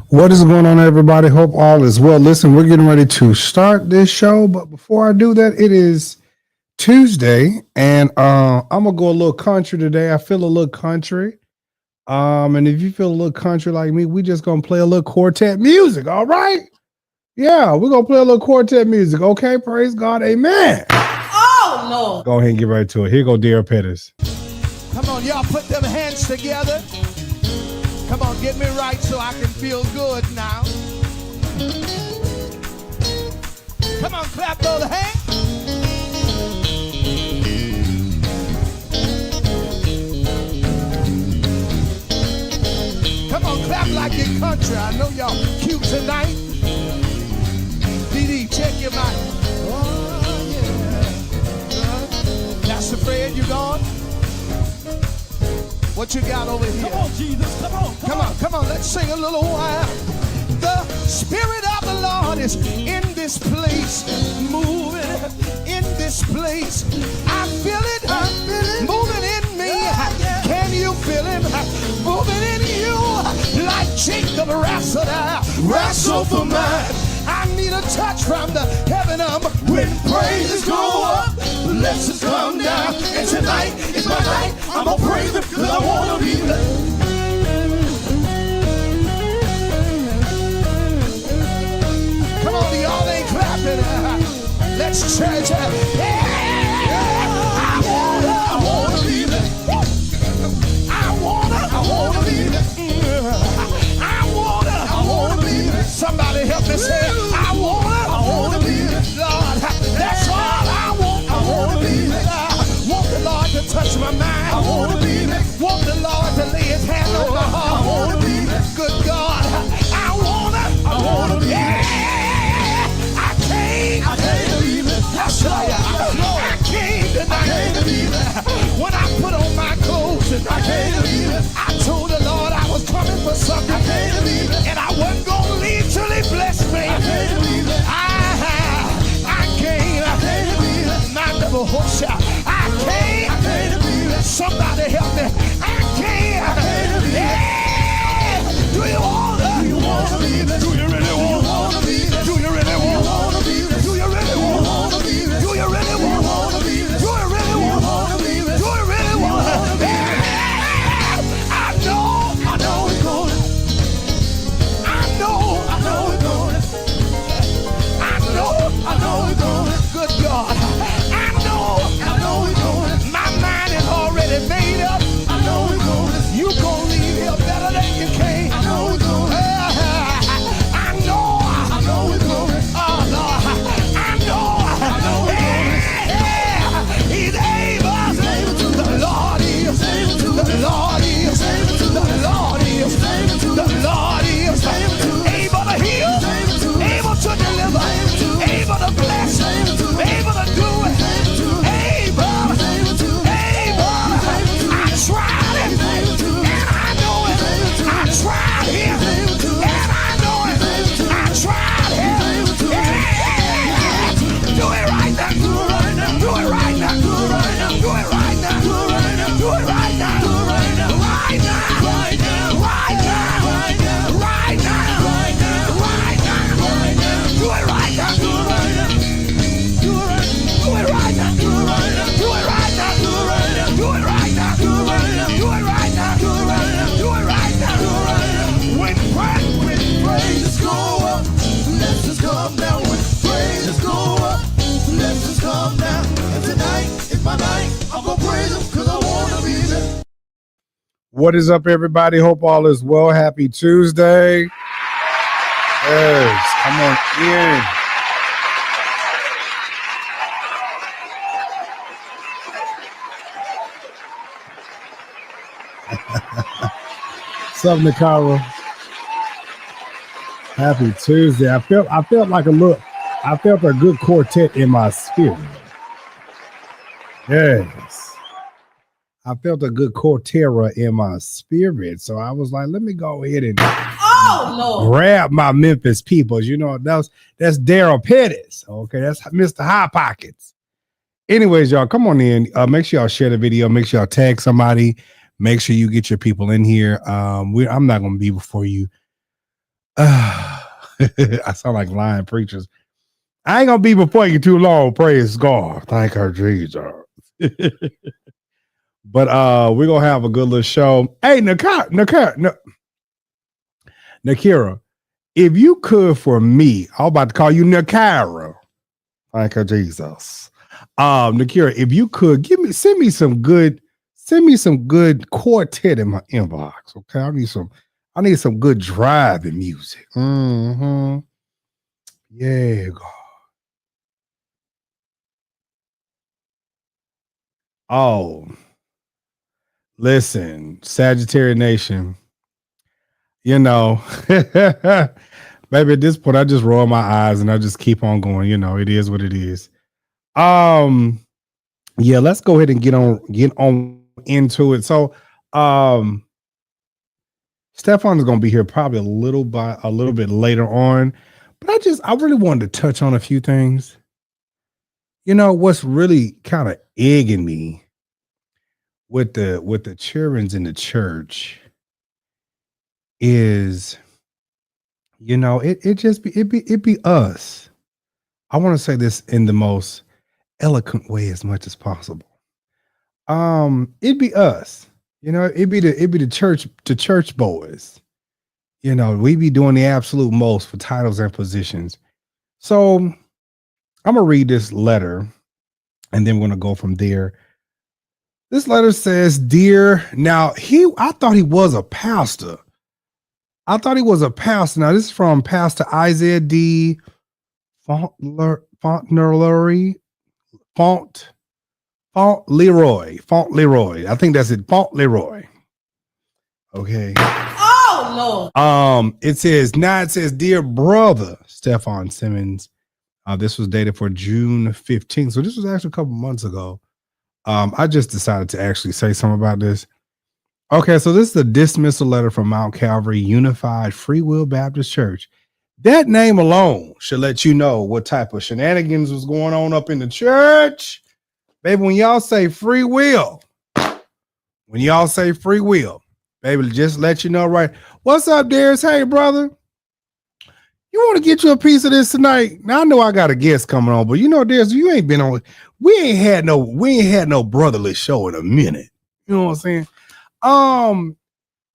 What is going on, everybody? Hope all is well. Listen, we're getting ready to start this show, but before I do that, it is Tuesday, and I'm gonna go a little country today. I feel a little country. And if you feel a little country like me, we just gonna play a little quartet music, all right? Yeah, we're gonna play a little quartet music, okay? Praise God, amen. Oh Lord. Go ahead and get right to it. Here go Dear Pettis. Come on, y'all put them hands together. Come on, get me right so I can feel good now. Come on, clap those hands. Come on, clap like your country. I know y'all cute tonight. DD, check your mic. Oh, yeah. That's the Fred, you gone? What you got over here? Come on, Jesus. Come on, let's sing a little while. The Spirit of the Lord is in this place, moving in this place. I feel it, moving in me. Can you feel him moving in you? Like Jacob wrestled for mine. I need a touch from the heaven up. When praises go up, blessings come down. And tonight is my night. I'm gonna praise him because I wanna be blessed. Come on, y'all ain't clapping. Let's church. Yeah, I wanna be blessed. I wanna be blessed. I wanna be blessed. Somebody help me say, I wanna be blessed. Lord, that's all I want. I wanna be blessed. I want the Lord to touch my mind. I wanna be blessed. Want the Lord to lay his hand on my heart. I wanna be blessed. Good God, I wanna be blessed. Yeah, I can't be blessed. That's right. I came tonight. When I put on my clothes and I told the Lord I was coming for something. And I wasn't gonna leave till he blessed me. I can't. My double hook shot. I can't. Somebody help me. I can't. Yeah. Do you want to be blessed? Do you really want to be blessed? Do you really want to be blessed? Do you really want to be blessed? Do you really want to be blessed? Do you really want to be blessed? Do you really want to be blessed? I know it's going. I know it's going. I know it's going. Good God. I know it's going. My mind is already made up. I know it's going. You gonna leave here better than you came. I know it's going. I know it's going. Oh Lord, I know it's going. He's able. The Lord is. The Lord is. The Lord is. The Lord is able to heal, able to deliver, able to bless, able to do it, able. I tried it, and I know it. I tried him, and I know it. I tried him. Yeah. Do it right now. Do it right now. Do it right now. Do it right now. Do it right now. Do it right now. Do it right now. Do it right now. Right now. Right now. Right now. Right now. Right now. Right now. Right now. Right now. Do it right now. Do it right now. Do it right now. Do it right now. Do it right now. Do it right now. Do it right now. Do it right now. Do it right now. Do it right now. Do it right now. Do it right now. When praises go up, blessings come down. When praises go up, blessings come down. And tonight is my night. I'm gonna praise him because I wanna be there. What is up, everybody? Hope all is well. Happy Tuesday. Yes, come on in. What's up, Nikara? Happy Tuesday. I felt like I felt a good quartet in my spirit. Yes. I felt a good Cortera in my spirit. So I was like, let me go ahead and grab my Memphis peoples. You know, that's Daryl Pettis. Okay, that's Mr. High Pockets. Anyways, y'all, come on in. Make sure y'all share the video. Make sure y'all tag somebody. Make sure you get your people in here. I'm not going to be before you. I sound like lying preachers. I ain't going to be before you too long. Praise God. Thank her, Jesus. But we're going to have a good little show. Hey, Nakira, if you could for me, I'm about to call you Nakira. Thank her, Jesus. Nakira, if you could send me some good Quartet in my inbox. Okay. I need some good driving music. Mm-hmm. Yeah, God. Oh, listen, Sagittarius Nation. You know, maybe at this point I just roll my eyes and I just keep on going. You know, it is what it is. Yeah, let's go ahead and get on into it. So, Stefon is going to be here probably a little bit later on, but I really wanted to touch on a few things. You know, what's really kind of egging me with the children's in the church is, you know, it be us. I want to say this in the most eloquent way as much as possible. It'd be us. You know, it'd be the church boys. You know, we be doing the absolute most for titles and positions. So I'm gonna read this letter and then we're gonna go from there. This letter says, Dear, now I thought he was a pastor. Now this is from Pastor Isaiah D. Fauntleroy. I think that's it. Fauntleroy. Okay. Oh Lord. It says, Dear brother Stephon Simmons. This was dated for June 15th. So this was actually a couple months ago. I just decided to actually say something about this. Okay, so this is a dismissal letter from Mount Calvary Unified Free Will Baptist Church. That name alone should let you know what type of shenanigans was going on up in the church. Baby, when y'all say free will, baby, just let you know, right? What's up, Darius? Hey, brother. You want to get you a piece of this tonight? Now I know I got a guest coming on, but you know, Darius, you ain't been on. We ain't had no brotherly show in a minute. You know what I'm saying?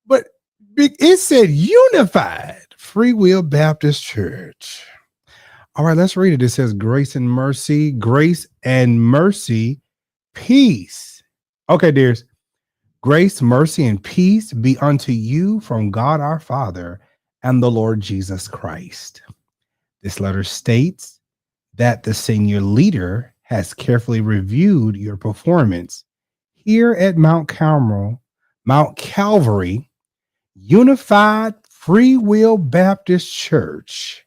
But it said Unified Free Will Baptist Church. All right, let's read it. It says grace and mercy, peace. Okay, dears. Grace, mercy, and peace be unto you from God our Father and the Lord Jesus Christ. This letter states that the senior leader has carefully reviewed your performance here at Mount Calvary Unified Free Will Baptist Church.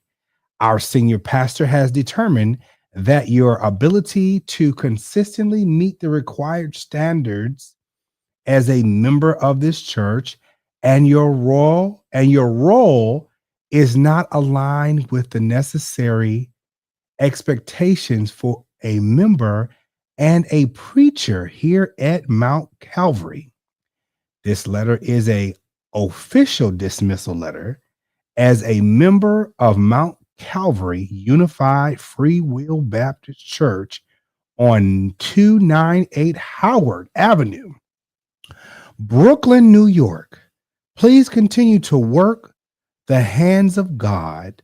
Our senior pastor has determined that your ability to consistently meet the required standards as a member of this church and your role is not aligned with the necessary expectations for a member and a preacher here at Mount Calvary. This letter is a official dismissal letter as a member of Mount Calvary Unified Free Will Baptist Church on 298 Howard Avenue, Brooklyn, New York. Please continue to work the hands of God.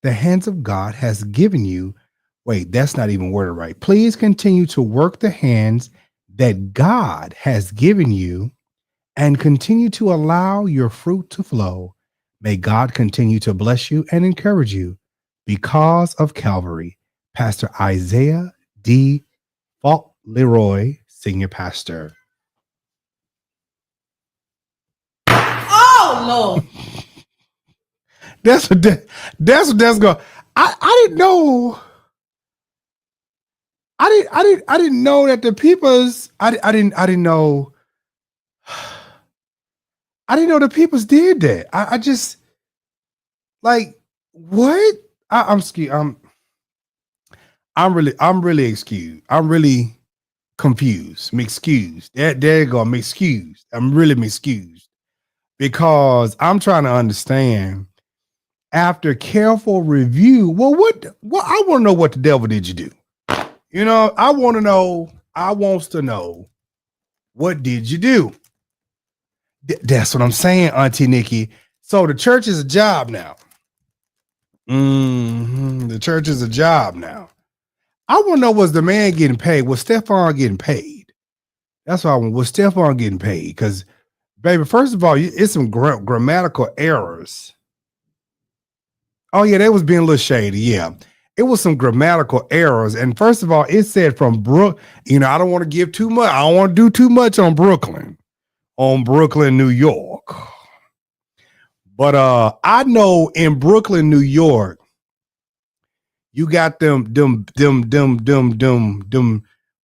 The hands of God has given you. Wait, that's not even worded right. Please continue to work the hands that God has given you and continue to allow your fruit to flow. May God continue to bless you and encourage you because of Calvary. Pastor Isaiah D. Fauntleroy, Senior Pastor. Oh Lord. That's what that's going. I didn't know. I didn't know that the peoples. I didn't know. I didn't know the peoples did that. I just like what? I'm scared. I'm really excused. I'm really confused, excused. There you go, I'm excused. I'm really excused because I'm trying to understand after careful review. Well, what I want to know what the devil did you do? You know, I want to know. I wants to know what did you do? That's what I'm saying, Auntie Nikki. So the church is a job now. The church is a job now. I want to know, was the man getting paid? Was Stefon getting paid? That's what I want. Was Stefon getting paid? Because, baby, first of all, it's some grammatical errors. Oh, yeah, they was being a little shady. Yeah. It was some grammatical errors. And first of all, it said from Brook. You know, I don't want to give too much. I don't want to do too much on Brooklyn, New York. But I know in Brooklyn, New York, you got them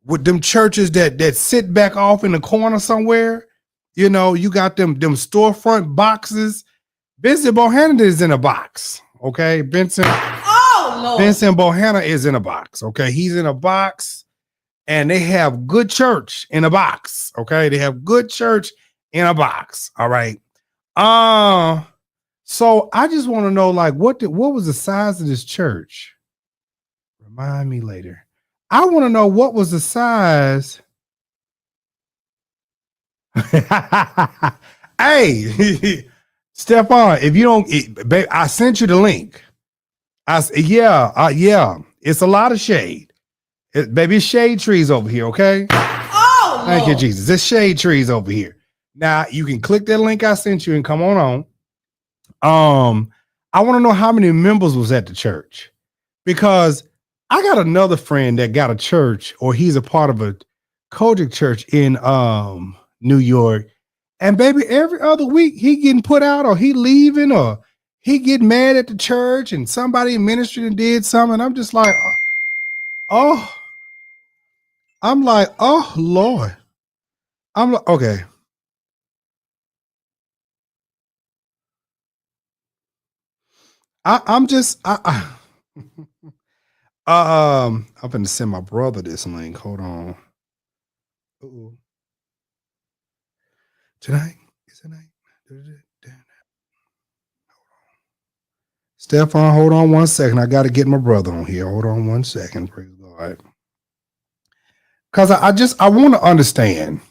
with them churches that sit back off in the corner somewhere. You know, you got them storefront boxes. Vincent Bohanna is in a box. Okay, Vincent. Oh Lord. Vincent Bohanna is in a box. Okay, he's in a box, and they have good church in a box. Okay, they have good church in a box. All right. So I just want to know, like, what was the size of this church? Remind me later. I want to know what was the size. Hey, Stefon, if you don't, babe, I sent you the link. Yeah, it's a lot of shade. Baby, it's shade trees over here, okay? Oh, thank you, Jesus. There's shade trees over here. Now you can click that link I sent you and come on. I want to know how many members was at the church, because I got another friend that got a church, or he's a part of a Kojic church in New York. And baby, every other week he getting put out, or he leaving, or he get mad at the church, and somebody in ministry did something. I'm just like, oh, Lord. I'm like, okay. I'm gonna send my brother this link. Hold on. Uh-oh. Tonight is the night. Stefon, hold on 1 second. I got to get my brother on here. Hold on 1 second. Praise God. Because I want to understand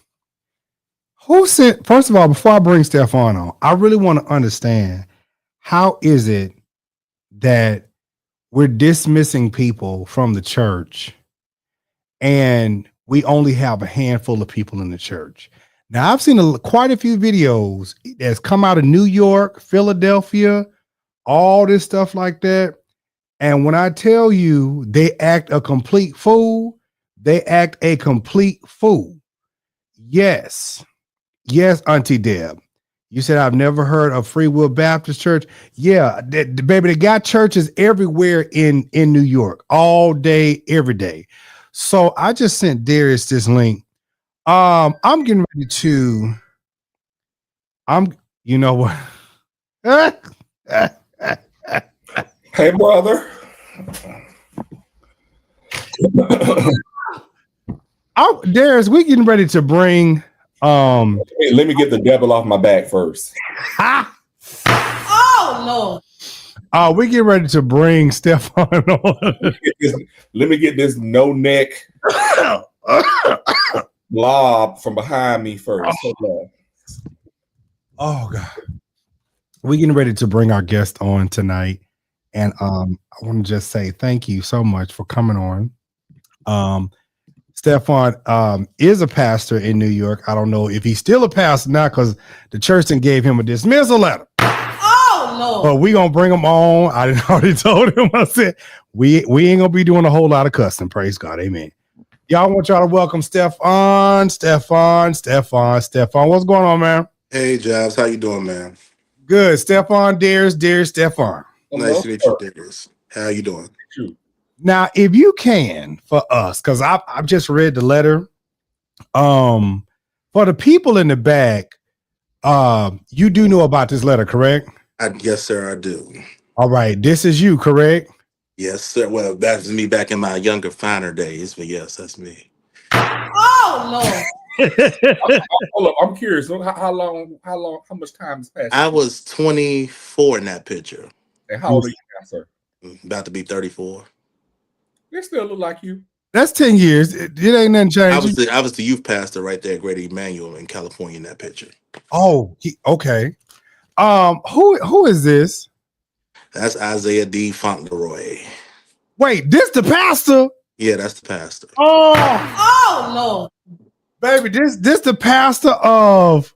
who sent. First of all, before I bring Stefon on, I really want to understand, how is it that we're dismissing people from the church and we only have a handful of people in the church? Now, I've seen quite a few videos that's come out of New York, Philadelphia, all this stuff like that. And when I tell you they act a complete fool, they act a complete fool. Yes, Auntie Deb. You said I've never heard of Free Will Baptist Church. Yeah, baby, they got churches everywhere in New York, all day, every day. So I just sent Darius this link. I'm getting ready to. You know what? Hey, brother. Darius, we getting ready to bring. Hey, let me get the devil off my back first. Oh Lord. We get ready to bring Stefon on. Let me get this no neck blob from behind me first. Oh God. We're getting ready to bring our guest on tonight. And I want to just say thank you so much for coming on. Stefon is a pastor in New York. I don't know if he's still a pastor now, because the church then gave him a dismissal letter. Oh Lord. But we gonna bring him on. I already told him. I said we ain't gonna be doing a whole lot of cussing. Praise God, amen. Y'all, want y'all to welcome Stefon. What's going on, man? Hey, Jives, how you doing, man? Good. Stefon, Darius, Stefon. Nice to meet you, Darius. How you doing? Now, if you can, for us, because I've just read the letter. For the people in the back, you do know about this letter, correct? Yes, sir, I do. All right. This is you, correct? Yes, sir. Well, that's me back in my younger, finer days, but yes, that's me. Oh Hold up, I'm curious. How much time has passed? I was 24 in that picture. And how old are you now, sir? About to be 34. They still look like you. That's 10 years. It ain't nothing changed. I was the youth pastor right there at Greater Emmanuel in California in that picture. Oh, okay. Who is this? That's Isaiah D. Fauntleroy. Wait, this the pastor? Yeah, that's the pastor. Oh no. Baby, this the pastor of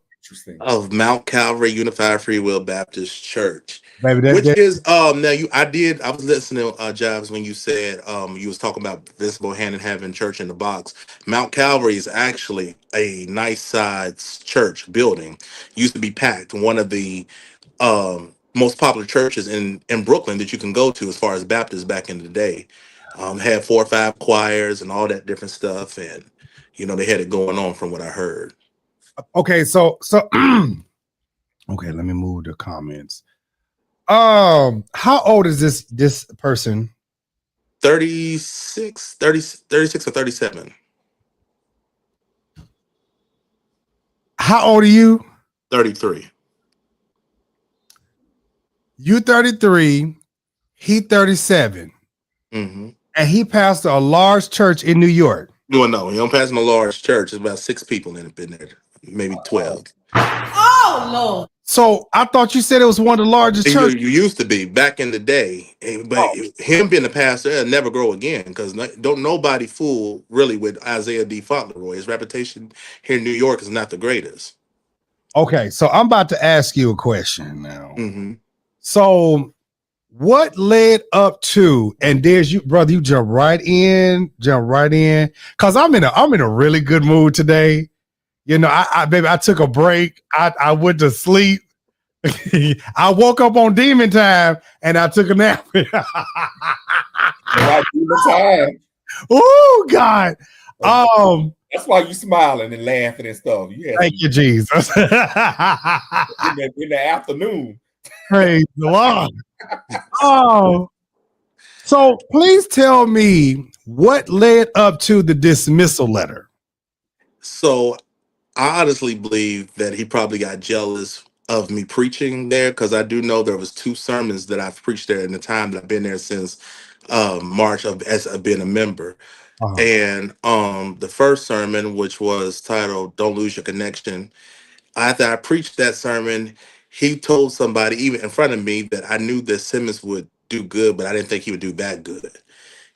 Mount Calvary Unified Free Will Baptist Church. baby. Which is I was listening, Jives, when you said you was talking about visible hand in heaven, church in the box. Mount Calvary is actually a nice sized church building. Used to be packed. One of the most popular churches in Brooklyn that you can go to as far as Baptists back in the day. Had 4 or 5 choirs and all that different stuff, and they had it going on from what I heard. Okay, so okay, let me move the comments. How old is this person? 36 or 37. How old are you? 33. You 33, he 37. Mm-hmm. And he pastored a large church in New York. No, he don't pass in a large church. There's about 6 people in there, maybe 12. Oh no. So I thought you said it was one of the largest churches. You used to be back in the day, but him being a pastor, it'll never grow again because don't nobody fool really with Isaiah D. Fauntleroy. His reputation here in New York is not the greatest. Okay, so I'm about to ask you a question now. Mm-hmm. So what led up to, and there's you, brother, you jump right in, because I'm in a really good mood today. Baby, I took a break. I went to sleep. I woke up on demon time and I took a nap. Oh God. That's why you smiling and laughing and stuff. Yeah. Thank you, Jesus. in the afternoon. Praise the Lord. Oh. So please tell me what led up to the dismissal letter. So I honestly believe that he probably got jealous of me preaching there because I do know there was 2 sermons that I've preached there in the time that I've been there since March as I've been a member. Uh-huh. And the first sermon, which was titled "Don't Lose Your Connection," after I preached that sermon, he told somebody even in front of me that I knew that Simmons would do good, but I didn't think he would do that good.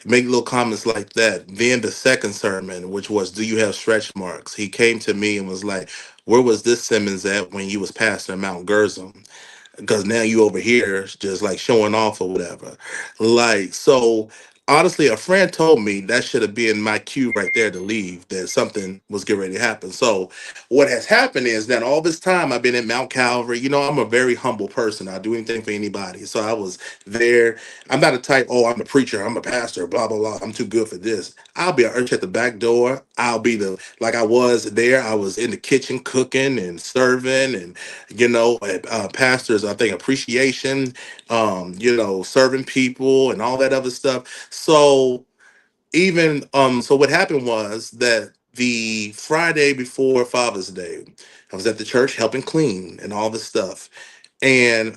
Make little comments like that. Then the second sermon, which was, "Do you have stretch marks?" He came to me and was like, "Where was this Simmons at when you was pastoring Mount Gerzum? Because now you over here just like showing off or whatever." Like, so honestly, a friend told me that should have been my cue right there to leave, that something was getting ready to happen. So what has happened is that all this time I've been at Mount Calvary. I'm a very humble person. I'll do anything for anybody. So I was there. I'm not a type, "Oh, I'm a preacher, I'm a pastor, blah, blah, blah. I'm too good for this." I'll be an urchin at the back door. I'll be like I was there. I was in the kitchen cooking and serving and, pastors, I think, appreciation, serving people and all that other stuff. So so what happened was that the Friday before Father's Day, I was at the church helping clean and all this stuff. And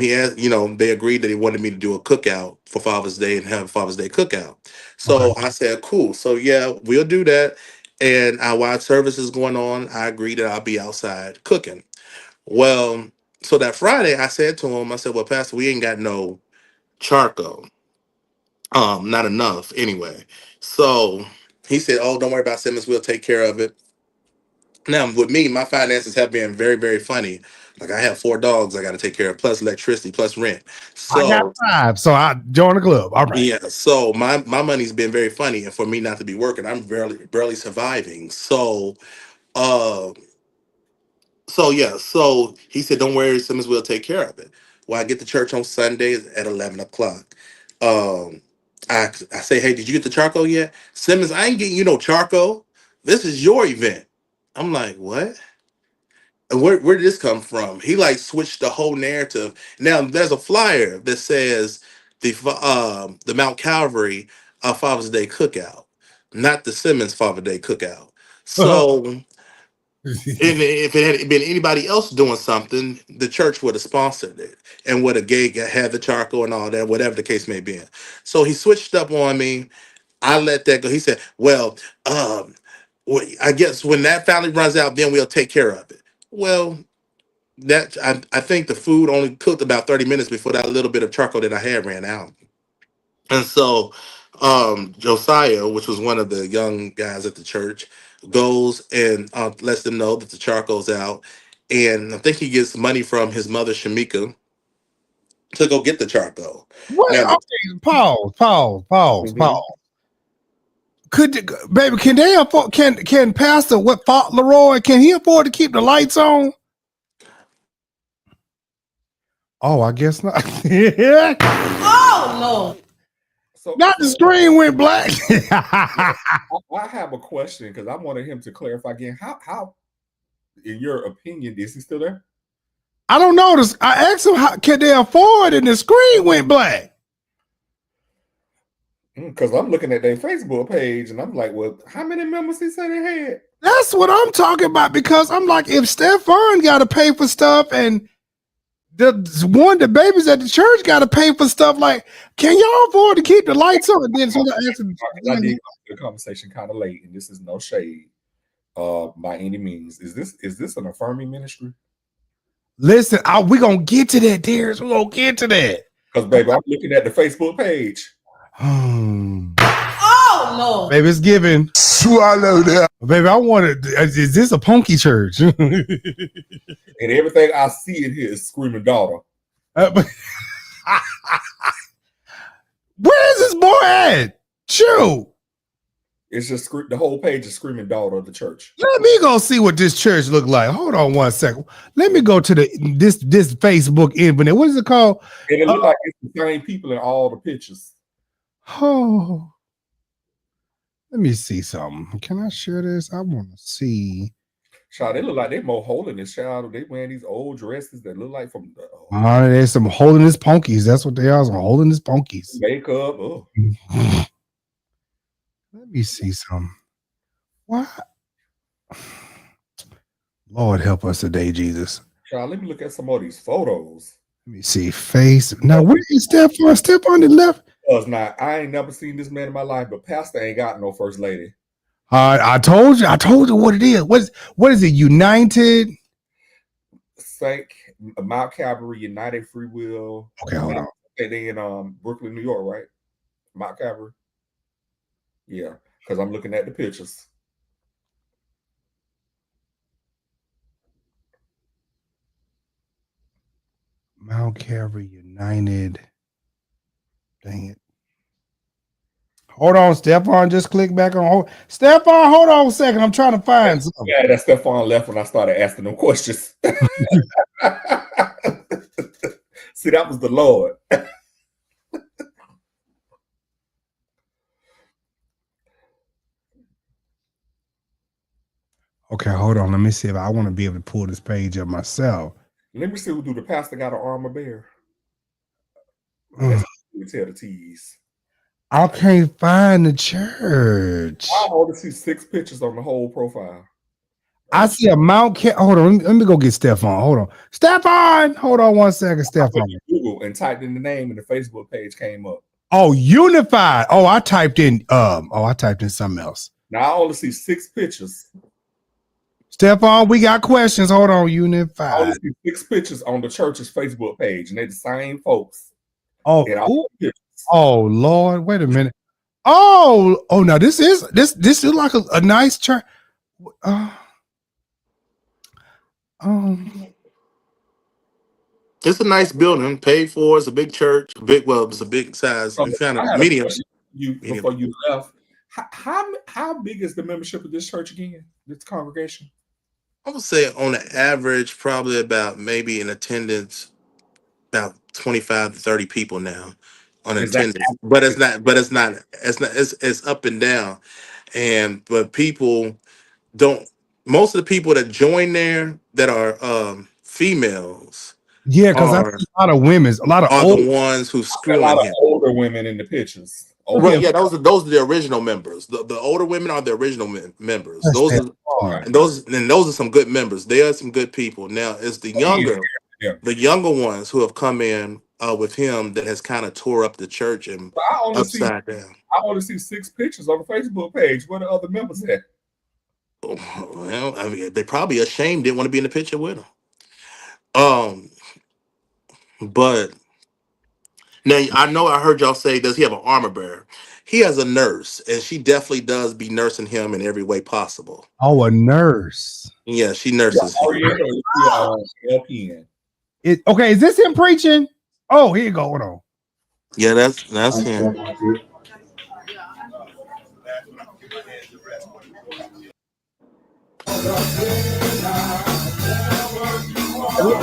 he had, they agreed that he wanted me to do a cookout for Father's Day and have a Father's Day cookout. So I said, cool. So yeah, we'll do that. And while service is going on, I agreed that I'll be outside cooking. Well, so that Friday I said to him, I said, "Well, Pastor, we ain't got no charcoal. Not enough anyway." So he said, "Oh, don't worry about Simmons. We'll take care of it." Now, with me, my finances have been very, very funny. Like I have 4 dogs I got to take care of, plus electricity, plus rent. I got So 5, so I joined the club. All right. yeah, so my money's been very funny, and for me not to be working, I'm barely surviving. Uh, so he said, "Don't worry, Simmons will take care of it." Well, I get to church on Sundays at 11 o'clock. Um, I say, "Hey, did you get the charcoal yet?" "Simmons, I ain't getting you no charcoal. This is your event." I'm like, "What? And where did this come from?" He like switched the whole narrative. Now there's a flyer that says the Mount Calvary Father's Day cookout, not the Simmons Father's Day cookout. So, and if it had been anybody else doing something, the church would have sponsored it and would have had the charcoal and all that, whatever the case may be. So he switched up on me. I let that go. He said, "Well, I guess when that finally runs out, then we'll take care of it." Well, that I think the food only cooked about 30 minutes before that little bit of charcoal that I had ran out. And so Josiah, which was one of the young guys at the church, goes and lets them know that the charcoal's out. And I think he gets money from his mother, Shamika, to go get the charcoal. What? Now, Okay, pause. Mhm. Baby, can they afford? Can Pastor Fauntleroy? Can he afford to keep the lights on? Oh, I guess not. Oh Lord. So, Not the screen went black. I have a question because I wanted him to clarify again. How, in your opinion, is he still there? I don't notice. I asked him, how can they afford it? And the screen went black. Because I'm looking at their Facebook page and I'm like, well, how many members he said they had? That's what I'm talking about, because I'm like, if Stefon got to pay for stuff and the babies at the church got to pay for stuff, like, can y'all afford to keep the lights on? And then so I did come to the conversation kind of late, and this is no shade by any means. Is this an affirming ministry? Listen, we're going to get to that, Darius. We're going to get to that. Because, baby, I'm looking at the Facebook page. Oh Lord. Baby, it's giving. Swallow that. Baby, I wanted, is this a punky church? And everything I see in here is screaming daughter. Where is this boy at? Shoot. It's just the whole page is screaming daughter of the church. Let me go see what this church look like. Hold on one second. Let me go to this Facebook infinite. What is it called? And it look like it's the same people in all the pictures. Oh, let me see something. Can I share this? I want to see. Child, they look like they more holiness, child. They wearing these old dresses that look like from the There's some holiness punkies. That's what they are. Some holiness punkies. Makeup. Oh. Let me see some. What? Lord help us today, Jesus. Child, let me look at some of these photos. Let me see. Face. Now, where is Stefon? Step on the left. Now, I ain't never seen this man in my life, but Pastor ain't got no first lady. I told you what it is. What is it? United Mount Calvary, United Free Will. Okay, hold on. They in Brooklyn, New York, right? Mount Calvary. Yeah, because I'm looking at the pictures. Mount Calvary United. Dang it. Hold on, Stefon. Just click back on. Stefon, hold on a second. I'm trying to find something. Yeah, that Stefon left when I started asking them questions. See, that was the Lord. Okay, hold on. Let me see if I want to be able to pull this page up myself. Let me see who do the pastor got an armor bear. Let's tell the tease. I can't find the church. I only see 6 pictures on the whole profile. I see a Mount Hold on, let me go get Stefon. Hold on. Stefon! Hold on one second, Stefon. Google and typed in the name and the Facebook page came up. Oh, Unified. Oh, I typed in something else. Now I only see 6 pictures. Stefon, we got questions. Hold on, Unified. I only see 6 pictures on the church's Facebook page, and they're the same folks. Oh, Lord, wait a minute. Oh, now this is like a nice church. It's a nice building, paid for. It's a big church. It's a big size. We found a medium. Before you left, how big is the membership of this church again? This congregation? I would say on the average, probably about maybe in attendance, about 25 to 30 people now on attendance. But it's up and down. But people don't. Most of the people that join there that are females. Yeah, because I see a lot of women, a lot of the ones who screw a lot of older women in the pictures. Okay, Right, yeah, those are the original members. The older women are the original members. bless Those that are Lord. those are some good members. They are some good people. Now it's Oh, yeah, yeah. the younger ones who have come in with him that has kind of tore up the church and But upside down. I only see 6 pictures on the Facebook page. Where the other members at? Well, I mean, they probably ashamed, didn't want to be in the picture with him. Um, but now I know I heard y'all say, does he have an armor bearer? He has a nurse, and she definitely does be nursing him in every way possible. Oh, a nurse. Yeah, she nurses him. RN or is he LPN? Okay, is this him preaching? Oh, here you go. Hold on. Yeah, that's him.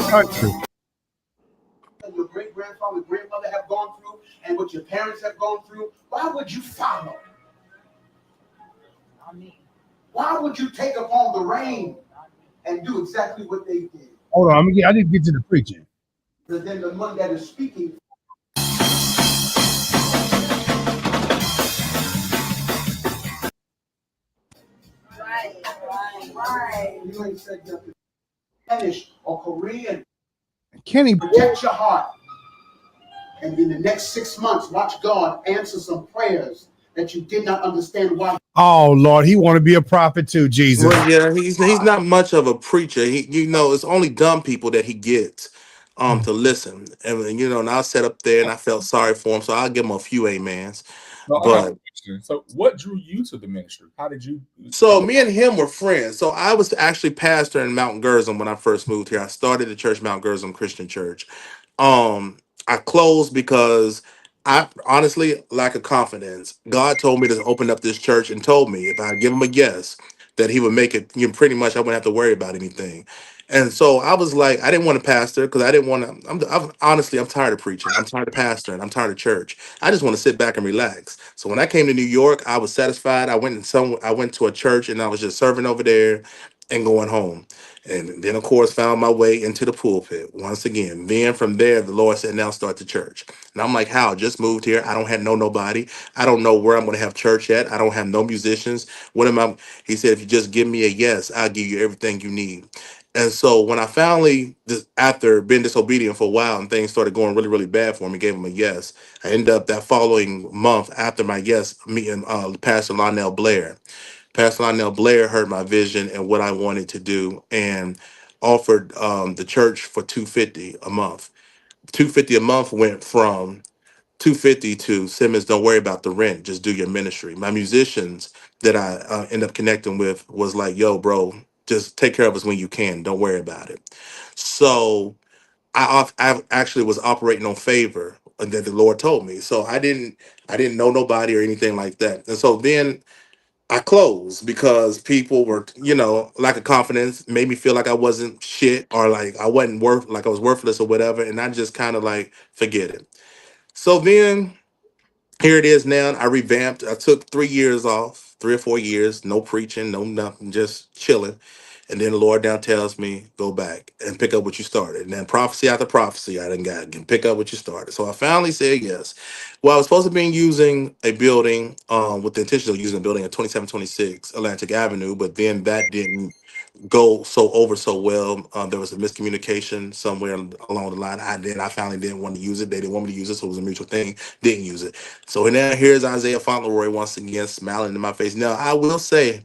Country. Your great grandfather, grandmother have gone through, and what your parents have gone through, why would you follow? Why would you take upon the reign and do exactly what they did? Hold on, I need to get to the preaching. But then the one that is speaking. Right. You ain't said nothing. Spanish or Korean. Kenny, Protect your heart. And in the next 6 months, watch God answer some prayers that you did not understand why. oh Lord, he want to be a prophet too, Jesus. Well, yeah, he's not much of a preacher. It's only dumb people that he gets to listen. And and I sat up there and I felt sorry for him, so I'll give him a few amens. No, I have a But question. So, what drew you to the ministry? How did you? so me and him were friends. So I was actually pastor in Mount Gerizim when I first moved here. I started the church, Mount Gerizim Christian Church. I closed because I honestly lack of confidence. God told me to open up this church and told me if I give him a yes, that he would make it, pretty much I wouldn't have to worry about anything. And so I was like, I didn't want to pastor because I didn't want to. Honestly, I'm tired of preaching. I'm tired of pastoring. I'm tired of church. I just want to sit back and relax. So when I came to New York, I was satisfied. I went to a church and I was just serving over there and going home. And then, of course, found my way into the pulpit once again. Then from there, the Lord said, now start the church. And I'm like, how? Just moved here. I don't have nobody. I don't know where I'm going to have church at. I don't have no musicians. What am I? He said, if you just give me a yes, I'll give you everything you need. And so when I finally, after being disobedient for a while and things started going really, really bad for me, gave him a yes. I ended up that following month after my yes, meeting Pastor Lionel Blair. Pastor Lionel Blair heard my vision and what I wanted to do and offered the church for $250 a month. $250 a month went from 250 to Simmons, don't worry about the rent, just do your ministry. My musicians that I end up connecting with was like, yo, bro, just take care of us when you can. Don't worry about it. So I actually was operating on favor that the Lord told me. So I didn't know nobody or anything like that. And so then I closed because people were, lack of confidence, made me feel like I wasn't shit or like I wasn't like I was worthless or whatever. And I just kind of like forget it. So then here it is now. I revamped. I took 3 years off, 3 or 4 years, no preaching, no nothing, just chilling. And then the Lord now tells me, go back and pick up what you started. And then prophecy after prophecy, I didn't got can pick up what you started. So I finally said yes. Well, I was supposed to be using a building with the intention of using a building at 2726 Atlantic Avenue, but then that didn't go so well. There was a miscommunication somewhere along the line. I finally didn't want to use it. They didn't want me to use it, so it was a mutual thing. Didn't use it. So now here's Isaiah Fauntleroy once again smiling in my face. Now I will say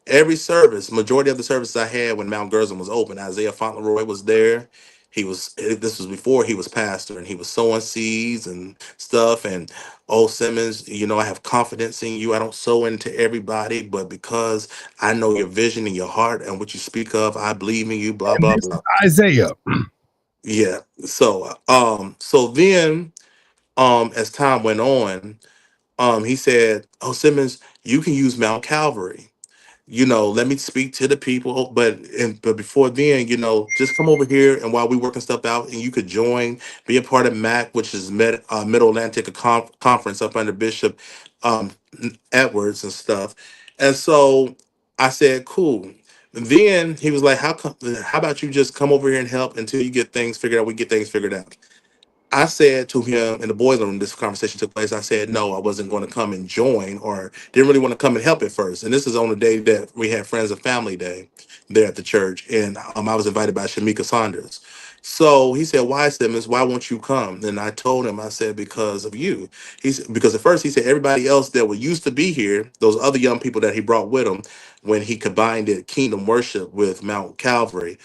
every service, majority of the services I had when Mount Gerizim was open, Isaiah Fauntleroy was there. This was before he was pastor, and he was sowing seeds and stuff. And oh, Simmons, I have confidence in you. I don't sow into everybody, but because I know your vision and your heart and what you speak of, I believe in you. Blah blah blah. Isaiah. Yeah. So then, as time went on, he said, "Oh, Simmons, you can use Mount Calvary. Let me speak to the people. But before then, just come over here and while we working stuff out, and you could join, be a part of MAC, which is Middle Atlantic Conference up under Bishop um, Edwards and stuff." And so I said, "Cool." Then he was like, "How about you just come over here and help until you get things figured out? We get things figured out." I said to him in the boiler room, this conversation took place. I said, no, I wasn't going to come and join or didn't really want to come and help at first. And this is on the day that we had Friends and Family Day there at the church. And I was invited by Shamika Saunders. So he said, why, Simmons? Why won't you come? And I told him, I said, because of you. Because at first he said, everybody else that used to be here, those other young people that he brought with him when he combined it, Kingdom Worship with Mount Calvary,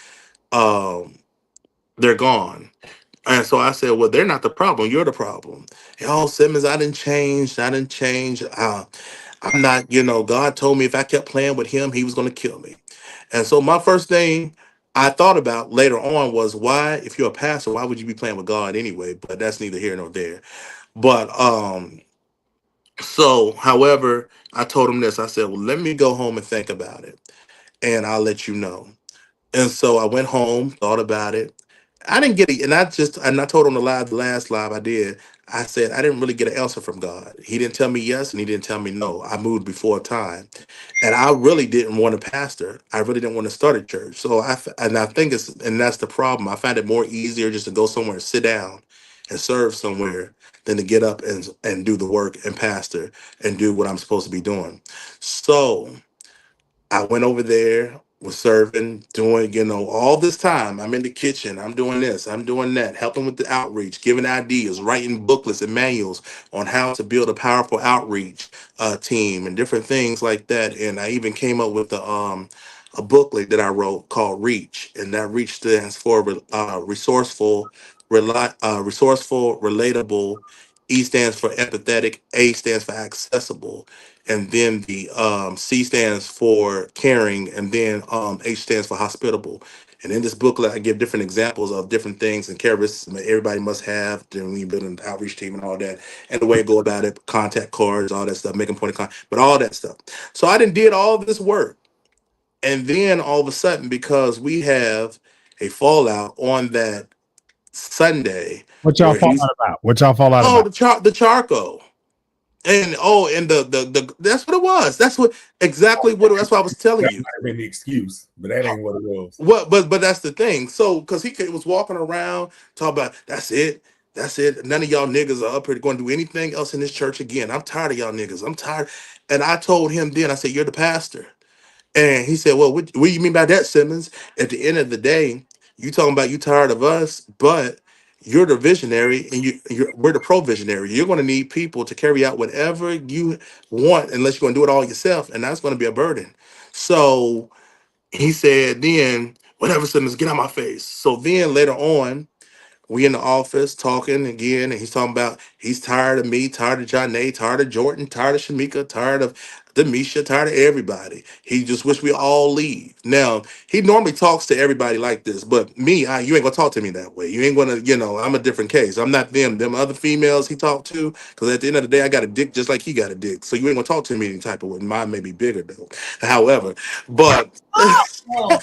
um, they're gone. And so I said, well, they're not the problem. You're the problem. Oh, Simmons, I didn't change. I didn't change. I'm not, God told me if I kept playing with him, he was going to kill me. And so my first thing I thought about later on was why, if you're a pastor, why would you be playing with God anyway? But that's neither here nor there. But so, however, I told him this. I said, well, let me go home and think about it, and I'll let you know. And so I went home, thought about it. I didn't get it, and I told on the last live I did. I said I didn't really get an answer from God. He didn't tell me yes, and he didn't tell me no. I moved before time, and I really didn't want to pastor. I really didn't want to start a church. So I think that's the problem. I find it more easier just to go somewhere, sit down, and serve somewhere than to get up and do the work and pastor and do what I'm supposed to be doing. So I went over there, was serving, doing, all this time. I'm in the kitchen. I'm doing this. I'm doing that, helping with the outreach, giving ideas, writing booklets and manuals on how to build a powerful outreach team and different things like that. And I even came up with a booklet that I wrote called Reach. And that Reach stands for resourceful, relatable. E stands for empathetic. A stands for accessible, and then the C stands for caring, and then H stands for hospitable. And in this booklet, I give different examples of different things and characteristics that everybody must have when you build an outreach team and all that, and the way to go about it, contact cards, all that stuff, making point of contact, but all that stuff. So I did all this work, and then all of a sudden, because we have a fallout on that Sunday, What y'all where fall he's out about? What y'all fall out about? the charcoal. And the that's what it was. That's what exactly what that's what I was telling That you. might have been the excuse, but that ain't what it was. What but that's the thing. So because he was walking around talking about that's it. None of y'all niggas are up here going to do anything else in this church again. I'm tired of y'all niggas. I'm tired. And I told him then, I said, you're the pastor. And he said, well, what do you mean by that, Simmons? At the end of the day, you talking about you tired of us, but you're the visionary and we're the provisionary. You're going to need people to carry out whatever you want unless you're going to do it all yourself. And that's going to be a burden. So he said, then whatever, Simmons, get out my face. So then later on, we in the office talking again, and he's talking about he's tired of me, tired of Janae, tired of Jordan, tired of Shamika, tired of Demisha, tired of everybody. He just wish we all leave. Now, he normally talks to everybody like this, but me, you ain't gonna talk to me that way. You ain't gonna, I'm a different case. I'm not them other females he talked to, because at the end of the day, I got a dick just like he got a dick. So you ain't gonna talk to me any type of way. Mine may be bigger though. However, but Oh,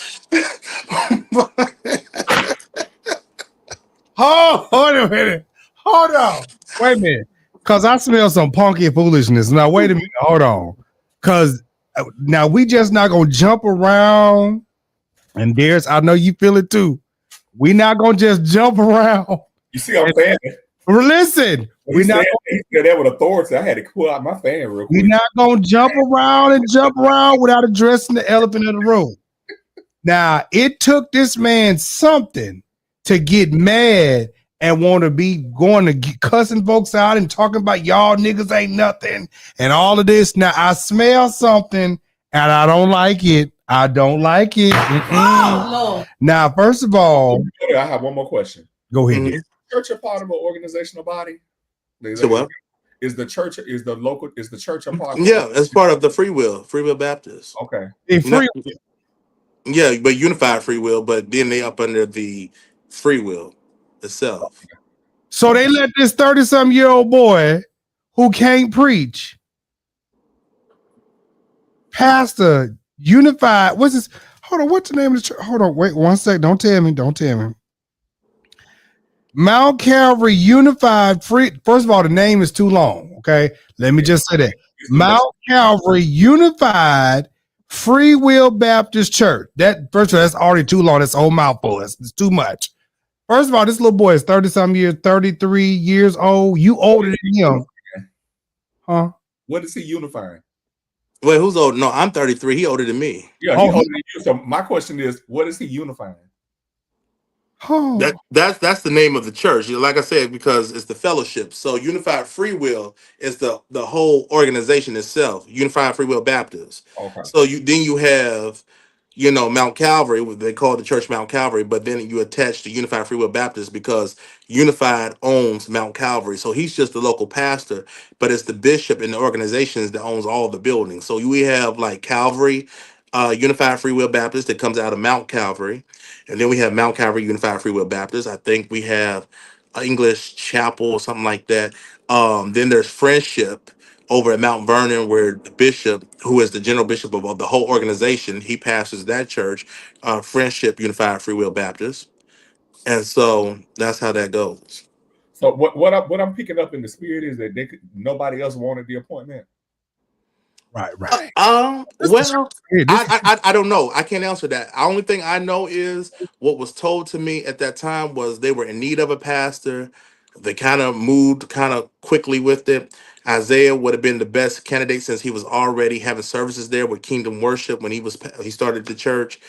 Oh, hold a minute. Hold on. Wait a minute. Because I smell some punky foolishness. Now, wait a minute. Hold on. Because now we just not going to jump around. And I know you feel it too. We not going to just jump around. You see, I'm saying it. Listen. He said that with authority. I had to pull out my fan real quick. We're not going to jump around without addressing the elephant in the room. Now, it took this man something to get mad and want to be going to cussing folks out and talking about y'all niggas ain't nothing and all of this. Now, I smell something and I don't like it. I don't like it. oh Lord. Now, first of all, I have one more question. go ahead. Mhm. Is the church a part of an organizational body? So what? Is the church a part? Yeah, as part of the Free Will Baptist. Okay. Yeah, but unified free will, but then they up under the free will itself. So they let this 30-some-year-old boy who can't preach, pastor, unified. What's this? Hold on. What's the name of the church? Hold on. Wait 1 second. Don't tell me. Mount Calvary Unified Free. First of all, the name is too long. Okay. Let me just say that. Mount Calvary Unified Free Will Baptist Church. That first of all, that's already too long. That's a whole mouthful. It's too much. First of all, this little boy is 30-something years, 33 years old. You older than him. Huh? What is he unifying? Wait, who's old? No, I'm 33. He older than me. Yeah, he older than you. So my question is, what is he unifying? Oh. That's the name of the church. Like I said, because it's the fellowship. So Unified Free Will is the whole organization itself. Unified Free Will Baptist. Okay. So you have, Mount Calvary. They call the church Mount Calvary, but then you attach to Unified Free Will Baptist because Unified owns Mount Calvary. So he's just the local pastor, but it's the bishop and the organizations that owns all the buildings. So we have like Calvary, Unified Free Will Baptist that comes out of Mount Calvary. And then we have Mount Calvary Unified Free Will Baptist. I think we have English Chapel or something like that. Then there's Friendship over at Mount Vernon, where the bishop, who is the general bishop of the whole organization, he pastors that church, Friendship Unified Free Will Baptist. And so that's how that goes. So what I'm picking up in the spirit is that nobody else wanted the appointment. Right. Well, I don't know. I can't answer that. The only thing I know is what was told to me at that time was they were in need of a pastor. They kind of moved kind of quickly with it. Isaiah would have been the best candidate since he was already having services there with Kingdom Worship when he started the church.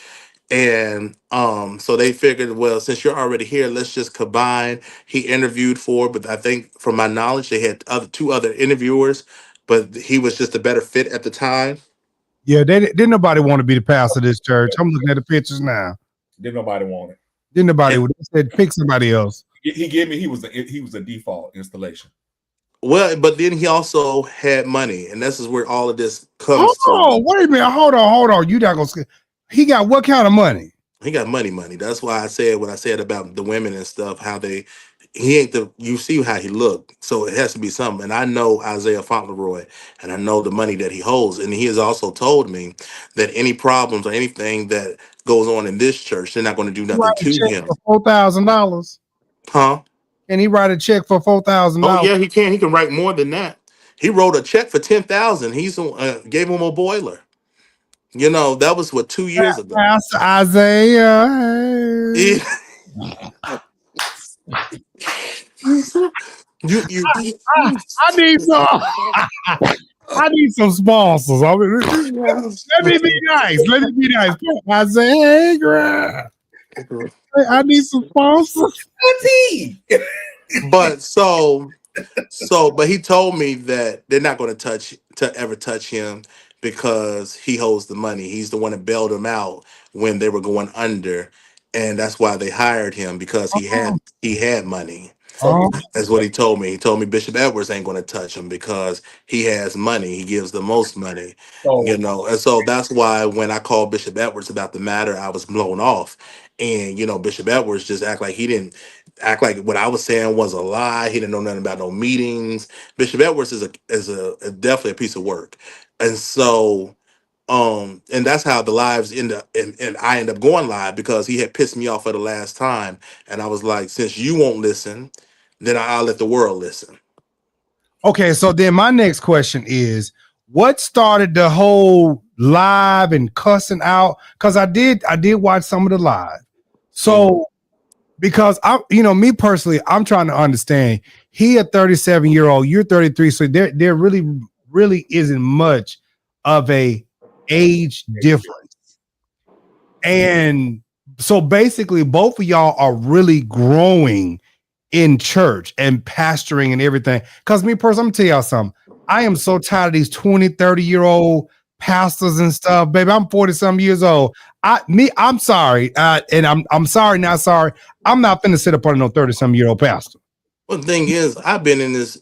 And so they figured, well, since you're already here, let's just combine. He interviewed for, but I think from my knowledge, they had two other interviewers, but he was just a better fit at the time. Yeah, didn't nobody want to be the pastor of this church. I'm looking at the pictures now. Didn't nobody want it. Didn't nobody? They said pick somebody else. He gave me. He was a default installation. Well, but then he also had money, and this is where all of this comes to. Wait a minute. Hold on. You not gonna? He got what kind of money? He got money. That's why I said what I said about the women and stuff. He ain't you see how he looked. So it has to be something. And I know Isaiah Fauntleroy, and I know the money that he holds. And he has also told me that any problems or anything that goes on in this church, they're not going to do nothing to him. $4,000. Huh? Can he write a check for $4,000? Oh yeah, he can. He can write more than that. He wrote a check for $10,000. He's gave him a boiler. That was 2 years ago. Pastor Isaiah. I need some. I need some sponsors. Let me be nice. Isaiah. I need some sponsors. But but he told me that they're not going to ever touch him because he holds the money. He's the one that bailed him out when they were going under, and that's why they hired him because he had money. That's what he told me. He told me Bishop Edwards ain't going to touch him because he has money. He gives the most money, And so that's why when I called Bishop Edwards about the matter, I was blown off. And Bishop Edwards just act like what I was saying was a lie. He didn't know nothing about no meetings. Bishop Edwards is definitely a piece of work, and so and that's how the lives end up, and I end up going live because he had pissed me off for the last time, and I was like, since you won't listen, then I'll let the world listen. Okay, so then my next question is, what started the whole live and cussing out? Because I did watch some of the live. So because me personally, I'm trying to understand. He a 37-year-old, you're 33, so there really isn't much of a age difference. And so basically both of y'all are really growing in church and pastoring and everything. Because me personally, I'm gonna tell y'all something. I am so tired of these 20, 30-year-old pastors and stuff. Baby, I'm 40-some years old. I'm sorry. And I'm sorry, not sorry. I'm not finna sit up on no 30-some-year-old pastor. Well, the thing is, I've been in this,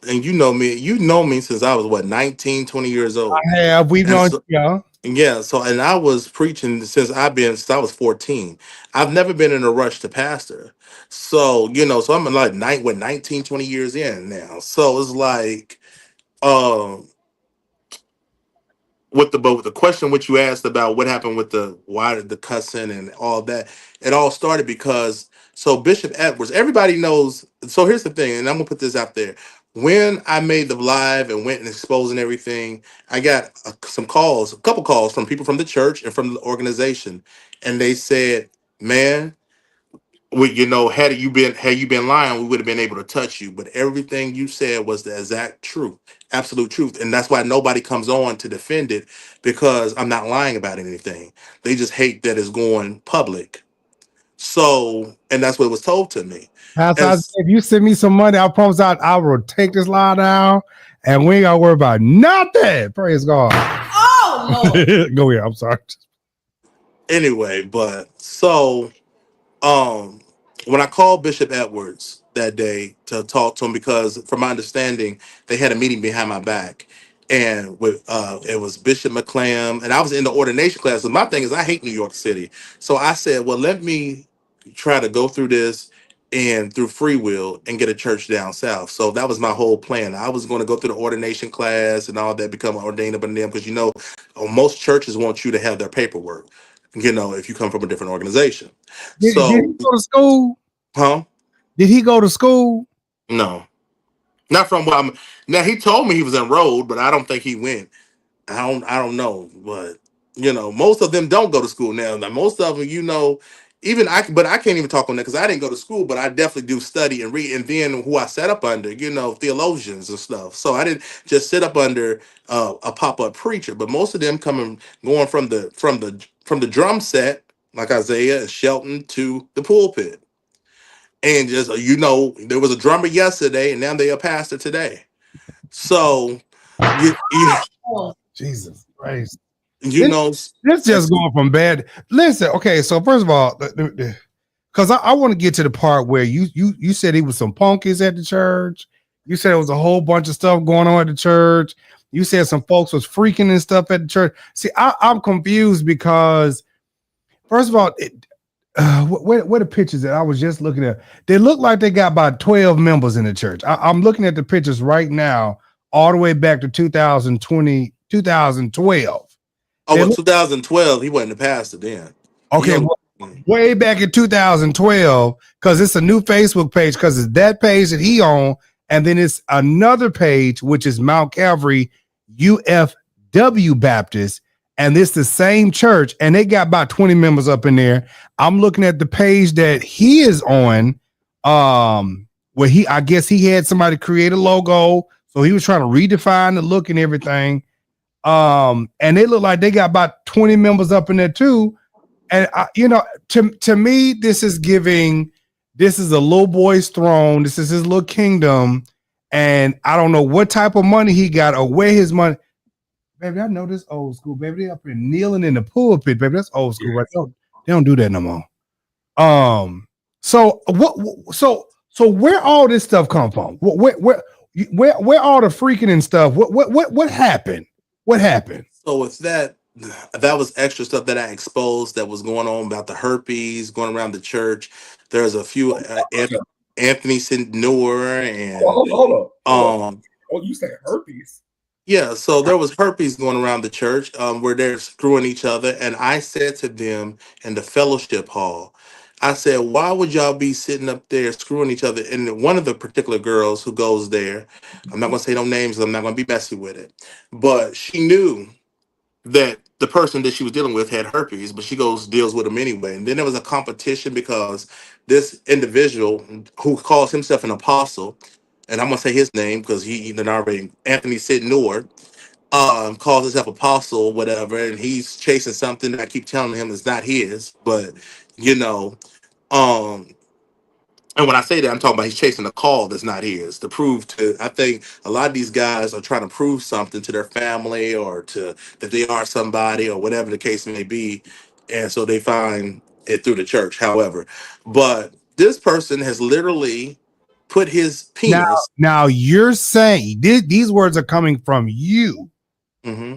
and you know me since I was 19, 20 years old. I have. We've known y'all. Yeah, so and I was preaching since I was 14. I've never been in a rush to pastor. So, so I'm like 19, 20 years in now. So it's like with the question which you asked about what happened with why did the cussing and all that, it all started because Bishop Edwards, everybody knows. So here's the thing, and I'm gonna put this out there. When I made the live and went and exposing everything, I got a couple calls from people from the church and from the organization, and they said, "Man, had you been lying, we would have been able to touch you. But everything you said was the exact truth, absolute truth, and that's why nobody comes on to defend it because I'm not lying about anything. They just hate that it's going public. So, and that's what was told to me. Pastor Isaiah, As if you send me some money, I promise I will take this lie down and we ain't gotta worry about nothing. Praise God. Oh, Lord. Go ahead. I'm sorry. anyway, but so um when I called Bishop Edwards that day to talk to him, because from my understanding they had a meeting behind my back, and with it was Bishop McClam, and I was in the ordination class. So my thing is I hate New York City, so I said, well, let me try to go through this and through free will and get a church down south. So that was my whole plan. I was going to go through the ordination class and all that, become ordained up in them, because most churches want you to have their paperwork, if you come from a different organization. Did he So go to school? huh? Did he go to school? No, not from what I'm. Now he told me he was enrolled, but I don't think he went. I don't know, but most of them don't go to school now. Now most of them, even but I can't even talk on that because I didn't go to school, but I definitely do study and read. And then who I sat up under, theologians and stuff. So I didn't just sit up under a pop up preacher, but most of them going from the drum set like Isaiah and Shelton to the pulpit. And just there was a drummer yesterday, and now they're a pastor today. So you Oh, Jesus Christ. you know This just going from bad. Listen, okay, so first of all, because I want to get to the part where you said he was some punkies at the church. You said there was a whole bunch of stuff going on at the church. You said some folks was freaking and stuff at the church. See, I'm confused because, first of all, where the pictures that I was just looking at, they look like they got about 12 members in the church. I'm looking at the pictures right now, all the way back to 2020, 2012. Oh, well, 2012, he wasn't a pastor then. Okay, way back in 2012, because it's a new Facebook page, because it's that page that he on, and then it's another page, which is Mount Calvary UFW Baptist, and it's the same church, and they got about 20 members up in there. I'm looking at the page that he is on, where I guess he had somebody create a logo, so he was trying to redefine the look and everything. And they look like they got about 20 members up in there too. And to me, this is a little boy's throne. This is his little kingdom. And I don't know what type of money he got or where his money. Baby, I know this old school, baby. They up here kneeling in the pulpit, baby. That's old school, right? They don't do that no more. So where all this stuff come from? Where all the freaking and stuff? What happened? What happened? So with that was extra stuff that I exposed that was going on about the herpes going around the church. There's a few Anthony Sindor and hold on. Oh, you said herpes? Yeah, so there was herpes going around the church where they're screwing each other. And I said to them in the fellowship hall, I said, why would y'all be sitting up there screwing each other? And one of the particular girls who goes there, I'm not going to say no names, I'm not going to be messy with it, but she knew that the person that she was dealing with had herpes, but she deals with him anyway. And then there was a competition because this individual who calls himself an apostle, and I'm gonna say his name because he even already Anthony Sidnor, calls himself apostle, whatever, and he's chasing something that I keep telling him is not his, but you know, um, and when I say that, I'm talking about he's chasing a call that's not his to prove to. I think a lot of these guys are trying to prove something to their family or to that they are somebody or whatever the case may be, and so they find it through the church. However, but this person has literally put his penis. Now you're saying these words are coming from you. Mm-hmm.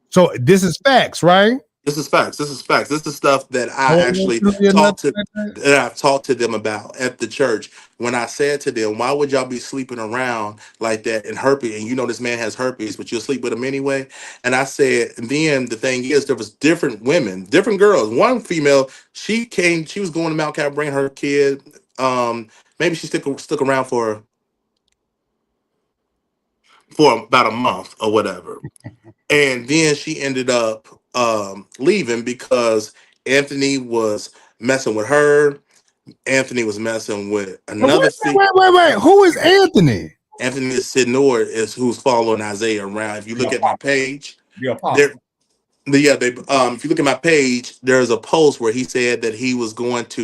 So this is facts, right? This is facts. This is facts. This is stuff that I actually I've talked to them about at the church. When I said to them, why would y'all be sleeping around like that in herpes? And this man has herpes, but you'll sleep with him anyway. And I said, and then the thing is, there was different women, different girls. One female, she was going to Mount Cal, bringing her kid. Maybe she stuck around for about a month or whatever. And then she ended up leaving because Anthony was messing with her. Anthony was messing with Wait, another wait. Who is Anthony? Anthony Sidnor is who's following Isaiah around. If you look at my page, The there, apostle. if you look at my page, there's a post where he said that he was going to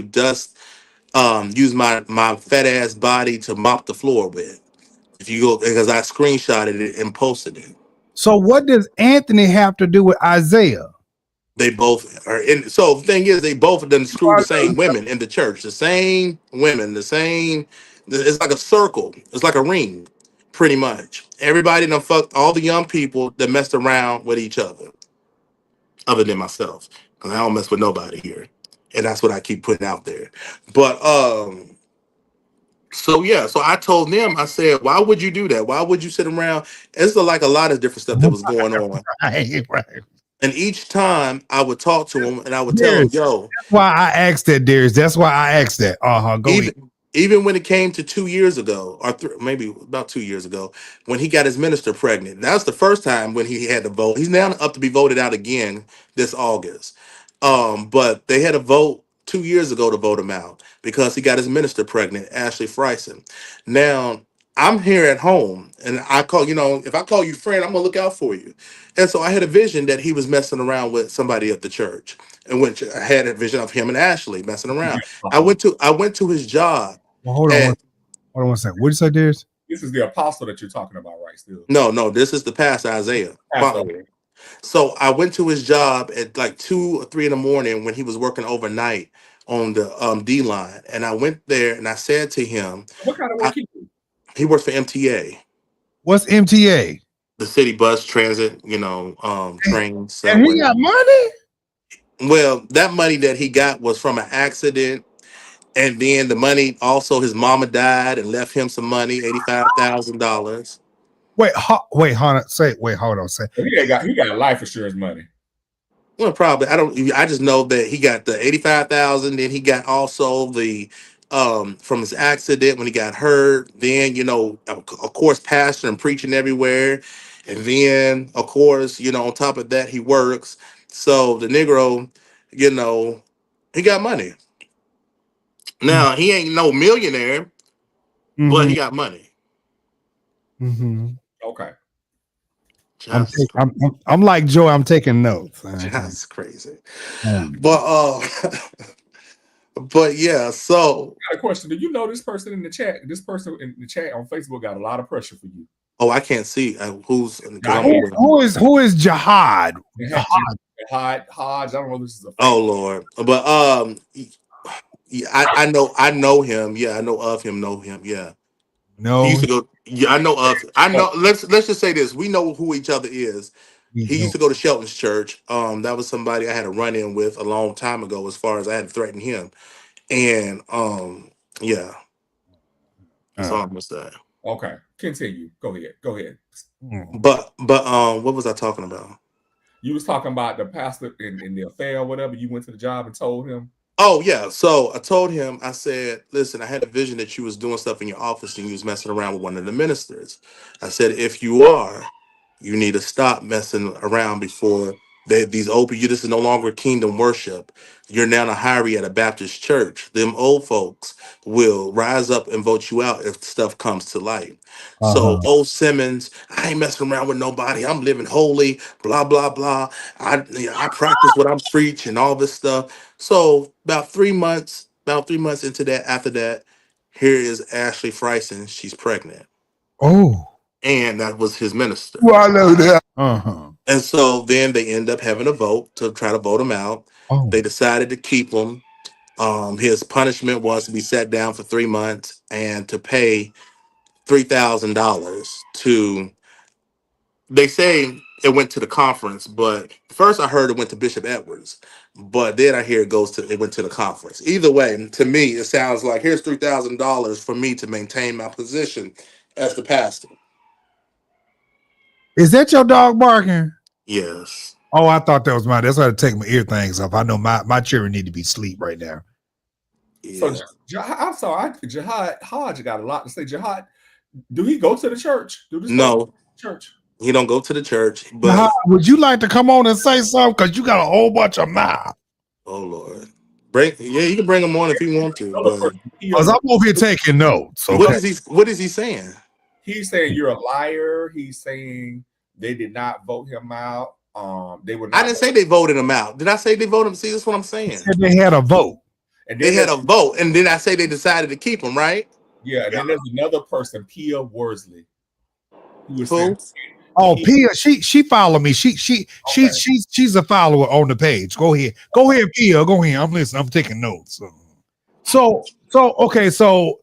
use my fat ass body to mop the floor with. If you go, because I screenshotted it and posted it. So what does Anthony have to do with Isaiah? They both are in. So the thing is, they both done screw the same women in the church. The same women, the same. It's like a circle. It's like a ring, pretty much. Everybody done fucked all the young people that messed around with each other than myself, because I don't mess with nobody here, and that's what I keep putting out there. But so yeah, so I told them, I said, why would you do that? Why would you sit around? It's like a lot of different stuff that was going on. Right. And each time I would talk to him and I would tell him, Darius, yo, that's why I asked that, Darius. That's why I asked that. Go ahead. even when it came to 2 years ago, or maybe about 2 years ago, when he got his minister pregnant, that was the first time when he had to vote. He's now up to be voted out again this August. But they had a vote 2 years ago to vote him out because he got his minister pregnant, Ashley Freisen. Now I'm here at home, and I call, if I call you friend, I'm gonna look out for you. And so I had a vision that he was messing around with somebody at the church, and which I had a vision of him and Ashley messing around. I went to his job. Well, hold on one second. What did you say, Darius? This is the apostle that you're talking about, right? Still. No, this is the pastor Isaiah. Pastor. So I went to his job at like 2 or 3 in the morning when he was working overnight on the D line, and I went there and I said to him, What kind of work he do? he works for MTA, What's MTA? the city bus transit, trains. And he got money? Well, that money that he got was from an accident. And then the money, also his mama died and left him some money, $85,000. Wait, hold on. Say He got life insurance money. Well, probably. I just know that he got the 85,000. Then he got also the from his accident when he got hurt. Then, of course, pastor and preaching everywhere. And then, of course, on top of that, he works. So the Negro, he got money. Now, he ain't no millionaire, but he got money. Okay. I'm like Joe. I'm taking notes. That's crazy. But but yeah. So I got a question. Do you know this person in the chat? This person in the chat on Facebook got a lot of pressure for you. Oh, I can't see who's. Who is Jihad? Hodge. I don't know if this is a. Oh Lord, but yeah, I know him. Yeah, I know of him. Know him. Yeah. No. He used to go. Yeah, I know. Let's just say this. We know who each other is. He used to go to Shelton's church. That was somebody I had a run in with a long time ago. As far as I had to threaten him, and yeah. That's all I'm gonna say. Okay, continue. Go ahead. But what was I talking about? You was talking about the pastor in the affair or whatever. You went to the job and told him. Oh yeah, so I told him. I said, "Listen, I had a vision that you was doing stuff in your office and you was messing around with one of the ministers." I said, "If you are, you need to stop messing around before these open. This is no longer kingdom worship. You're now a hiree at a Baptist church. Them old folks will rise up and vote you out if stuff comes to light." So, old Simmons, I ain't messing around with nobody. I'm living holy. Blah blah blah. I practice what I'm preaching. All this stuff. So about 3 months into that, after that, here is Ashley Freisen. She's pregnant. Oh. And that was his minister. Well, I know that. And so then they end up having a vote to try to vote him out. Oh. They decided to keep him. His punishment was to be sat down for 3 months and to pay $3,000 to. They say it went to the conference, but first I heard it went to Bishop Edwards, but then I hear it went to the conference. Either way, to me, it sounds like here's $3,000 for me to maintain my position as the pastor. Is that your dog barking? Yes. Oh, I thought that was mine. That's why I take my ear things off. I know my children need to be asleep right now. Yeah. So I'm sorry, Jihad Hodge got a lot to say. Jihad, do he go to the church? No. Church. He don't go to the church. But would you like to come on and say something? Because you got a whole bunch of mouth. Oh Lord. You can bring him on if you want to, Other but person, Because I'm over here taking notes. what Okay. is he saying? he's saying you're a liar. He's saying they did not vote him out. They were I not. didn't say they voted him out. Did I say they voted him? See, that's what I'm saying. Said they had a vote. And They then had a vote, and then I say they decided to keep him, right? yeah, and then there's another person, Pia Worsley, who was Who? saying, Oh, Pia, she followed me. She's a follower on the page. Go ahead, Pia. Go ahead. I'm listening. I'm taking notes. So okay. So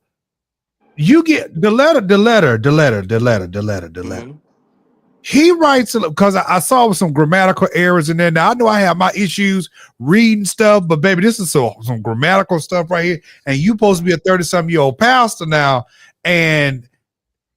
you get the letter. Mm-hmm. He writes because I saw some grammatical errors in there. Now I know I have my issues reading stuff, but baby, this is some grammatical stuff right here. And you supposed to be a 30-something-year-old pastor now. And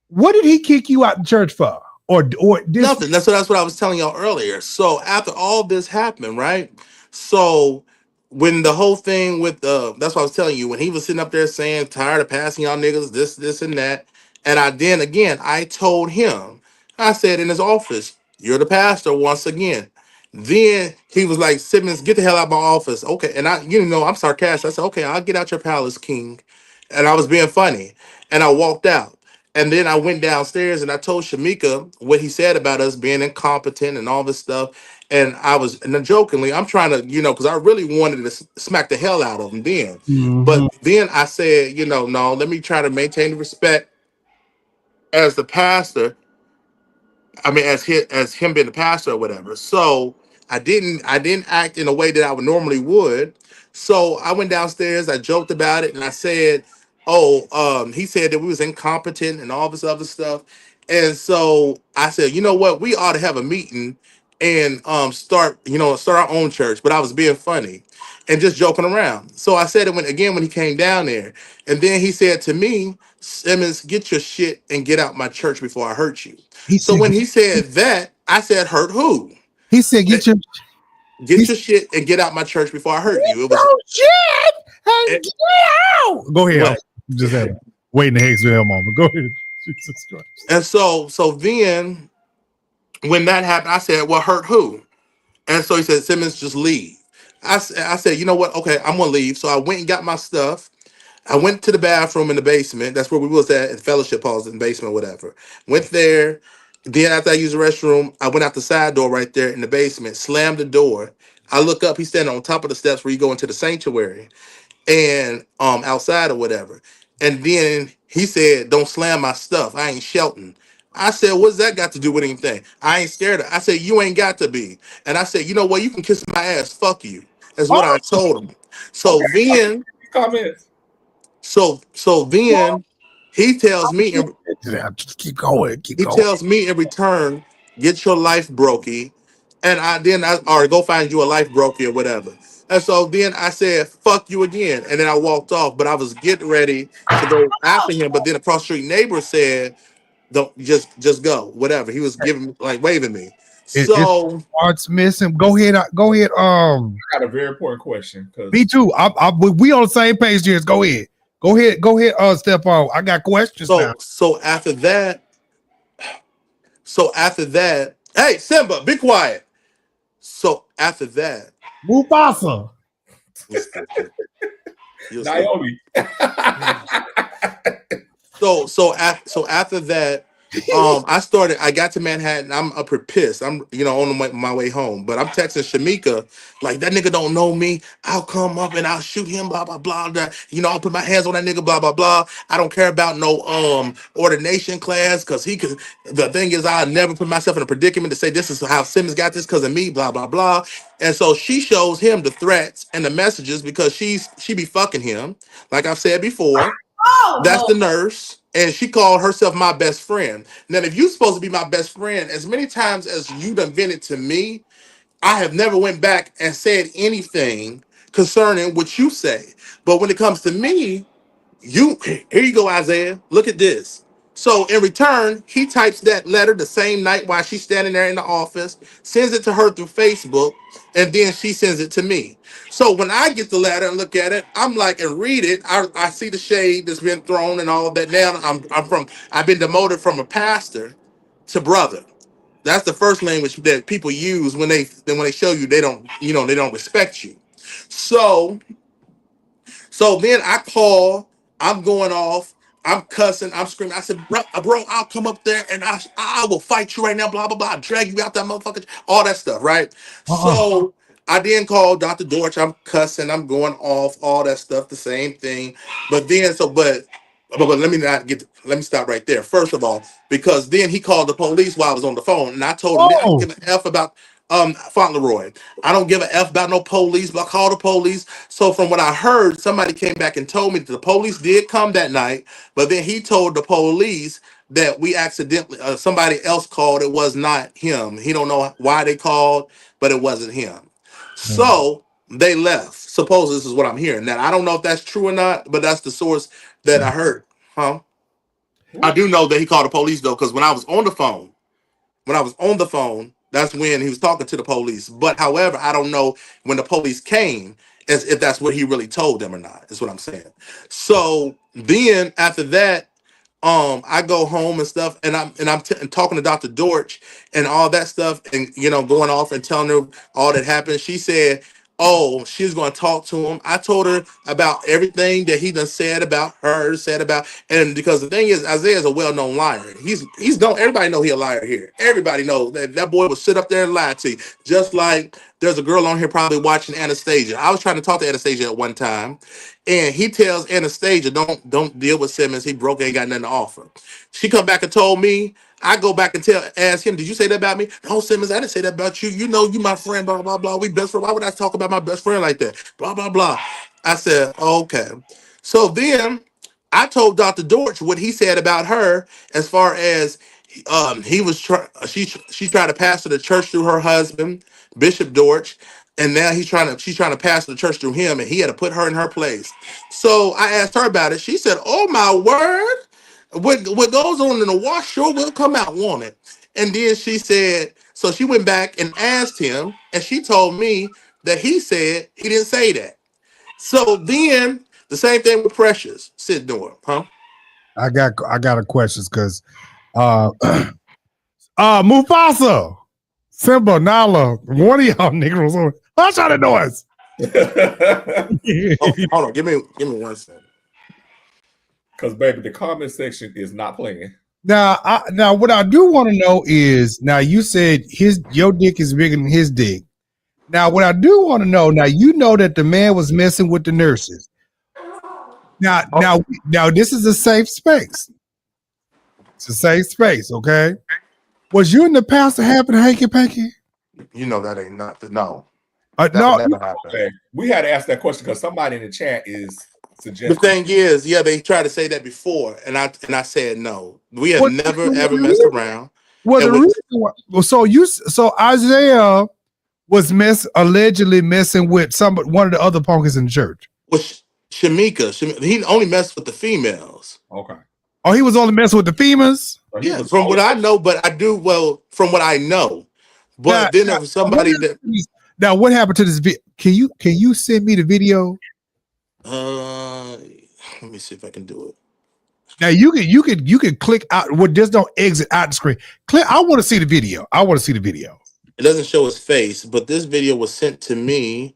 what did he kick you out in church for? Or this? Nothing. That's what I was telling y'all earlier. So after all this happened, right? So when the whole thing with that's what I was telling you, when he was sitting up there saying tired of passing y'all niggas, this and that. And I told him, I said in his office, you're the pastor once again. Then he was like, Simmons, get the hell out of my office. Okay. And I'm sarcastic. I said, okay, I'll get out your palace, King. And I was being funny. And I walked out. And then I went downstairs and I told Shamika what he said about us being incompetent and all this stuff. And then jokingly, I'm trying to, because I really wanted to smack the hell out of him then. Mhm. But then I said, no, let me try to maintain the respect as the pastor. I mean, as him being the pastor or whatever. So I didn't act in a way that I would normally would. So I went downstairs, I joked about it, and I said, "Oh, he said that we was incompetent and all this other stuff." And so I said, "You know what? We ought to have a meeting and start our own church." But I was being funny and just joking around. So I said it when he came down there, and then he said to me, "Simmons, get your shit and get out my church before I hurt you." So when he said that, I said, "Hurt who?" He said, "Get your shit and get out my church before I hurt you." It was shit and it, get out." Go ahead. what? Just had waiting to exhale moment. Go ahead. Jesus Christ. And so then when that happened, I said, "Well, hurt who?" And so he said, "Simmons, just leave." I said, "You know what? Okay, I'm gonna leave." So I went and got my stuff. I went to the bathroom in the basement. That's where we was at fellowship halls in the basement, whatever. Went there. Then after I used the restroom, I went out the side door right there in the basement, slammed the door. I look up, he's standing on top of the steps where you go into the sanctuary and outside or whatever. And then he said, "Don't slam my stuff. I ain't Shelton." I said, "What's that got to do with anything? I ain't scared of." I said, "You ain't got to be." And I said, "You know what? You can kiss my ass. Fuck you." That's what I told him. So then comments. So then he tells me Just keep going. he tells me in return, "Get your life brokey." And or go find you a life brokey or whatever. And so then I said, "Fuck you again." And then I walked off, but I was getting ready to go after him. But then across the street neighbor said, "Don't just go, whatever." He was giving me like waving me. So Parts missing. Go ahead. Go ahead. I got a very important question. Me too. We on the same page here. Go ahead. Go ahead. Stefon. I got questions now. So after that, hey Simba, be quiet. So after that, Mufasa. Naomi. So after that, I got to Manhattan. I'm up here pissed. I'm on my way home, but I'm texting Shamika like, "That nigga don't know me. I'll come up and I'll shoot him. Blah blah blah. I'll put my hands on that nigga. Blah blah blah. I don't care about no ordination class because he could. The thing is, I'll never put myself in a predicament to say this is how Simmons got this because of me. Blah blah blah." And so she shows him the threats and the messages because she be fucking him. Like I've said before. That's the nurse, and she called herself my best friend. Now, if you're supposed to be my best friend, as many times as you done vented to me, I have never went back and said anything concerning what you say. But when it comes to me, here you go, Isaiah. Look at this. So in return, he types that letter the same night while she's standing there in the office, sends it to her through Facebook, and then she sends it to me. So when I get the letter and look at it, I'm like and read it. I see the shade that's been thrown and all of that. Now I've been demoted from a pastor to brother. That's the first language that people use when they show you they don't respect you. So So then I call, I'm going off, I'm cussing, I'm screaming. I said, bro, I'll come up there and I will fight you right now, blah, blah, blah. Drag you out that motherfucker, all that stuff, right? So I then called Dr. Dorch, I'm cussing, I'm going off, all that stuff, the same thing. But then, but let me stop right there. First of all, because then he called the police while I was on the phone, and I told him, man, I don't give an F about Fauntleroy. I don't give a F about no police, but I called the police. So from what I heard, somebody came back and told me that the police did come that night, but then he told the police that we accidentally somebody else called. It was not him. He don't know why they called, but it wasn't him. So they left. Suppose this is what I'm hearing. Now I don't know if that's true or not, but that's the source that I heard. Huh? I do know that he called the police though, because when I was on the phone, that's when he was talking to the police. But however, I don't know when the police came as if that's what he really told them or not. Is what I'm saying. So then after that, I go home and stuff, and I'm talking to Dr. Dorch and all that stuff, and going off and telling her all that happened. She said, "Oh, she's going to talk to him." I told her about everything that he done said about her, and because the thing is, Isaiah is a well-known liar. He's known. Everybody know he a liar here. Everybody knows that boy will sit up there and lie to you, just like there's a girl on here probably watching Anastasia. I was trying to talk to Anastasia at one time, and he tells Anastasia, don't deal with Simmons. He broke, ain't got nothing to offer. She come back and told me. I go back and ask him, did you say that about me? No, Simmons, I didn't say that about you. You know, you my friend, blah, blah, blah. We best friend. Why would I talk about my best friend like that? Blah, blah, blah. I said, okay. So then I told Dr. Dorch what he said about her as far as he was she tried to pastor the church through her husband, Bishop Dorch, and now she's trying to pastor the church through him, and he had to put her in her place. So I asked her about it. She said, "Oh my word, what goes on in the wash sure will come out, won't it?" And then she said, so she went back and asked him, and she told me that he said he didn't say that. So then the same thing with Precious. Sit doing, huh? I got a question because Mufasa, Simba, Nala, one of y'all niggas on. Hush out the noise. Hold on, give me 1 second. Because baby, the comment section is not playing. Now, what I do want to know is, now you said your dick is bigger than his dick. Now, what I do want to know, now you know that the man was messing with the nurses. Now, this is a safe space. It's a safe space, okay? Was you and the pastor having a hanky panky? You know that ain't nothing. No. No. Never happened. Okay. We had to ask that question because somebody in the chat is suggesting. The thing is, yeah, they tried to say that before, and I said no. We have never ever messed around. Well, the reason why, so Isaiah was allegedly messing with one of the other punkers in the church. Well, Shamika, he only messed with the females. Okay. Oh, he was only messing with the females? Yeah, from what I know, but from what I know. But then there was somebody that. Now, what happened to this video? Can you send me the video? Let me see if I can do it. Now you can click out. Just don't exit out the screen. Click. I want to see the video. It doesn't show his face, but this video was sent to me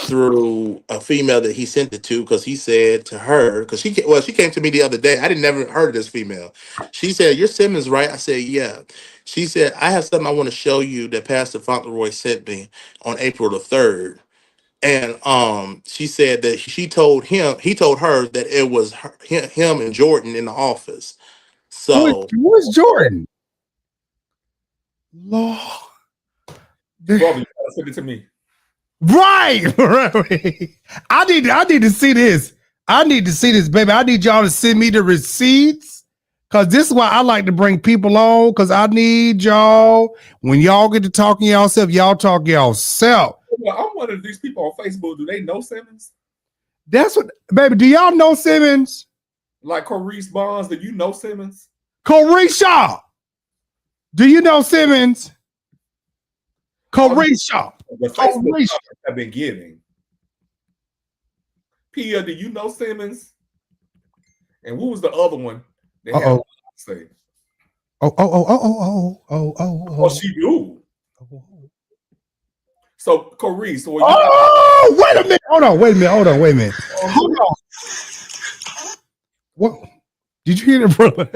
through a female that he sent it to, because he said to her, because she came to me the other day. I didn't never heard of this female. She said, "You're Simmons, right?" I said, "Yeah." She said, "I have something I want to show you that Pastor Fauntleroy sent me on April the 3rd." And she said that he told her that it was him and Jordan in the office. So who is Jordan? Lord, Brother, you gotta send it to me. Right. I need to see this. Baby. I need y'all to send me the receipts, because this is why I like to bring people on, because I need y'all, when y'all get to talking yourself, y'all talk yourself. Well, I'm wondering, these people on Facebook, do they know Simmons? That's what, baby. Do y'all know Simmons? Like Carice Bonds, do you know Simmons? Carisha, do you know Simmons? Carisha. The Facebook have been giving. Pia, do you know Simmons? And who was the other one? Say. Oh, she do. So, Corey, so Oh, wait a minute. Hold on. Wait a minute. Hold on. What? Did you hear that, brother?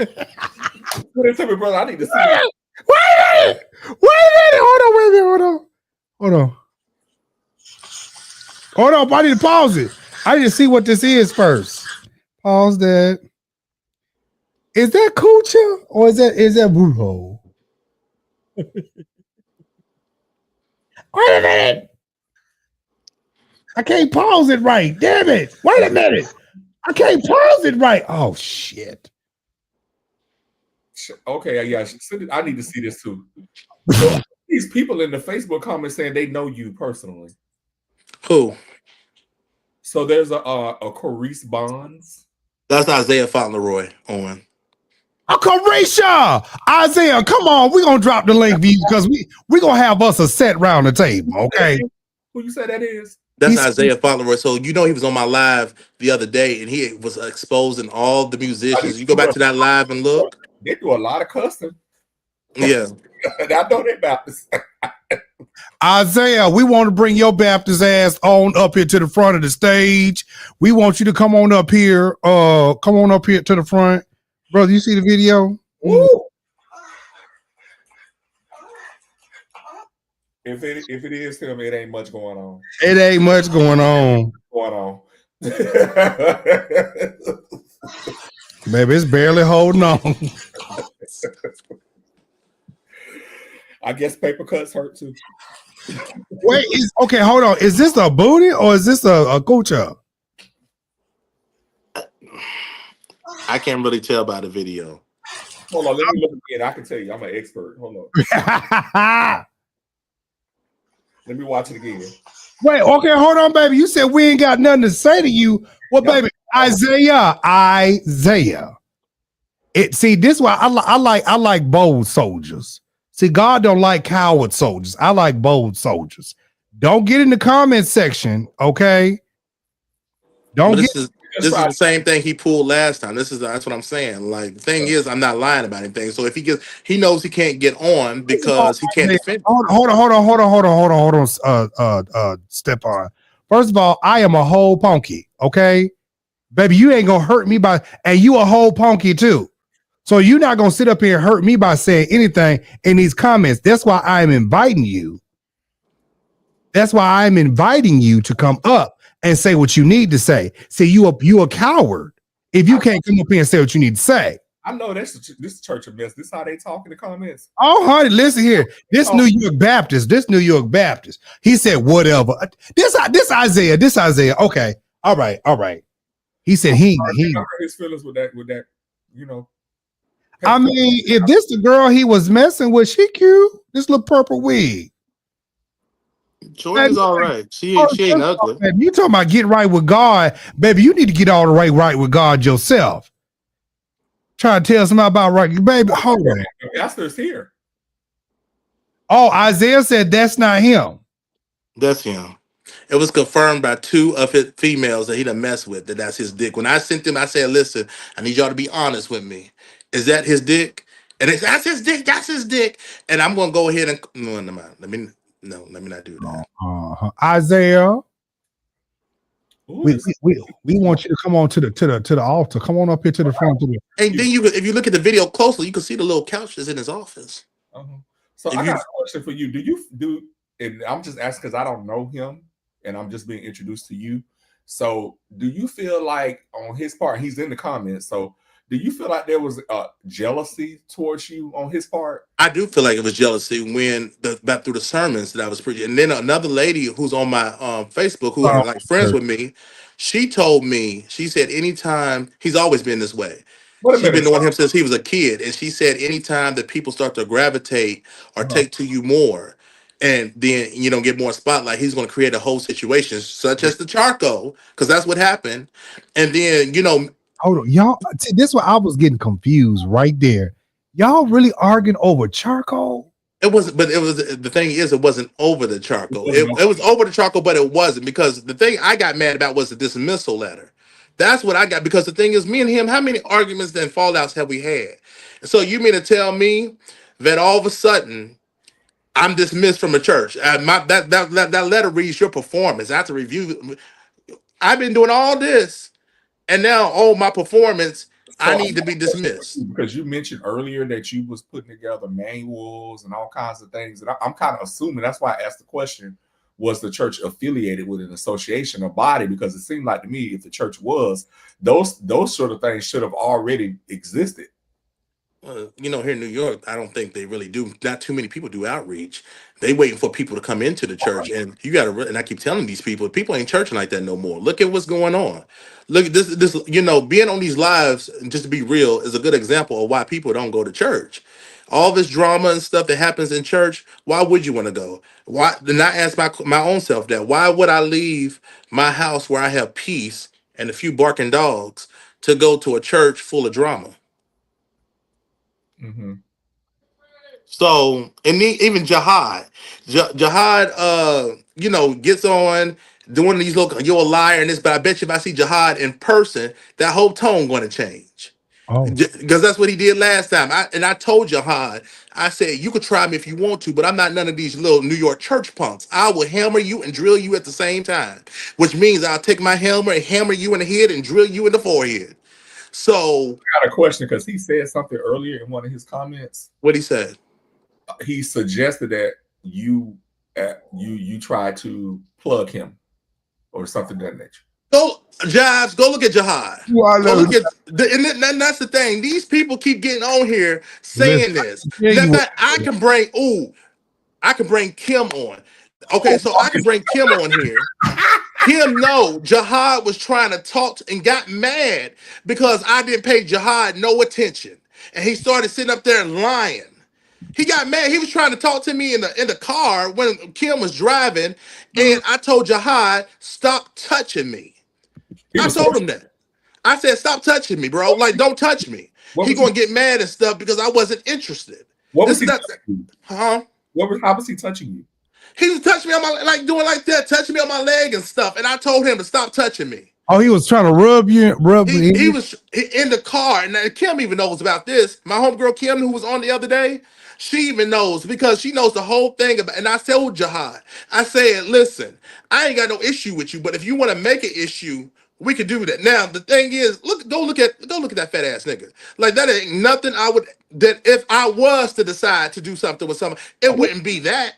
tell me, brother, I need to see. Wait a minute. Hold on. I need to pause it. I need to see what this is first. Pause that. Is that coochie or is that brujo? Wait a minute. I can't pause it right. Damn it. Wait a minute. I can't pause it right. Oh, shit. Okay, yeah, I need to see this too. These people in the Facebook comments saying they know you personally. Who? So there's a Carice Bonds. That's Isaiah Fauntleroy on. Carisha! Isaiah, come on. We're going to drop the link because we're going to have us a set round the table, okay? Who you say that is? That's Isaiah Fauntleroy. So you know he was on my live the other day and he was exposing all the musicians. You go back to that live and look. They do a lot of cussing. Yeah. I know they Baptists. Isaiah, we want to bring your Baptist ass on up here to the front of the stage. We want you to come on up here. Come on up here to the front. Brother, you see the video? Woo. If it is him, it ain't much going on. It ain't much going on. Baby, it's barely holding on. I guess paper cuts hurt too. Wait, okay, hold on. Is this a booty or is this a coochie? I can't really tell by the video. Hold on, let me look again. I can tell you, I'm an expert. Hold on. Let me watch it again. Wait, okay, hold on, baby. You said we ain't got nothing to say to you. Well, baby, Isaiah. See, this is why I like bold soldiers. See, God don't like coward soldiers. I like bold soldiers. Don't get in the comment section, okay? This is the same thing he pulled last time. That's what I'm saying. Like the thing is, I'm not lying about anything. So if he knows he can't get on because he can't defend. Hold on, Stefon. First of all, I am a whole punky, okay? Baby, you ain't gonna hurt me and you a whole punky too. So you're not gonna sit up here and hurt me by saying anything in these comments. That's why I'm inviting you. That's why I'm inviting you to come up and say what you need to say. See, you a coward if you can't come up here and say what you need to say. I know this church of mess. This is how they talk in the comments. Oh, honey, listen here. This New York Baptist. He said, whatever. This Isaiah. Okay. All right. He said he hurt his feelings with that, you know. I mean, if this the girl he was messing with, she cute. This little purple wig. Jordan's all right. She ain't ugly. You talking about get right with God, baby? You need to get all the right with God yourself. Trying to tell somebody about right, baby. Hold on. Pastor's here. Oh, Isaiah said that's not him. That's him. It was confirmed by 2 of his females that he done messed with. That's his dick. When I sent them, I said, "Listen, I need y'all to be honest with me. Is that his dick?" And it's that's his dick. That's his dick. And I'm gonna go ahead and no, never mind. Let me not do that. Isaiah. We want you to come on to the altar. Come on up here to the front. And then if you look at the video closely, you can see the little couch that's in his office. So I got a question for you. And I'm just asking because I don't know him and I'm just being introduced to you. So do you feel like on his part, he's in the comments, so do you feel like there was jealousy towards you on his part? I do feel like it was jealousy back through the sermons that I was preaching. And then another lady who's on my Facebook, who are like friends with me, she told me, she said, anytime, he's always been this way. She's been knowing him since he was a kid. And she said, anytime that people start to gravitate or take to you more, and then, get more spotlight, he's going to create a whole situation, such as the charcoal, because that's what happened. And then, hold on, y'all. See, this is why I was getting confused right there. Y'all really arguing over charcoal? It wasn't, but it was. The thing is, it wasn't over the charcoal. It was over the charcoal, but it wasn't, because the thing I got mad about was the dismissal letter. That's what I got, because the thing is, me and him, how many arguments and fallouts have we had? So you mean to tell me that all of a sudden I'm dismissed from a church. That letter reads your performance. I have to review. I've been doing all this, and now, my performance, I So need to be dismissed. because you mentioned earlier that you was putting together manuals and all kinds of things, and I'm kind of assuming that's why I asked the question: was the church affiliated with an association or body? Because it seemed like to me, if the church was, those sort of things should have already existed. Here in New York, I don't think they really do. Not too many people do outreach. They waiting for people to come into the church, and you got to. And I keep telling these people ain't churching like that no more. Look at what's going on. Look at this. Being on these lives, and just to be real, is a good example of why people don't go to church. All this drama and stuff that happens in church. Why would you want to go? Why? Then I ask my own self that. Why would I leave my house where I have peace and a few barking dogs to go to a church full of drama? Mm-hmm. So, and even Jihad, gets on doing these little, you're a liar and this, but I bet you if I see Jihad in person, that whole tone going to change. Oh, Because that's what he did last time. I told Jihad, I said, you could try me if you want to, but I'm not none of these little New York church punks. I will hammer you and drill you at the same time, which means I'll take my hammer and hammer you in the head and drill you in the forehead. So, I got a question because he said something earlier in one of his comments. what he said? He suggested that you tried to plug him or something of that nature. Go, Jives, go look at Jihad. well, Go look at and that's the thing. These people keep getting on here saying this. In fact, I can bring Kim on. Okay, so I can bring Kim on here. Kim, no, Jihad was trying to talk and got mad because I didn't pay Jihad no attention. And he started sitting up there lying. He got mad. He was trying to talk to me in the car when Kim was driving, and I told Jihad, stop touching me. I told him that. I said, stop touching me, bro. Like, don't touch me. He gonna get mad and stuff because I wasn't interested. What was he touching you? Huh? How was he touching you? He was touching me on my, doing like that, touching me on my leg and stuff. And I told him to stop touching me. Oh, he was trying to rub you. He was in the car, and Kim even knows about this. My homegirl Kim, who was on the other day, she even knows because she knows the whole thing about. And I told Jihad, I said, listen, I ain't got no issue with you, but if you want to make an issue, we could do that. Now the thing is, go look at that fat ass nigga. Like that ain't nothing that if I was to decide to do something with someone, it wouldn't be that.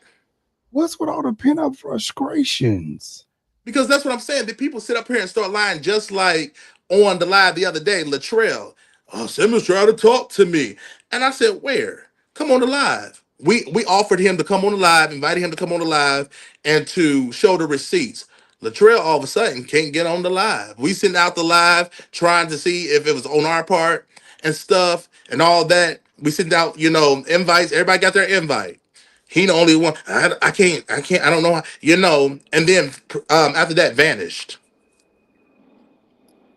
What's with all the pent-up frustrations? Because that's what I'm saying. The people sit up here and start lying, just like on the live the other day, Latrell. Oh, Simmons tried to talk to me. And I said, where? Come on the live. We offered him to come on the live, invited him to come on the live and to show the receipts. Latrell all of a sudden can't get on the live. We sent out the live trying to see if it was on our part and stuff and all that. We sent out, invites. Everybody got their invite. He the only one. I can't. I don't know how. And then after that, vanished.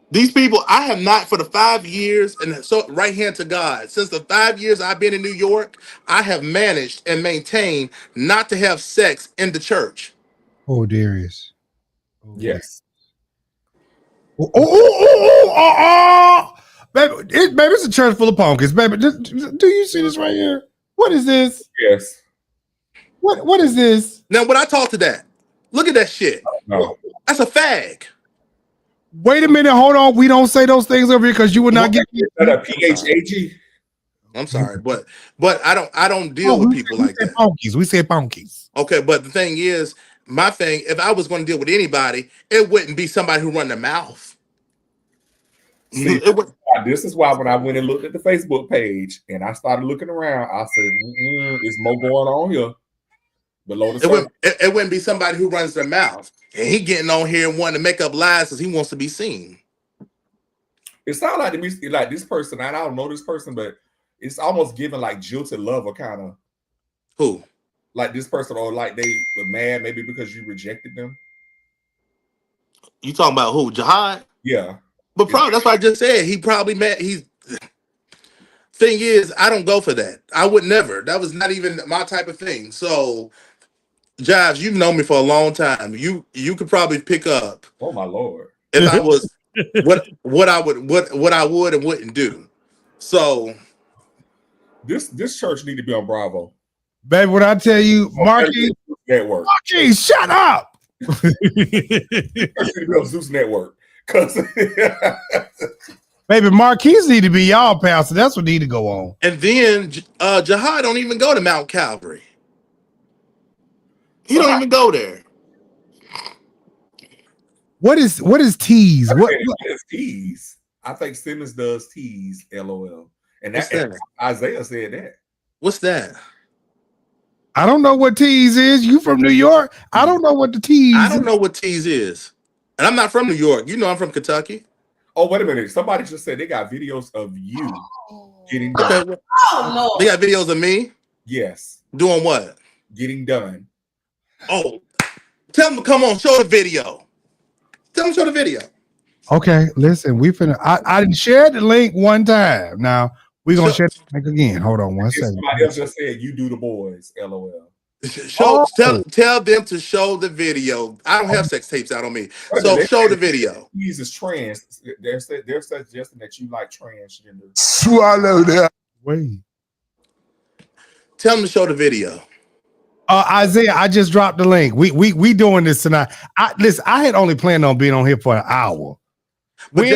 These people, I have not for the 5 years, and so right hand to God, since the 5 years I've been in New York, I have managed and maintained not to have sex in the church. Oh, Darius. Oh, Yes. Baby, it's a church full of punkies, baby. Do you see this right here? What is this? Yes. What is this? Now, when I talk to that, look at that shit. No. That's a fag. Wait a minute, hold on. We don't say those things over here because you would not get that a PHAG. I'm sorry, but I don't deal with people like that. Punkies. We say punkies. Okay, but the thing is, my thing, if I was going to deal with anybody, it wouldn't be somebody who run their mouth. See, this is why when I went and looked at the Facebook page and I started looking around, I said, "There's more going on here." Below the surface. It wouldn't be somebody who runs their mouth. And he getting on here and wanting to make up lies because he wants to be seen. It sounds like to me like this person, and I don't know this person, but it's almost giving like jilted love or kind of who? Like this person, or like they were mad maybe because you rejected them. You talking about who? Jihad? Yeah. But probably that's what I just said. He probably mad. Thing is, I don't go for that. I would never. That was not even my type of thing. So Jives, you've known me for a long time. You could probably pick up. Oh my Lord! If I was what I would and wouldn't do. So this church need to be on Bravo. Baby, when I tell you, Marquis, Network. Marquis, shut up. Zeus Network. Because Baby, Marquis need to be y'all pastor. That's what need to go on. And then Jihad don't even go to Mount Calvary. He don't even go there. What is tease? What is tease? I think Simmons does tease. LOL. And What's that? Isaiah said that. What's that? I don't know what tease is. You from New York? I don't know what the tease. I don't know what tease is. And I'm not from New York. You know I'm from Kentucky. Oh, wait a minute. Somebody just said they got videos of you getting done. Okay. Oh no. They got videos of me Yes. doing what? Getting done. Oh, tell them to come on, show the video. Tell them to show the video. Okay, listen, we finna. I didn't share the link one time. Now we're gonna share the link again. Hold on one second. Somebody else just said you do the boys. LOL. Tell them to show the video. I don't have sex tapes out on me, so show the video. He's is trans. They're suggesting that you like transgender. Swallow that. Wait. Tell them to show the video. Isaiah, I just dropped the link. We doing this tonight. Listen, I had only planned on being on here for an hour. But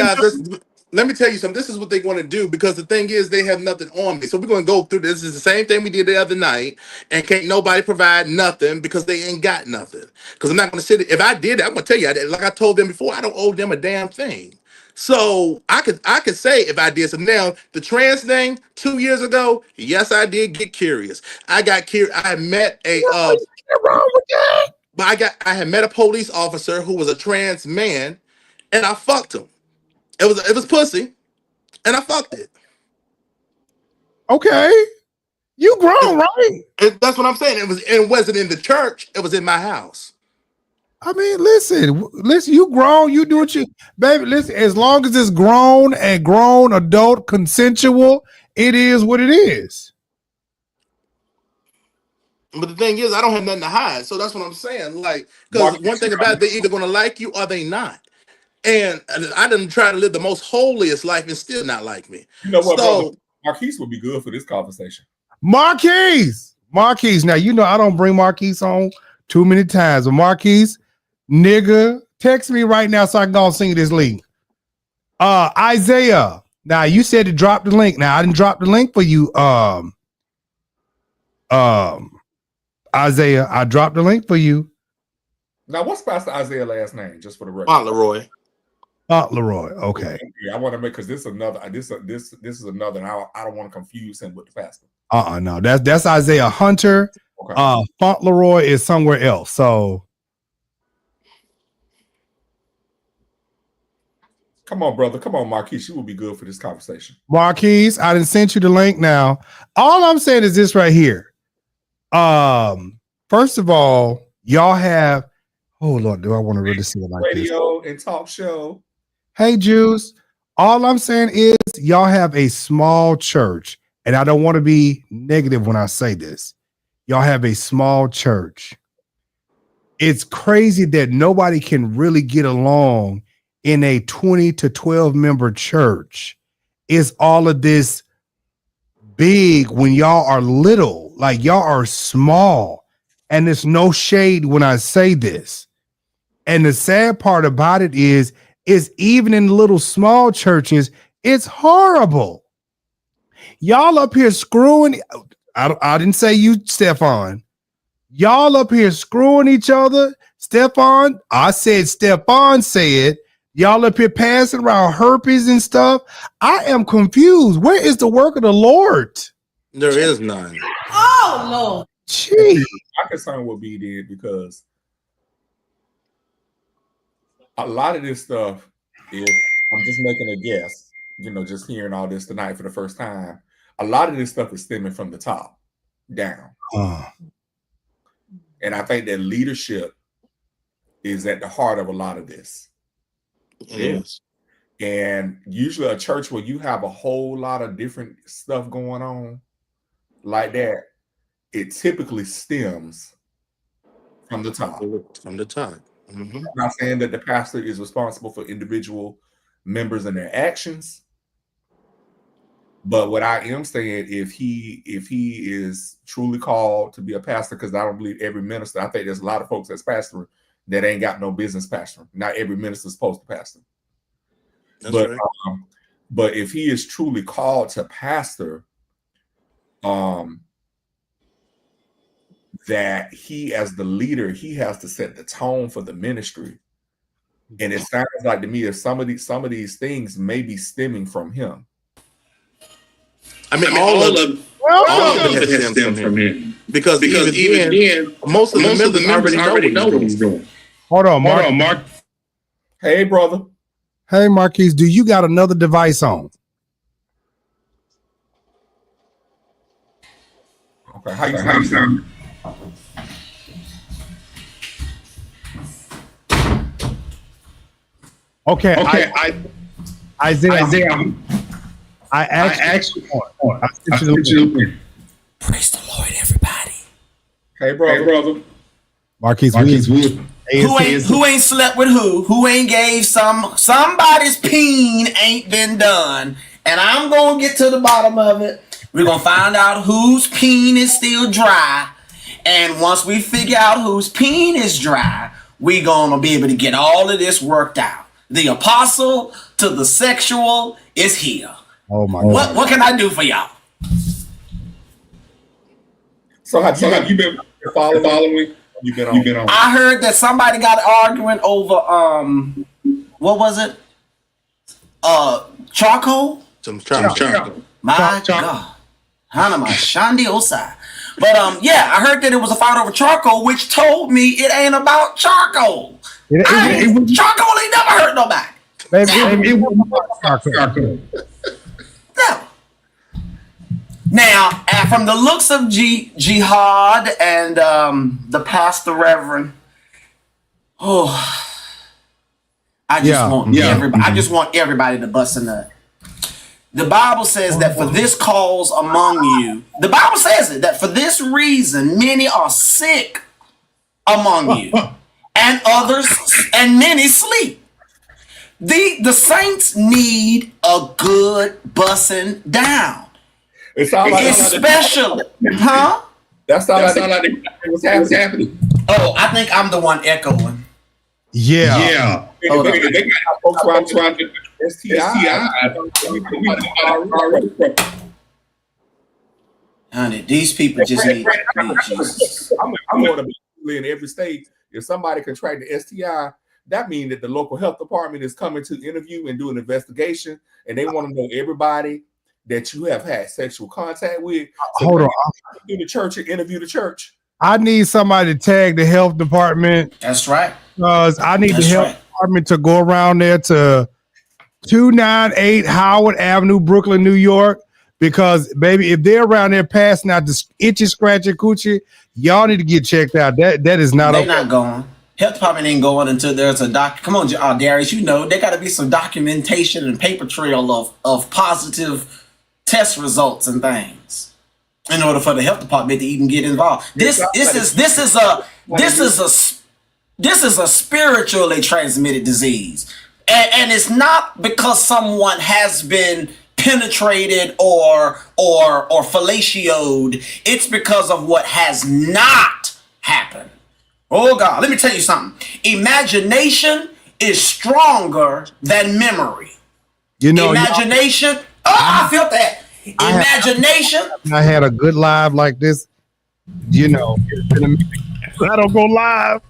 let me tell you something. This is what they want to do, because the thing is they have nothing on me. So we're going to go through this. This is the same thing we did the other night, and can't nobody provide nothing because they ain't got nothing. Because I'm not going to sit. If I did, I'm going to tell you, like I told them before, I don't owe them a damn thing. So I could say if I did. So now the trans thing 2 years ago, yes, I did get curious. I got curious. I met a What's wrong with that? but I had met a police officer who was a trans man, and I fucked him. It was pussy, and I fucked it. Okay, you grown, right? That's what I'm saying. It wasn't in the church. It was in my house. I mean, listen, you grown, you do what you, baby, listen, as long as it's grown adult consensual, it is what it is. But the thing is, I don't have nothing to hide. So that's what I'm saying. Like, because one thing about it, they're either going to like you or they not. And I didn't try to live the most holiest life and still not like me. You know what, brother? Marquise would be good for this conversation. Marquise. Now, you know, I don't bring Marquise on too many times. But Marquise, nigga, text me right now so I can go and sing this link. Isaiah. Now, you said to drop the link. Now, I didn't drop the link for you. Isaiah, I dropped the link for you. Now, what's Pastor Isaiah's last name, just for the record? Fauntleroy. Fauntleroy. Okay. Yeah, I want to make, because this is another. This is another. And I don't want to confuse him with the pastor. No, that's Isaiah Hunter. Okay. Fauntleroy is somewhere else. So, come on, brother. Come on, Marquise. You will be good for this conversation. Marquise, I didn't send you the link. Now, all I'm saying is this right here. First of all, y'all have. Oh Lord, do I want to really see it like radio this? And talk show. Hey, Jews. All I'm saying is y'all have a small church, and I don't want to be negative when I say this. Y'all have a small church. It's crazy that nobody can really get along in a 20 to 12 member church. It's all of this big when y'all are little, like y'all are small, and there's no shade when I say this. And the sad part about it is even in little small churches, it's horrible. Y'all up here screwing. I didn't say you, Stefon. Y'all up here screwing each other. Stefon, I said Stefon said, y'all up here passing around herpes and stuff. I am confused. Where is the work of the Lord? There is none. Oh, Lord. Gee. My concern would be there because a lot of this stuff is, I'm just making a guess, you know, just hearing all this tonight for the first time. A lot of this stuff is stemming from the top down. And I think that leadership is at the heart of a lot of this. It is. And usually a church where you have a whole lot of different stuff going on like that, it typically stems from the top. From the top. Mm-hmm. I'm not saying that the pastor is responsible for individual members and their actions, But what I am saying, if he is truly called to be a pastor, because I don't believe every minister, I think there's a lot of folks that's pastoring that ain't got no business pastoring. Not every minister is supposed to pastor. That's right. But if he is truly called to pastor, that he as the leader, he has to set the tone for the ministry. And it sounds like to me if some of these things may be stemming from him. I mean, all of it has stemmed from him. Because even then, most of the members already know what he's doing. Hold on, Mark. Hey, brother. Hey, Marquise, do you got another device on? Okay, how you sound? Okay, Isaiah. I asked you. Praise the Lord, everybody. Hey, brother. Marquise, Who ain't slept with who? Who ain't gave somebody's peen ain't been done? And I'm gonna get to the bottom of it. We're gonna find out whose peen is still dry. And once we figure out whose peen is dry, we're gonna be able to get all of this worked out. The apostle to the sexual is here. Oh my God. What can I do for y'all? So have you been following? You've been on. I heard that somebody got arguing over what was it? Charcoal? Some charcoal. My God. Hanama Shandi Osai. But yeah, I heard that it was a fight over charcoal, which told me it ain't about charcoal. Charcoal ain't never hurt nobody. It wasn't about charcoal. No. Now, from the looks of Jihad and the pastor reverend, I just want everybody to bust a nut. The Bible says that for this cause among you, the Bible says it, that for this reason many are sick among you, and others and many sleep. The saints need a good bussing down. It sounds like especially, huh? That sounds like what's happening. Oh, I think I'm the one echoing. Yeah. They got folks trying to STI. Honey, these people just need Jesus. I'm going to be in every state. If somebody contracted STI, that means that the local health department is coming to interview and do an investigation, and they want to know everybody that you have had sexual contact with. So hold on. In the church and interview the church. I need somebody to tag the health department. That's right. Because I need the health department to go around there to 298 Howard Avenue, Brooklyn, New York. Because, baby, if they're around there passing out the itchy, scratchy, coochie, y'all need to get checked out. That is not okay. They're not going. Health department ain't going until there's a doc. Come on, Darius, you know, there got to be some documentation and paper trail of positive test results and things in order for the health department to even get involved. This is a spiritually transmitted disease, and it's not because someone has been penetrated or fellatioed. It's because of what has not happened. Oh God, let me tell you something. Imagination is stronger than memory. You know, imagination. I felt that. Imagination. I had a good live like this. You know, I don't go live.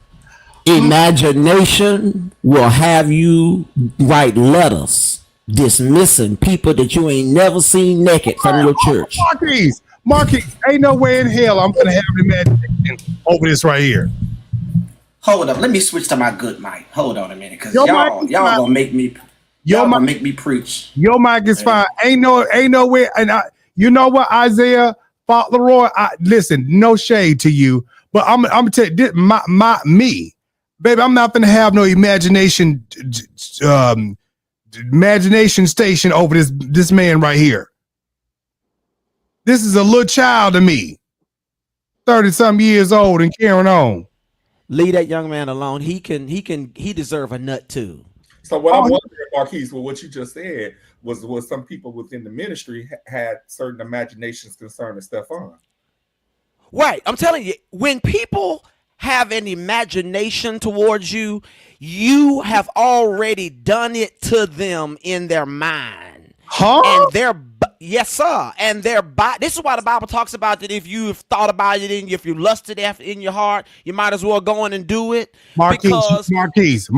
Imagination will have you write letters dismissing people that you ain't never seen naked from your church. Marquise, ain't no way in hell I'm gonna have imagination over this right here. Hold up, let me switch to my good mic. Hold on a minute, because y'all gonna make me preach. Your mic is fine. Ain't no way. And you know what, Isaiah Fauntleroy? Listen, no shade to you, but I'm gonna tell you this, me, baby. I'm not gonna have no imagination station over this man right here. This is a little child to me, 30-something years old and carrying on. Leave that young man alone. He deserve a nut too. So what I'm wondering, Marquise, with what you just said, was some people within the ministry had certain imaginations concerning Stefon. Right. I'm telling you, when people have an imagination towards you, you have already done it to them in their mind. Huh? And yes, sir. And their body. This is why the Bible talks about that if you've thought about it and if you lusted after in your heart, you might as well go in and do it. Marquise,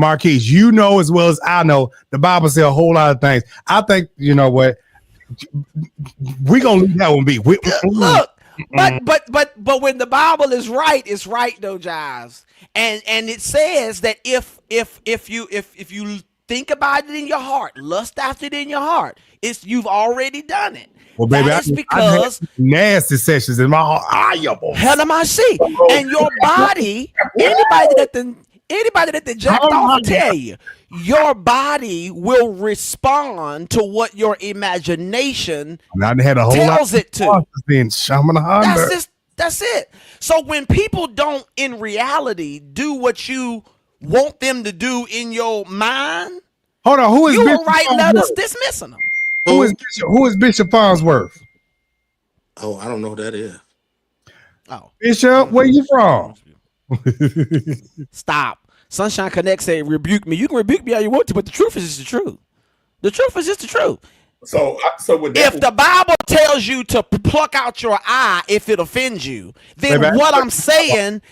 you know as well as I know, the Bible says a whole lot of things. I think, you know what, we're going to leave that one be. Look. But when the Bible is right, it's right though, Jives. And it says that if you think about it in your heart, lust after it in your heart, you've already done it. Well, baby, that is because nasty sessions in my heart. Hell am I see. And your body, anybody that the jacked off will tell you, your body will respond to what your imagination tells it to. That's it. So when people don't in reality do what you want them to do in your mind, hold on, who is you Bishop will write letters dismissing them. Who is Bishop Farnsworth? Oh, I don't know who that is. Oh, Bishop, where you from? Stop. Sunshine Connect say rebuke me. You can rebuke me all you want to, but the truth is just the truth. The truth is just the truth. So with that, if the Bible tells you to pluck out your eye if it offends you, then what I'm saying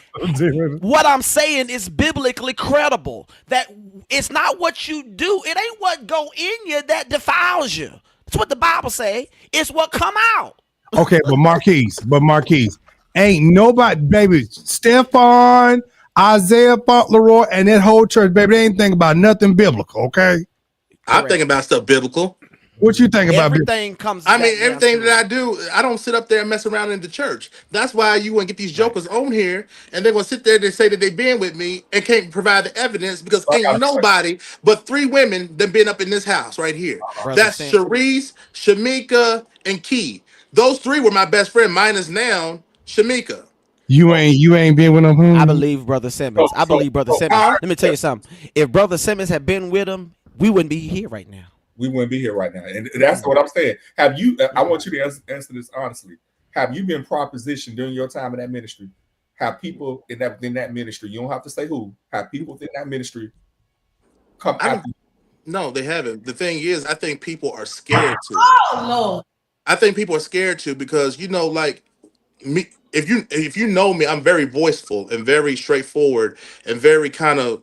is biblically credible. That it's not what you do, it ain't what go in you that defiles you. That's what the Bible say. It's what come out. Okay, but Marquise, ain't nobody, baby, Stefon, Isaiah Fauntleroy, and that whole church, baby, they ain't thinking about nothing biblical, okay? I'm thinking about stuff biblical. What you think about everything comes? Everything that I do, I don't sit up there and mess around in the church. That's why you want to get these jokers on here, and they're gonna sit there and say that they've been with me and can't provide the evidence because ain't nobody but 3 women that been up in this house right here. That's Sharice, Shamika, and Key. Those 3 were my best friend. Mine is now Shamika. You ain't been with them. I believe Brother Simmons. Let me tell you something. If Brother Simmons had been with him, we wouldn't be here right now. We wouldn't be here right now. And that's what I'm saying. Have you, I want you to answer this honestly. Have you been propositioned during your time in that ministry? Have people within that ministry, you don't have to say who, have people within that ministry come out? No, they haven't. The thing is, I think people are scared to. Oh, Lord. I think people are scared to because, you know, like me, if you know me, I'm very voiceful and very straightforward and very kind of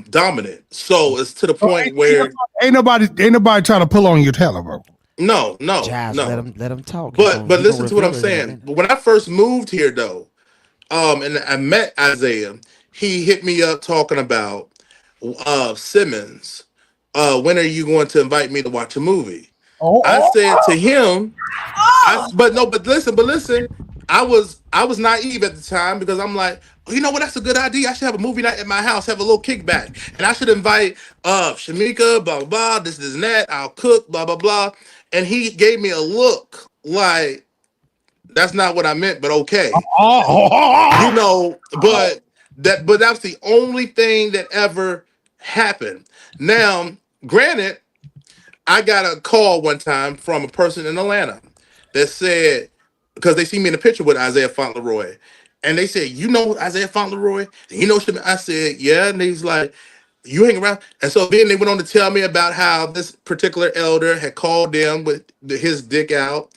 dominant. So it's to the point where ain't nobody trying to pull on your telephone. No. Jives, let him talk. But listen to what I'm saying. When I first moved here though, and I met Isaiah, he hit me up talking about Simmons. When are you going to invite me to watch a movie? I said to him, but listen, I was naive at the time because I'm like, oh, you know what? That's a good idea. I should have a movie night at my house, have a little kickback, and I should invite Shamika, blah blah blah, this and that. I'll cook, blah blah blah. And he gave me a look like that's not what I meant, but okay, you know. But that's the only thing that ever happened. Now, granted, I got a call one time from a person in Atlanta that said, because they see me in the picture with Isaiah Fauntleroy, and they said, you know Isaiah Fauntleroy? You know, I said, yeah. And he's like, you hang around? And so then they went on to tell me about how this particular elder had called them with his dick out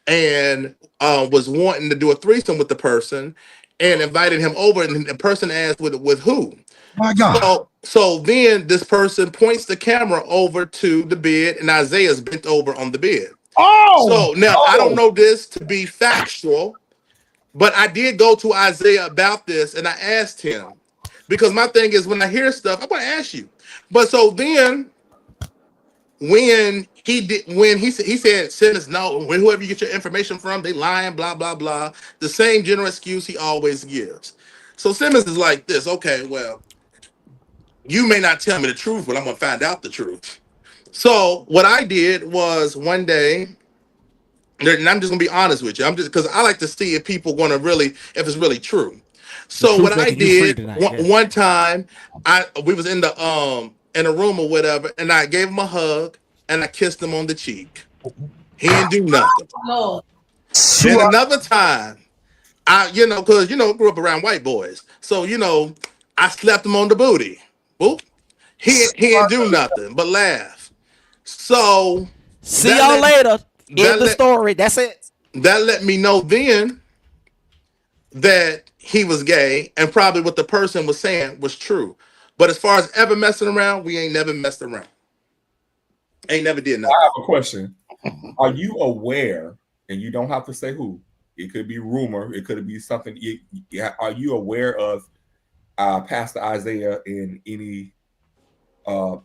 and was wanting to do a threesome with the person and invited him over. And the person asked, with who? My God. So then this person points the camera over to the bed, and Isaiah's bent over on the bed. So now I don't know this to be factual, but I did go to Isaiah about this, and I asked him because my thing is when I hear stuff, I'm going to ask you. But so then when he said, send us no, when whoever you get your information from, they lying, blah blah blah, the same general excuse he always gives. So Simmons is like this. Okay, well, you may not tell me the truth, but I'm gonna find out the truth. So what I did was one day, and I'm just gonna be honest with you. I'm just because I like to see if people gonna really, if it's really true. So what I did one time, we was in the in a room or whatever, and I gave him a hug and I kissed him on the cheek. He didn't do nothing. Lord. Then another time, because grew up around white boys, so I slapped him on the booty. Boop. He didn't do nothing but laugh. So see y'all later. End the story. That's it. That let me know then that he was gay, and probably what the person was saying was true. But as far as ever messing around, we ain't never messed around. Ain't never did nothing. I have a question. Are you aware, and you don't have to say who, it could be rumor, it could be something, are you aware of Pastor Isaiah in any,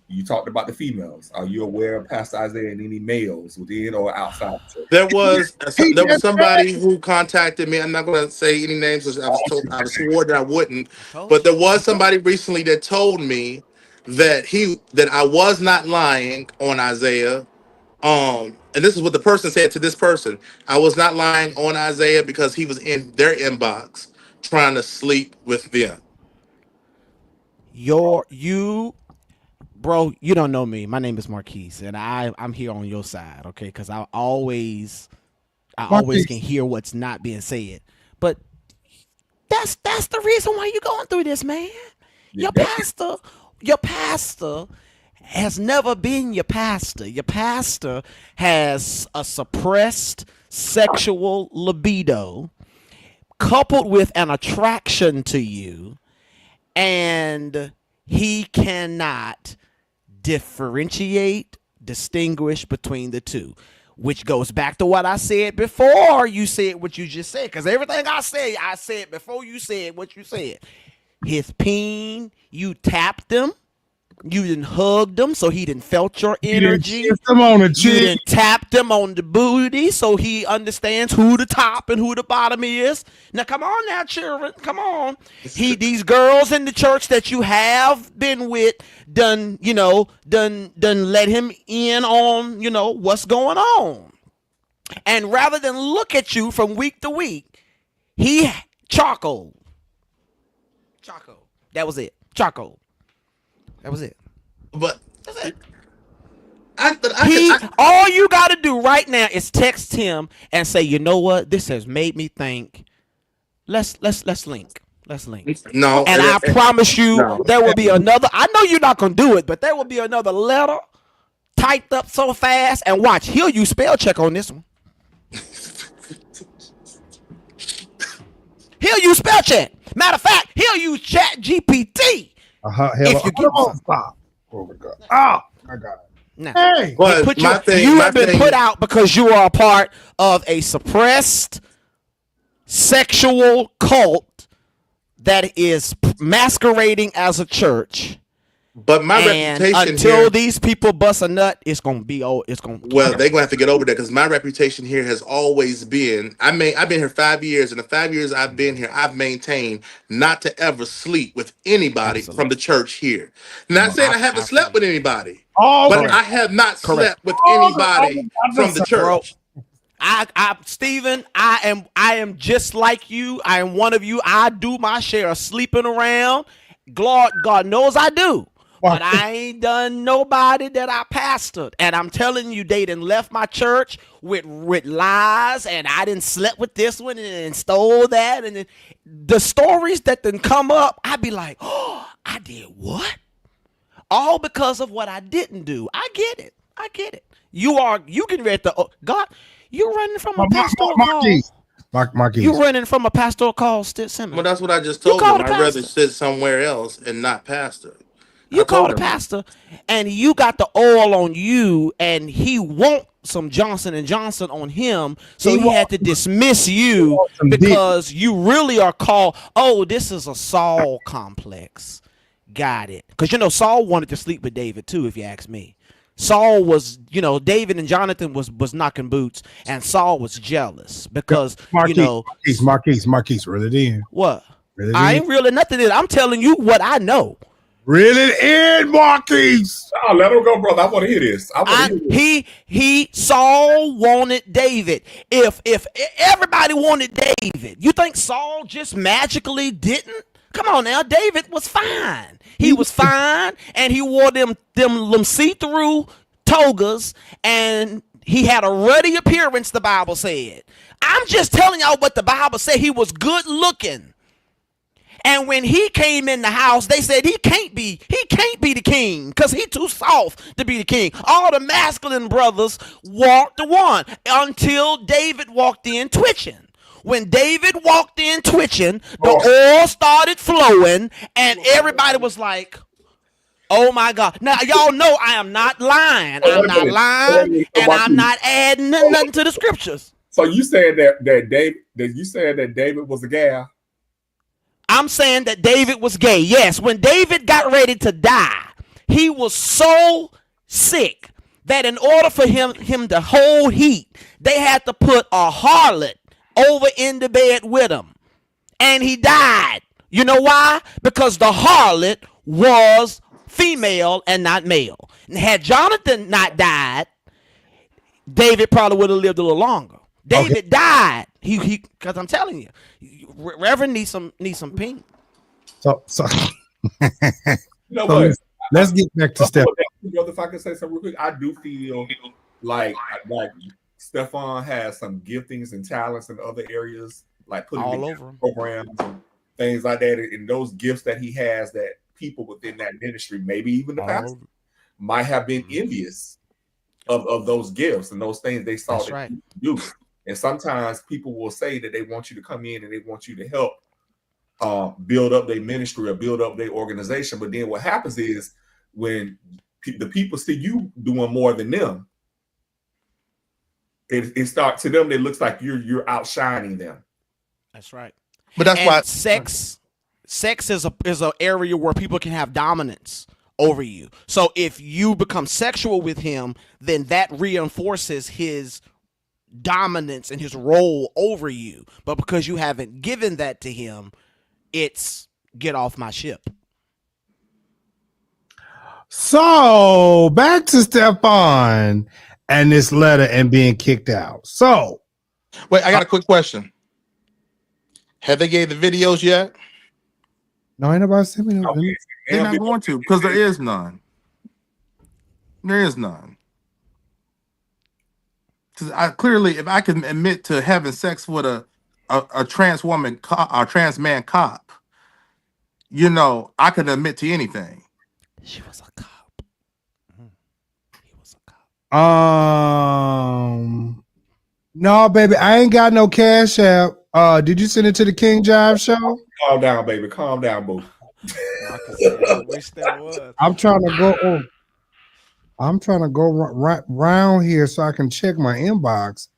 you talked about the females, are you aware of Pastor Isaiah in any males within or outside the church? There was somebody who contacted me. I'm not going to say any names because I was swore that I wouldn't. But there was somebody recently that told me that I was not lying on Isaiah. And this is what the person said to this person. I was not lying on Isaiah because he was in their inbox trying to sleep with them. Bro, you don't know me. My name is Marquise, and I'm here on your side, okay? Because I always can hear what's not being said. But that's the reason why you're going through this, man. Your pastor has never been your pastor. Your pastor has a suppressed sexual libido coupled with an attraction to you, and he cannot distinguish between the two, which goes back to what I said before you said what you just said, because everything I said before you said what you said. His peen, you tapped him, you didn't hug him, so he didn't felt your energy. You didn't tap him on the booty, so he understands who the top and who the bottom is. Now, come on now, children, come on. These girls in the church that you have been with done let him in on, what's going on. And rather than look at you from week to week, he charcoal. That was it. Charcoal. That was it. But that's it. All you got to do right now is text him and say, you know what? This has made me think. Let's link. Let's link. No. And I promise you, there will be another. I know you're not gonna do it, but there will be another letter typed up so fast. And watch, he'll use spell check on this one. He'll use spell check. Matter of fact, he'll use Chat GPT. If you get stop. Oh my God. Oh, I got it. Now, hey, you have been put out because you are a part of a suppressed sexual cult that is masquerading as a church. But my reputation until these people bust a nut, it's gonna be they're gonna have to get over that, because my reputation here has always been. I've been here 5 years, and the 5 years I've been here, I've maintained not to ever sleep with anybody from the church here. Not saying I haven't slept with anybody, but I have not slept with anybody from the church. Stephen, I am just like you. I am one of you. I do my share of sleeping around. God knows I do. But I ain't done nobody that I pastored. And I'm telling you, they done left my church with lies, and I didn't slept with this one and stole that. And the stories that done come up, I'd be like, oh, I did what? All because of what I didn't do. I get it. You can read God, you're running from a pastoral call. You running from a pastoral call, Simmons. Well, that's what I just told him. I'd rather sit somewhere else and not pastor. You called a pastor, and you got the oil on you, and he want some Johnson & Johnson on him, so he had to dismiss you because you really are called. Oh, this is a Saul complex. Got it. Because, Saul wanted to sleep with David, too, if you ask me. Saul was, David and Jonathan was knocking boots, and Saul was jealous because, Marquise, reel it in. What? I ain't reeling nothing in. I'm telling you what I know. Reel it in, Marquise. Oh, let him go, brother. I want to hear this. Saul wanted David. If everybody wanted David, you think Saul just magically didn't Come on now, David was fine. He was fine, and he wore them see-through togas, and he had a ruddy appearance, the Bible said. I'm just telling y'all what the Bible said. He was good looking. And when he came in the house, they said he can't be the king because he too soft to be the king. All the masculine brothers walked the one until David walked in twitching. When David walked in twitching, the oil started flowing, and everybody was like, oh my God. Now, y'all know I am not lying. I'm not lying, and I'm not adding nothing to the scriptures. So you saying that David was a guy? I'm saying that David was gay. Yes, when David got ready to die, he was so sick that in order for him to hold heat, they had to put a harlot over in the bed with him. And he died. You know why? Because the harlot was female and not male. And had Jonathan not died, David probably would have lived a little longer. David died. He because I'm telling you, Reverend needs some pink. So you know what? Let's get back to Steph. If I can say something real quick, I do feel like Stefon has some giftings and talents in other areas, like putting all over programs and things like that. And those gifts that he has, that people within that ministry, maybe even the pastor, might have been envious of those gifts and those things they saw that you do. And sometimes people will say that they want you to come in and they want you to help build up their ministry or build up their organization. But then what happens is when the people see you doing more than them, it starts to them, it looks like you're outshining them. That's right. But that's why sex is an area where people can have dominance over you. So if you become sexual with him, then that reinforces his dominance and his role over you. But because you haven't given that to him, it's get off my ship. So back to Stefon and this letter and being kicked out. So wait, I got a quick question. Have they gave the videos yet? No, ain't nobody sent me no. Okay. They're not going to, because there is none. There is none. Because I clearly, if I can admit to having sex with a trans woman, a trans man cop, you know, I can admit to anything. She was a cop. He was a cop. No, baby, I ain't got no cash app. Did you send it to the King Jives show? Calm down, baby. Calm down, boo. I wish there was. I'm trying to go right round here so I can check my inbox.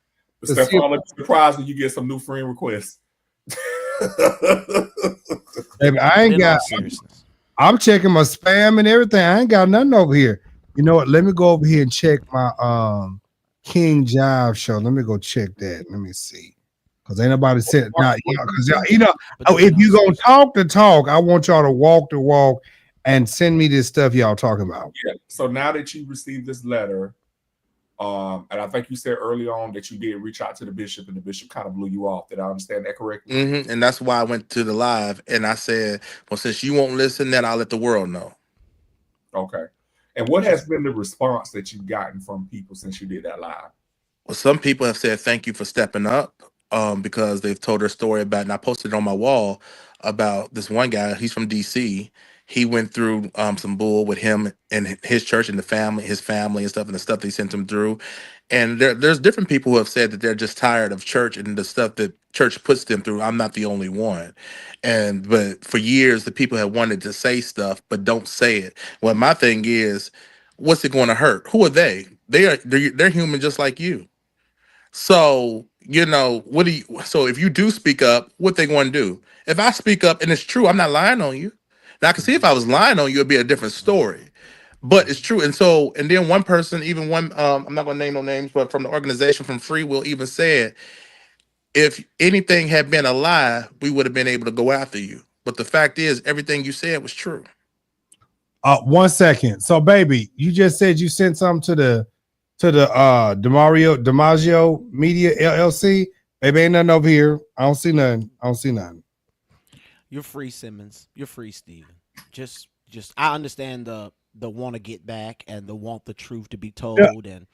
Stefon, I'm surprised when you get some new friend requests. Baby, I ain't got. I'm checking my spam and everything. I ain't got nothing over here. You know what? Let me go over here and check my King Jives show. Let me go check that. Let me see. Because ain't nobody said not because you know, if you gonna talk the talk, I want y'all to walk the walk and send me this stuff y'all talking about. Yeah. So now that you received this letter, and I think you said early on that you did reach out to the bishop, and the bishop kind of blew you off. Did I understand that correctly? Mm-hmm. And that's why I went to the live and I said, well, since you won't listen, then I'll let the world know. Okay. And what has been the response that you've gotten from people since you did that live? Well, some people have said thank you for stepping up. Because they've told their story about, and I posted on my wall about this one guy. He's from DC. He went through some bull with him and his church and his family and stuff, and the stuff they sent him through. And there's different people who have said that they're just tired of church and the stuff that church puts them through. I'm not the only one. But for years, the people have wanted to say stuff, but don't say it. Well, my thing is, what's it going to hurt? Who are they? They're human just like you. So, you know, so if you do speak up, what they going to do? If I speak up and it's true, I'm not lying on you. Now I can see if I was lying on you, it'd be a different story, but it's true. And then one person, even one, I'm not going to name no names, but from the organization from Free Will even said, if anything had been a lie, we would have been able to go after you. But the fact is, everything you said was true. 1 second. So baby, you just said you sent something to the DiMaggio Media LLC. Baby, ain't nothing over here. I don't see nothing. You're free, Simmons. You're free, Steven. Just I understand the want to get back and the want the truth to be told, and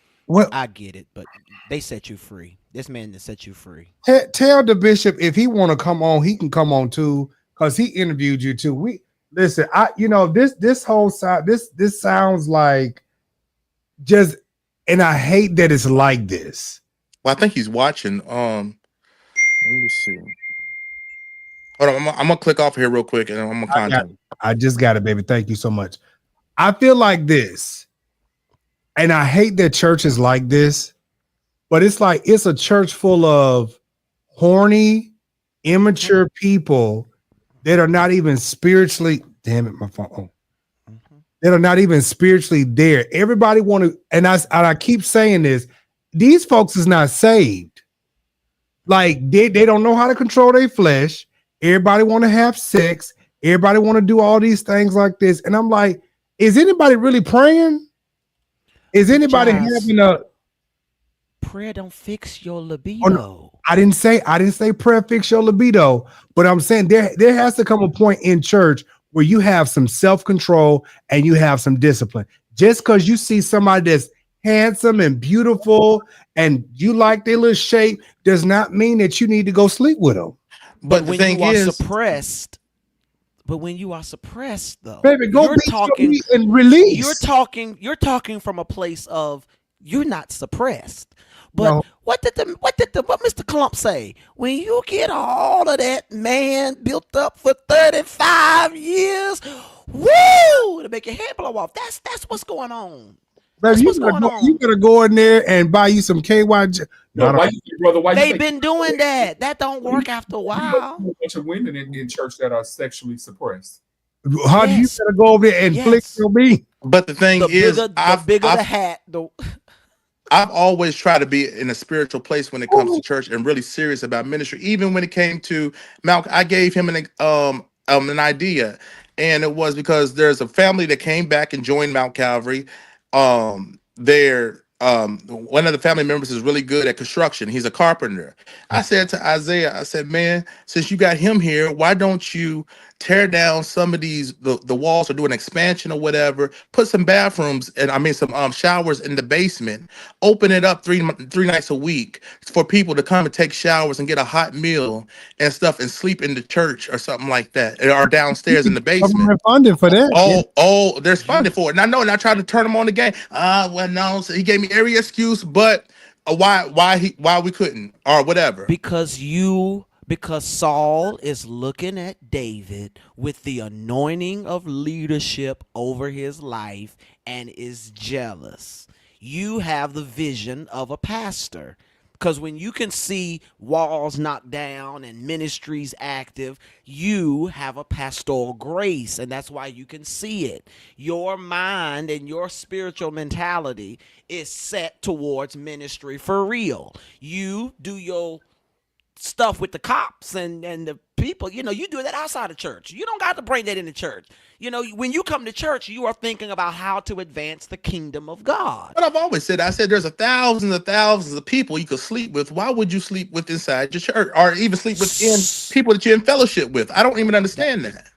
I get it, but they set you free. This man that set you free. Tell the bishop if he want to come on, he can come on too, because he interviewed you too. We listen, this whole side, this sounds like just, and I hate that it's like this. Well, I think he's watching. Let me see. Hold on, I'm gonna click off here real quick, and I'm gonna contact. I just got it, baby. Thank you so much. I feel like this, and I hate that church is like this, but it's like it's a church full of horny, immature people that are not even spiritually. Damn it, my phone. That are not even spiritually there. Everybody want to, and I keep saying this. These folks is not saved. Like they don't know how to control their flesh. Everybody want to have sex. Everybody want to do all these things like this. And I'm like, is anybody really praying? Is anybody having a prayer? Don't fix your libido. Oh, no. I didn't say prayer fix your libido, but I'm saying there has to come a point in church where you have some self-control and you have some discipline. Just because you see somebody that's handsome and beautiful and you like their little shape does not mean that you need to go sleep with them. But when you are suppressed, though, baby, you're talking and release. You're talking from a place of you're not suppressed. But no. What did Mr. Clump say? When you get all of that man built up for 35 years, woo, to make your head blow off. That's what's going on. Baby, you better go in there and buy you some KY. They've been doing that. That don't work after a while. A bunch of women in church that are sexually suppressed. How do you better go over there and flick your beat? But the thing is, the bigger the hat, I've always tried to be in a spiritual place when it comes to church and really serious about ministry. Even when it came to Malcolm, I gave him an idea, and it was because there's a family that came back and joined Mount Calvary. One of the family members is really good at construction. He's a carpenter. I said to Isaiah, I said, man, since you got him here, why don't you tear down some of these the walls or do an expansion or whatever, put some bathrooms and some showers in the basement, open it up three nights a week for people to come and take showers and get a hot meal and stuff and sleep in the church or something like that, or downstairs in the basement. Funding for that. There's funding for it. And I know, and I tried to turn him on the game. Well, no, so he gave me every excuse, but why we couldn't or whatever. Because Saul is looking at David with the anointing of leadership over his life and is jealous. You have the vision of a pastor. Because when you can see walls knocked down and ministries active, you have a pastoral grace, and that's why you can see it. Your mind and your spiritual mentality is set towards ministry for real. You do your stuff with the cops and the people, you do that outside of church. You don't got to bring that into church. When you come to church, you are thinking about how to advance the kingdom of God. But I've always said, there's thousands of people you could sleep with. Why would you sleep with inside your church or even sleep within people that you're in fellowship with? I don't even understand that.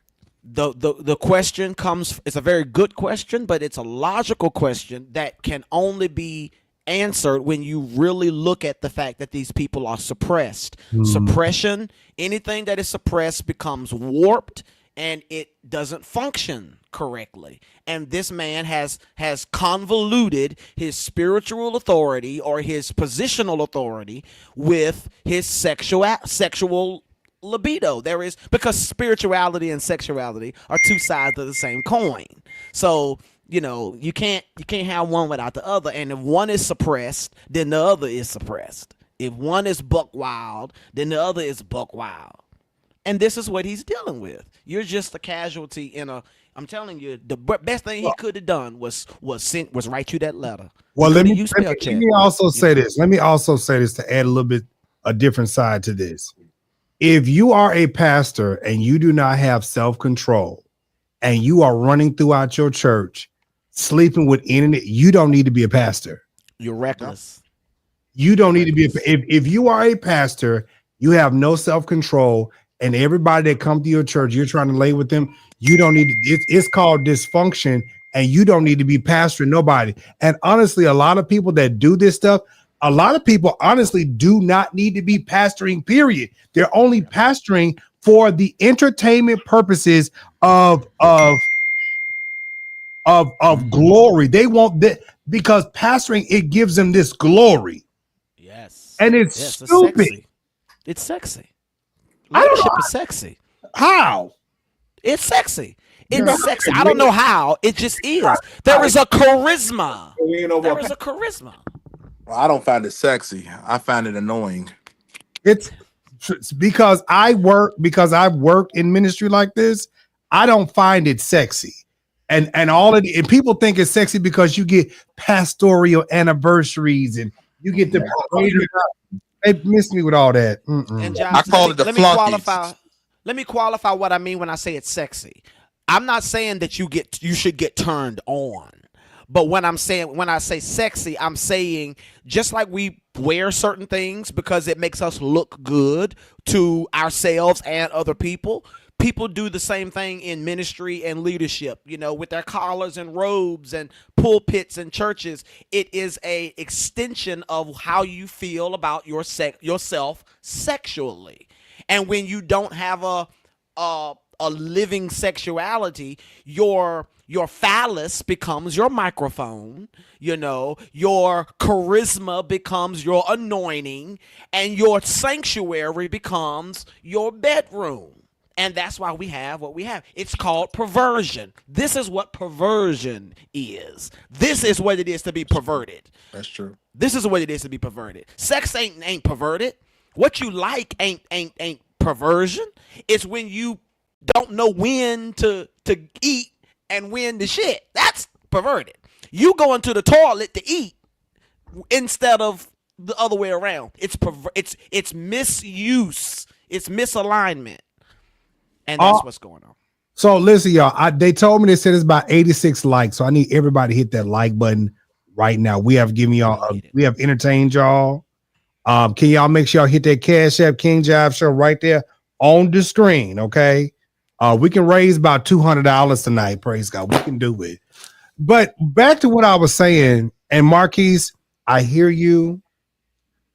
The question comes, it's a very good question, but it's a logical question that can only be answered when you really look at the fact that these people are suppressed. Suppression, anything that is suppressed becomes warped and it doesn't function correctly. And this man has convoluted his spiritual authority or his positional authority with his sexual libido. Because spirituality and sexuality are two sides of the same coin. So you can't have one without the other. And if one is suppressed, then the other is suppressed. If one is buck wild, then the other is buck wild. And this is what he's dealing with. You're just a casualty I'm telling you, the best thing he could have done was write you that letter. Well, let me also say this. Let me also say this to add a little bit a different side to this. If you are a pastor and you do not have self-control and you are running throughout your church, sleeping with internet, you don't need to be a pastor. You're reckless. You don't need to be if you are a pastor, you have no self-control and everybody that come to your church, you're trying to lay with them. You don't need to, it's called dysfunction, and you don't need to be pastoring nobody. And honestly, a lot of people that do this stuff, a lot of people honestly do not need to be pastoring, period. They're only pastoring for the entertainment purposes of glory. They want that because pastoring, it gives them this glory. Yes. And it's stupid. It's sexy. Leadership is sexy. How? It's sexy. It's sexy. I don't know how. It just is. There is a charisma. There is a charisma. Well, I don't find it sexy. I find it annoying. It's because I've worked in ministry like this. I don't find it sexy. And all of the, and people think it's sexy because you get pastoral anniversaries and you get the they miss me with all that. And Jives, I call it the flunkies. Let me qualify what I mean when I say it's sexy. I'm not saying that you should get turned on. But when I say sexy, I'm saying just like we wear certain things because it makes us look good to ourselves and other people. People do the same thing in ministry and leadership, with their collars and robes and pulpits and churches. It is a extension of how you feel about yourself sexually. And when you don't have a living sexuality, your phallus becomes your microphone, your charisma becomes your anointing, and your sanctuary becomes your bedroom. And that's why we have what we have. It's called perversion. This is what perversion is. This is what it is to be perverted. That's true. This is what it is to be perverted. Sex ain't perverted. What you like ain't perversion. It's when you don't know when to eat and when to shit. That's perverted. You go into the toilet to eat instead of the other way around. It's misuse. It's misalignment. And that's what's going on. So listen, y'all. They told me they said it's about 86 likes. So I need everybody to hit that like button right now. We have given y'all. We have entertained y'all. Can y'all make sure y'all hit that Cash App King Jive Show right there on the screen? Okay. We can raise about $200 tonight. Praise God. We can do it. But back to what I was saying, and Marquise, I hear you.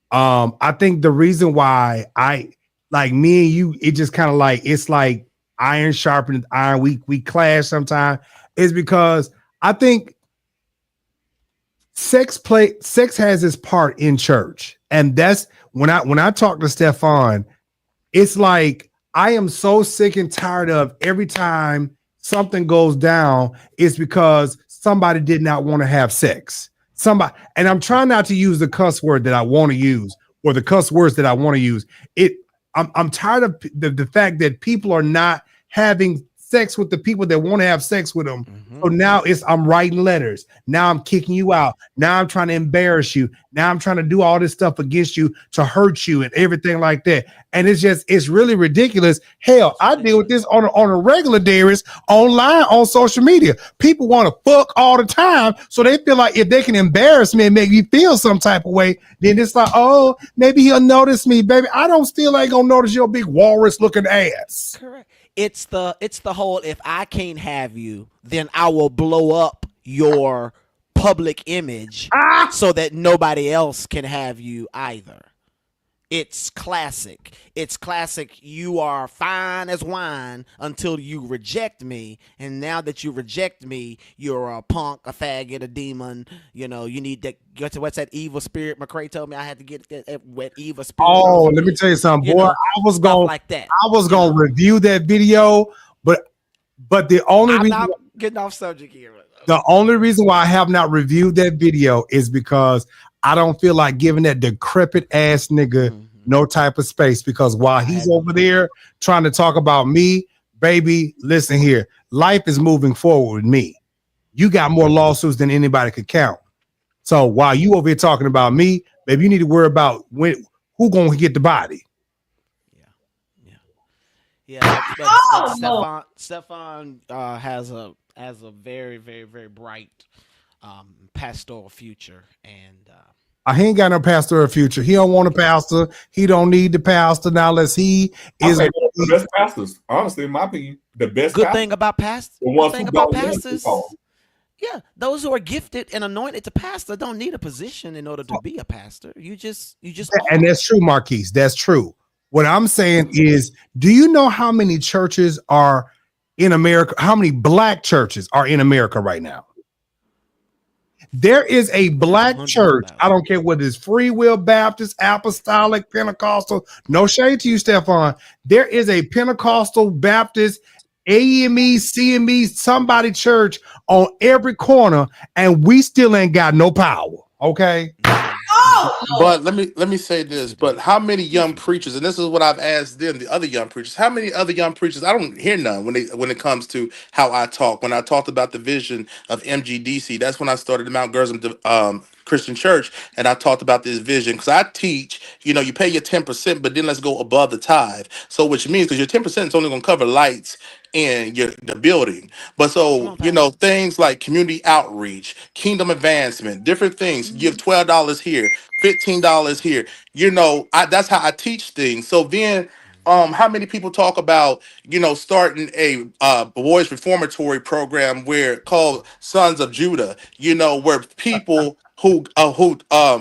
I think the reason why like me and you, it just kind of like, it's like iron sharpens iron. We clash sometimes. Is because I think sex has its part in church. And that's when I talk to Stefon, it's like, I am so sick and tired of every time something goes down, it's because somebody did not want to have sex. And I'm trying not to use the cuss word that I want to use or the cuss words that I want to use. I'm tired of the fact that people are not having sex with the people that want to have sex with them. Mm-hmm. So now I'm writing letters. Now I'm kicking you out. Now I'm trying to embarrass you. Now I'm trying to do all this stuff against you to hurt you and everything like that. And it's really ridiculous. Hell, I deal with this on a regular basis online on social media. People want to fuck all the time. So they feel like if they can embarrass me and make me feel some type of way, then it's like, oh, maybe he'll notice me, baby. I don't still ain't gonna notice your big walrus looking ass. Correct. It's the whole, if I can't have you, then I will blow up your public image so that nobody else can have you either. It's classic. You are fine as wine until you reject me. And now that you reject me, you're a punk, a faggot, a demon. You need to get to what's that evil spirit. McCray told me I had to get that wet evil spirit. Oh, let me tell you something, boy. I was going to review that video, but the only reason I'm not getting off subject here. The only reason why I have not reviewed that video is because I don't feel like giving that decrepit ass nigga no type of space, because while he's over there trying to talk about me, baby, listen here. Life is moving forward with me. You got more lawsuits than anybody could count. So while you over here talking about me, baby, you need to worry about who going to get the body. Yeah. Stefon has a very, very, very bright pastoral future, and He ain't got no pastoral future. He don't want a pastor. He don't need the pastor now unless he is the best pastors. Honestly, in my opinion, the best. Good thing about pastors. Good thing about pastors. Yeah, those who are gifted and anointed to pastor don't need a position in order to be a pastor. You just and that's true, Marquise. That's true. What I'm saying is, do you know how many churches are in America? How many black churches are in America right now? There is a black church. I don't care whether it's Free Will Baptist, Apostolic, Pentecostal. No shade to you, Stefon. There is a Pentecostal, Baptist, AME, CME, somebody church on every corner, and we still ain't got no power. Okay. But let me say this. But how many young preachers, and this is what I've asked them, the other young preachers, how many other young preachers, I don't hear none when it comes to how I talk. When I talked about the vision of MGDC, that's when I started the Mount Gerizim Christian Church, and I talked about this vision because I teach, you pay your 10%, but then let's go above the tithe. So which means because your 10% is only going to cover lights in the building. But so, things like community outreach, kingdom advancement, different things, give $12 here, $15 here. That's how I teach things. So then how many people talk about, starting a boys reformatory program called Sons of Judah, where people who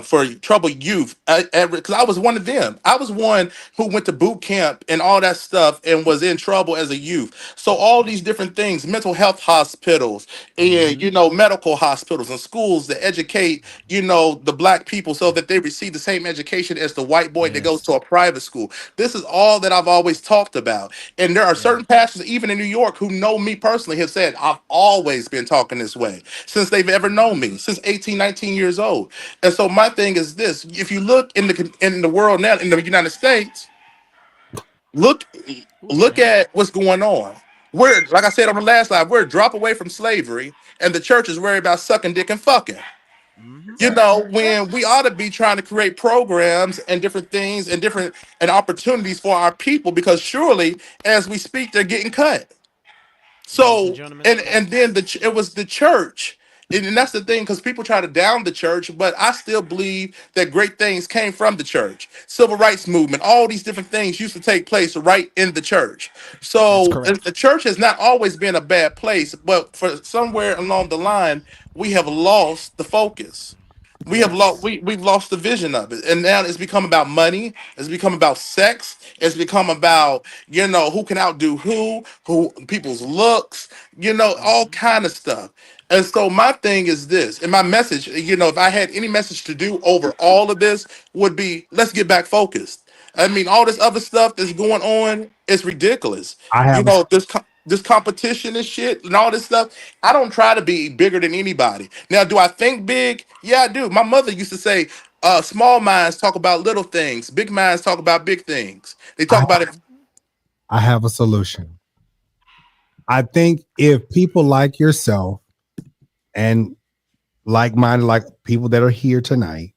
for troubled youth, because I was one of them. I was one who went to boot camp and all that stuff and was in trouble as a youth. So all these different things, mental health hospitals and medical hospitals and schools that educate the black people so that they receive the same education as the white boy that goes to a private school. This is all that I've always talked about. And there are certain pastors, even in New York, who know me personally, have said I've always been talking this way since they've ever known me, since 18, 19 years old. And so my thing is this: if you look in the world now, in the United States, look at what's going on. We're, like I said on the last slide, we're a drop away from slavery, and the church is worried about sucking dick and fucking. When we ought to be trying to create programs and different things and opportunities for our people, because surely as we speak, they're getting cut. So and then it was the church. And that's the thing, because people try to down the church, but I still believe that great things came from the church. Civil rights movement, all these different things used to take place right in the church. So the church has not always been a bad place, but for somewhere along the line, we have lost the focus. We've lost the vision of it, and now it's become about money. It's become about sex. It's become about who can outdo who people's looks, all kind of stuff. And so my thing is this, and my message, if I had any message to do over all of this, would be let's get back focused. I mean, all this other stuff that's going on is ridiculous. This competition and shit and all this stuff. I don't try to be bigger than anybody. Now, do I think big? Yeah, I do. My mother used to say, small minds talk about little things. Big minds talk about big things. They talk about it. I have a solution. I think if people like yourself and like-minded, like people that are here tonight,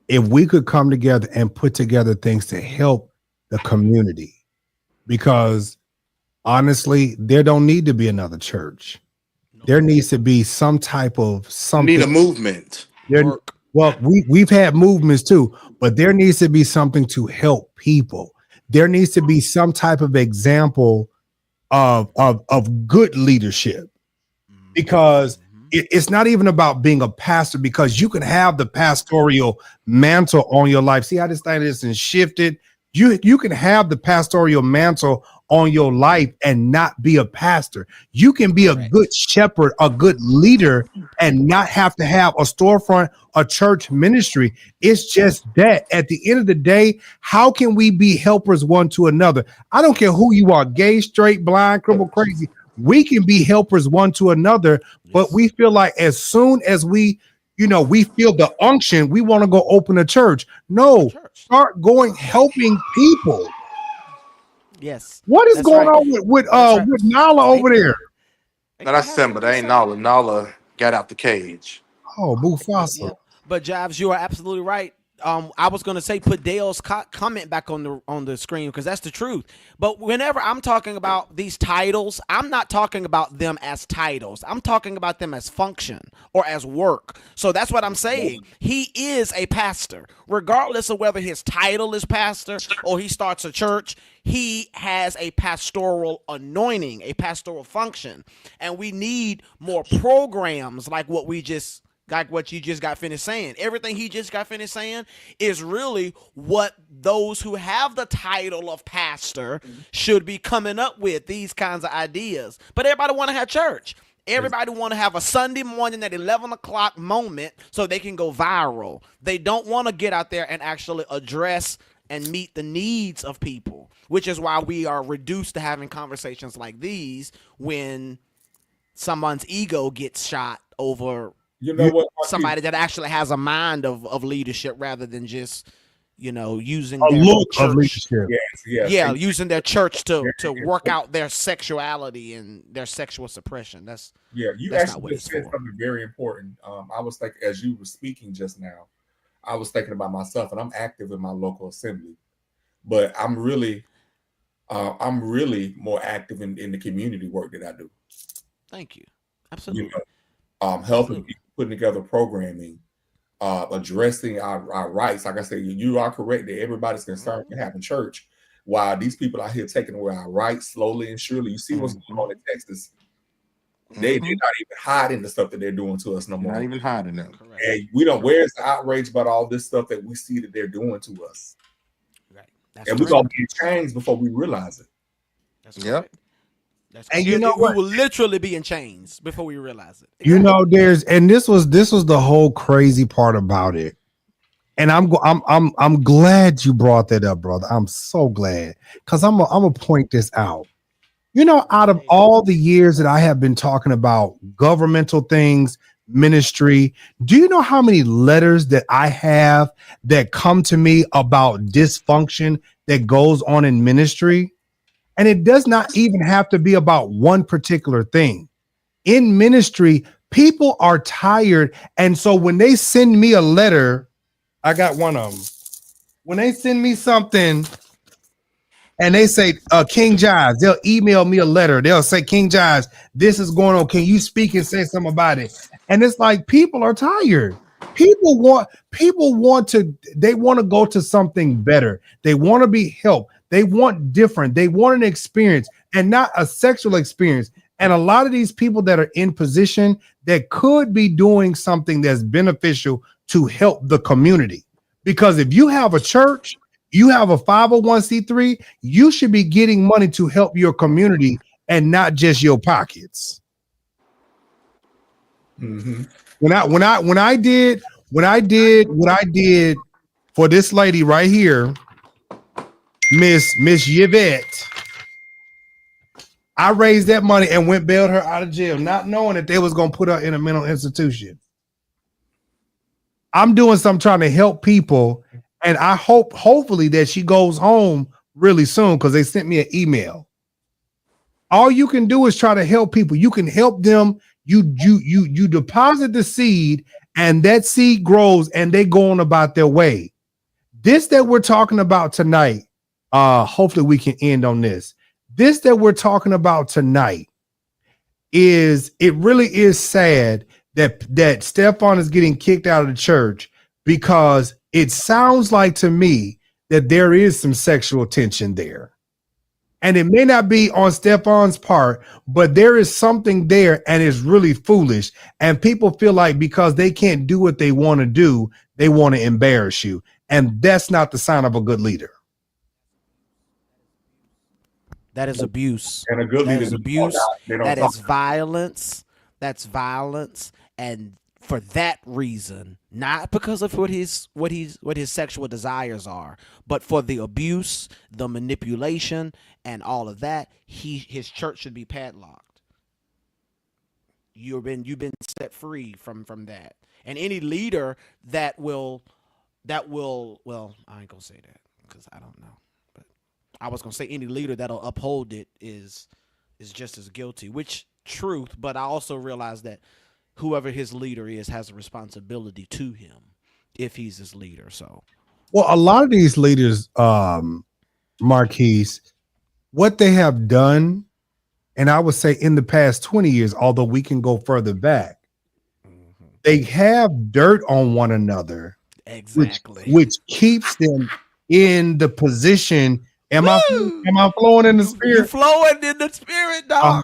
if we could come together and put together things to help the community, because honestly, there don't need to be another church. There needs to be some type of something. Need a movement. Well, we've had movements too, but there needs to be something to help people. There needs to be some type of example of good leadership, because it's not even about being a pastor, because you can have the pastoral mantle on your life. See how this thing is shifted? You can have the pastoral mantle on your life and not be a pastor. You can be a good shepherd, a good leader, and not have to have a storefront, a church ministry. It's just that at the end of the day, how can we be helpers one to another? I don't care who you are, gay, straight, blind, crippled, crazy. We can be helpers one to another, but we feel like as soon as we feel the unction, we want to go open a church. No, start going helping people. Yes. What is going on with Nala over there? No, that's Simba. That ain't Nala. Nala got out the cage. Oh, Mufasa. Yeah. But Jives, you are absolutely right. I was gonna say put Dale's comment back on the screen because that's the truth. But whenever I'm talking about these titles, I'm not talking about them as titles. I'm talking about them as function or as work. So that's what I'm saying. He is a pastor, regardless of whether his title is pastor or he starts a church. He has a pastoral anointing, a pastoral function, and we need more programs like what you just got finished saying. Everything he just got finished saying is really what those who have the title of pastor should be coming up with, these kinds of ideas. But everybody want to have church. Everybody want to have a Sunday morning at 11 o'clock moment so they can go viral. They don't want to get out there and actually address and meet the needs of people, which is why we are reduced to having conversations like these when someone's ego gets shot over somebody that actually has a mind of leadership rather than just, using A their look church. of leadership. Yes. Yeah, using their church to work out their sexuality and their sexual suppression. You that's actually just said something very important. I was thinking, as you were speaking just now, I was thinking about myself, and I'm active in my local assembly, but I'm really more active in the community work that I do. Thank you. Absolutely. Helping people, putting together programming, addressing our rights. Like I said, you are correct that everybody's concerned with having church, while these people out here taking away our rights slowly and surely. You see what's going on in Texas. They're not even hiding the stuff that they're doing to us no more. Not even hiding them. And we don't. Where's the outrage about all this stuff that we see that they're doing to us? Right. And we're gonna get changed before we realize it. That's correct. That's And correct. we will literally be in chains before we realize it. This was the whole crazy part about it. And I'm glad you brought that up, brother. I'm so glad, because I'm gonna point this out. Out of all the years that I have been talking about governmental things, ministry, do you know how many letters that I have that come to me about dysfunction that goes on in ministry? And it does not even have to be about one particular thing. In ministry, people are tired. And so when they send me a letter, I got one of them. When they send me something and they say, King Jives, they'll email me a letter. They'll say, King Jives, this is going on. Can you speak and say something about it? And it's like, people are tired. People want to go to something better. They want to be helped. They want different. They want an experience and not a sexual experience. And a lot of these people that are in position that could be doing something that's beneficial to help the community. Because if you have a church, you have a 501c3, you should be getting money to help your community and not just your pockets. Mm-hmm. When I did what I did for this lady right here, Miss Yvette, I raised that money and went bailed her out of jail, not knowing that they was gonna put her in a mental institution. I'm doing something trying to help people, and I hopefully that she goes home really soon, because they sent me an email. All you can do is try to help people. You can help them. You deposit the seed, and that seed grows, and they go on about their way. This that we're talking about tonight, hopefully we can end on this. This that we're talking about tonight it really is sad that Stefon is getting kicked out of the church, because it sounds like to me that there is some sexual tension there. And it may not be on Stefon's part, but there is something there, and it's really foolish. And people feel like because they can't do what they want to do, they want to embarrass you. And that's not the sign of a good leader. That is abuse. And a good leader is abuse. That is violence. That's violence. And for that reason, not because of what his sexual desires are, but for the abuse, the manipulation, and all of that, his church should be padlocked. You've been set free from that. And any leader that will well, I ain't gonna say that because I don't know. But I was gonna say any leader that'll uphold it is just as guilty, which truth, but I also realize that whoever his leader is has a responsibility to him. if he's his leader. So, well, a lot of these leaders, Marquise, what they have done, and I would say in the past 20 years, although we can go further back, they have dirt on one another. exactly. Which keeps them in the position. Am I flowing in the spirit? You flowing in the spirit, dog.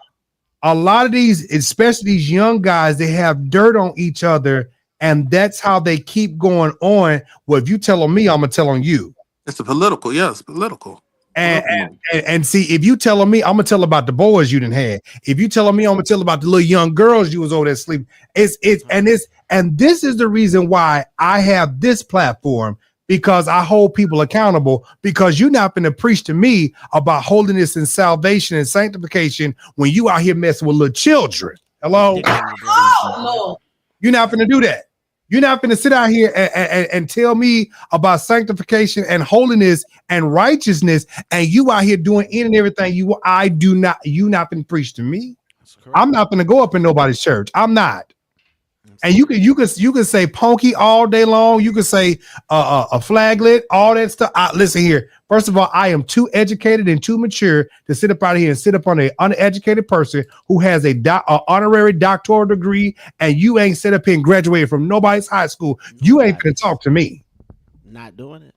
A lot of these, especially these young guys, they have dirt on each other, and that's how they keep going on. Well, if you tell on me, I'm gonna tell on you. It's political. Yeah, it's political. And see, if you tell on me, I'm gonna tell about the boys you didn't have. If you tell on me, I'm gonna tell about the little young girls you was over there sleeping. And this is the reason why I have this platform, because I hold people accountable, because you're not going to preach to me about holiness and salvation and sanctification when you out here messing with little children. Hello? Oh, You're not going to do that. You're not going to sit out here and tell me about sanctification and holiness and righteousness, and you out here doing any and everything you not going to preach to me. I'm not going to go up in nobody's church. I'm not. And you can say punky all day long. You can say a flaglet, all that stuff. Listen here. First of all, I am too educated and too mature to sit up out here and sit up on an uneducated person who has a honorary doctoral degree, and you ain't sit up here and graduated from nobody's high school. You ain't gonna talk to me. Not doing it.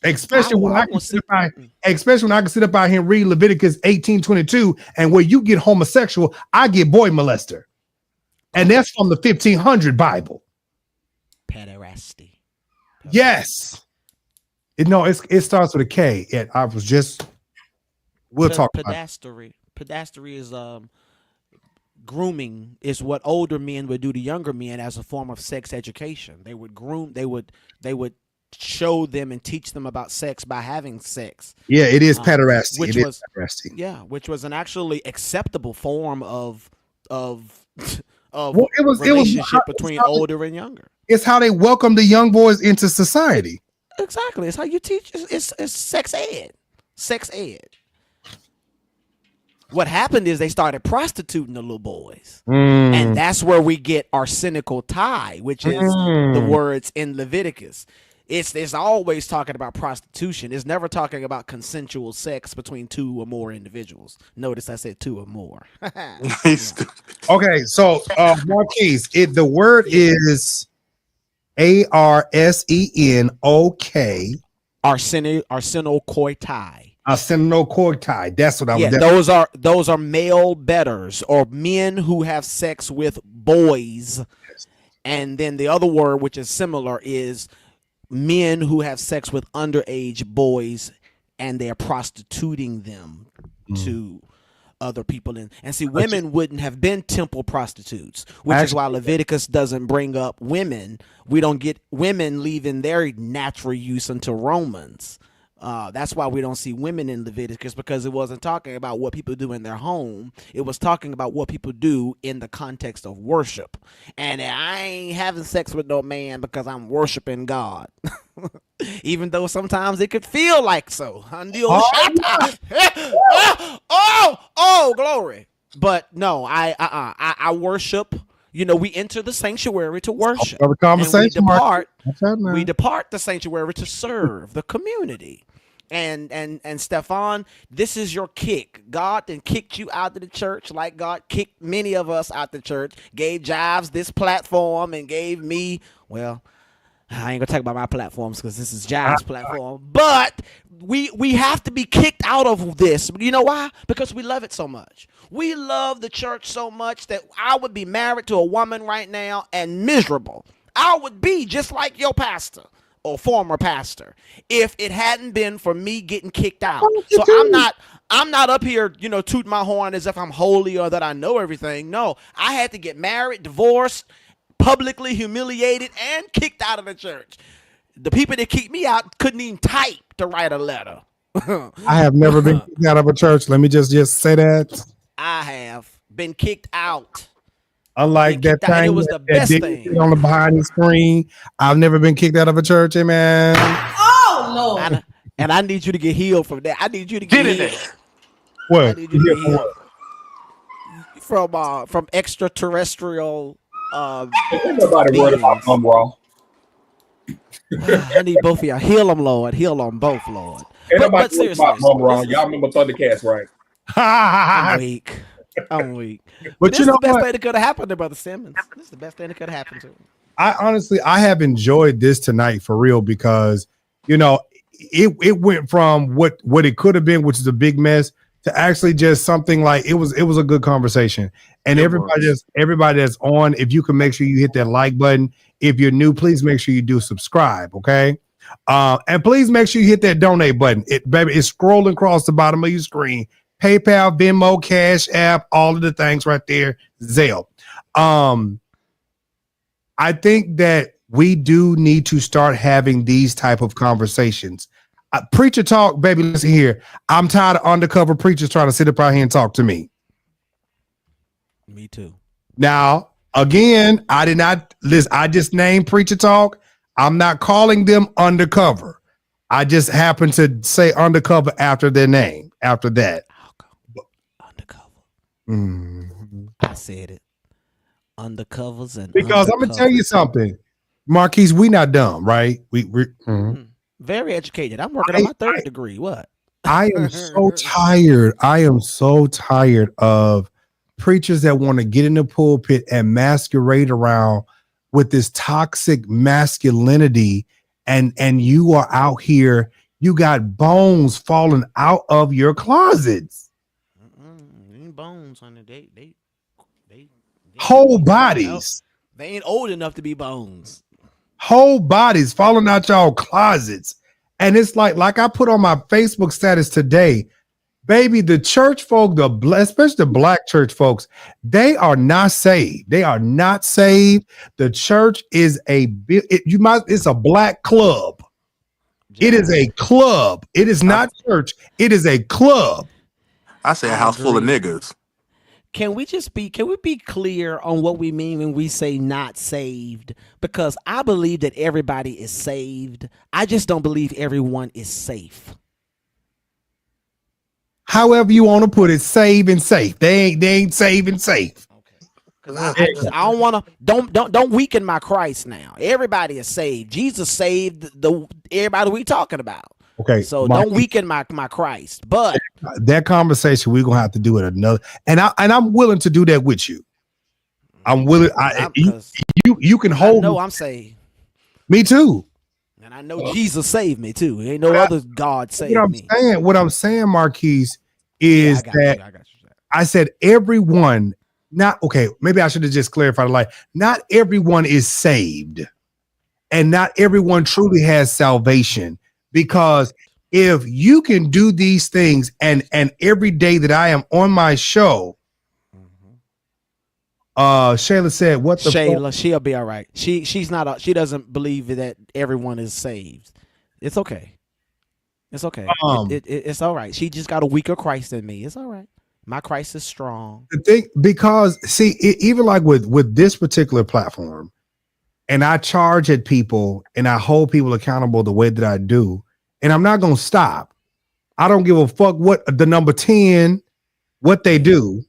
Especially when I can sit up out here and read Leviticus 18:22, and where you get homosexual, I get boy molester. And that's from the 1500 Bible. Pederasty. Yes. It starts with a K. We'll talk about it. Pedastry is grooming, is what older men would do to younger men as a form of sex education. They would groom, they would show them and teach them about sex by having sex. Yeah, it is pederasty. Pederasty. Yeah, which was an actually acceptable form of relationship between older and younger. It's how they welcome the young boys into society. Exactly. It's how you teach. It's sex ed. Sex ed. What happened is they started prostituting the little boys. And that's where we get our cynical tie, which is the words in Leviticus. It's always talking about prostitution. It's never talking about consensual sex between two or more individuals. Notice I said two or more. Okay, so Marquise, the word is ARSENOK. Arsenokoitai. Arsenokoitai. That's what I was. Yeah, those are male betters, or men who have sex with boys. And then the other word, which is similar, is men who have sex with underage boys, and they're prostituting them to other people. And see, women wouldn't have been temple prostitutes, which is why Leviticus doesn't bring up women. We don't get women leaving their natural use until Romans. That's why we don't see women in Leviticus, because it wasn't talking about what people do in their home. It was talking about what people do in the context of worship. And I ain't having sex with no man because I'm worshiping God. Even though sometimes it could feel like so. Oh, glory. But no, I worship. We enter the sanctuary to worship. And we depart the sanctuary to serve the community. And Stefon, this is your kick. God then kicked you out of the church, like God kicked many of us out the church, gave Jives this platform, and gave me, well, I ain't gonna talk about my platforms because this is Jives' platform, but we have to be kicked out of this. You know why? Because we love it so much. We love the church so much that I would be married to a woman right now and miserable. I would be just like your pastor or former pastor if it hadn't been for me getting kicked out. So I'm not up here, tooting my horn as if I'm holy or that I know everything. No, I had to get married, divorced, publicly humiliated, and kicked out of the church. The people that kicked me out couldn't even type to write a letter. I have never been kicked out of a church. Let me just say that. I have been kicked out. Unlike that thing, it was the best thing on the behind the screen. I've never been kicked out of a church, man. Oh Lord! And I need you to get healed from that. I need you to get healed. What? I need you to get healed from extraterrestrial. Ain't nobody worried about raw. I need both of y'all. Heal them, Lord. Heal them both, Lord. But seriously, wrong. Y'all remember Thundercats, right? I'm weak. But this is the best thing that could have happened to Brother Simmons. This is the best thing that could have happened to him. I have enjoyed this tonight for real because, you know, it went from what it could have been, which is a big mess, to actually just something like it was a good conversation. And everybody that's on, if you can make sure you hit that like button. If you're new, please make sure you do subscribe, okay? And please make sure you hit that donate button. Baby, it's scrolling across the bottom of your screen. PayPal, Venmo, Cash App, all of the things right there. Zelle. I think that we do need to start having these type of conversations. Preacher talk, baby, listen here. I'm tired of undercover preachers trying to sit up out here and talk to me. Me too. Now, again, I did not listen. I just named preacher talk. I'm not calling them undercover. I just happened to say undercover after their name. After that, undercover. I said it. Undercovers and because I'm gonna tell you something, Marquise. We not dumb, right? We're very educated. I'm working on my third degree. What? I am so tired. I am so tired of preachers that want to get in the pulpit and masquerade around with this toxic masculinity, and you are out here. You got bones falling out of your closets. Ain't bones, honey. They whole bodies. They ain't old enough to be bones. Whole bodies falling out y'all closets. And it's like I put on my Facebook status today, baby, the church folk, especially the black church folks, they are not saved. They are not saved. The church is it's a black club. It is a club. It is not church. It is a club. I say a house full of niggas. Can we be clear on what we mean when we say not saved? Because I believe that everybody is saved. I just don't believe everyone is safe. However you want to put it, save and safe. They ain't save and safe. Okay. Because I don't want to don't weaken my Christ now. Everybody is saved. Jesus saved everybody we talking about. Okay, so don't weaken my Christ. But that conversation we're gonna have to do it another, and I'm willing to do that with you. I'm willing. You can hold. No, I'm saved. Me too. And I know Jesus saved me too. Ain't no other God saved me. What I'm saying, Marquise, is I said everyone. Not okay. Maybe I should have just clarified. Like, not everyone is saved, and not everyone truly has salvation. Because if you can do these things and every day that I am on my show, Shayla said, "What the Shayla? She'll be all right. She's not. She doesn't believe that everyone is saved. It's okay. It's okay. It's all right. She just got a weaker Christ than me. It's all right. My Christ is strong. The thing, because see, even like with this particular platform, and I charge at people and I hold people accountable the way that I do. And I'm not going to stop. I don't give a fuck what the number 10, what they do.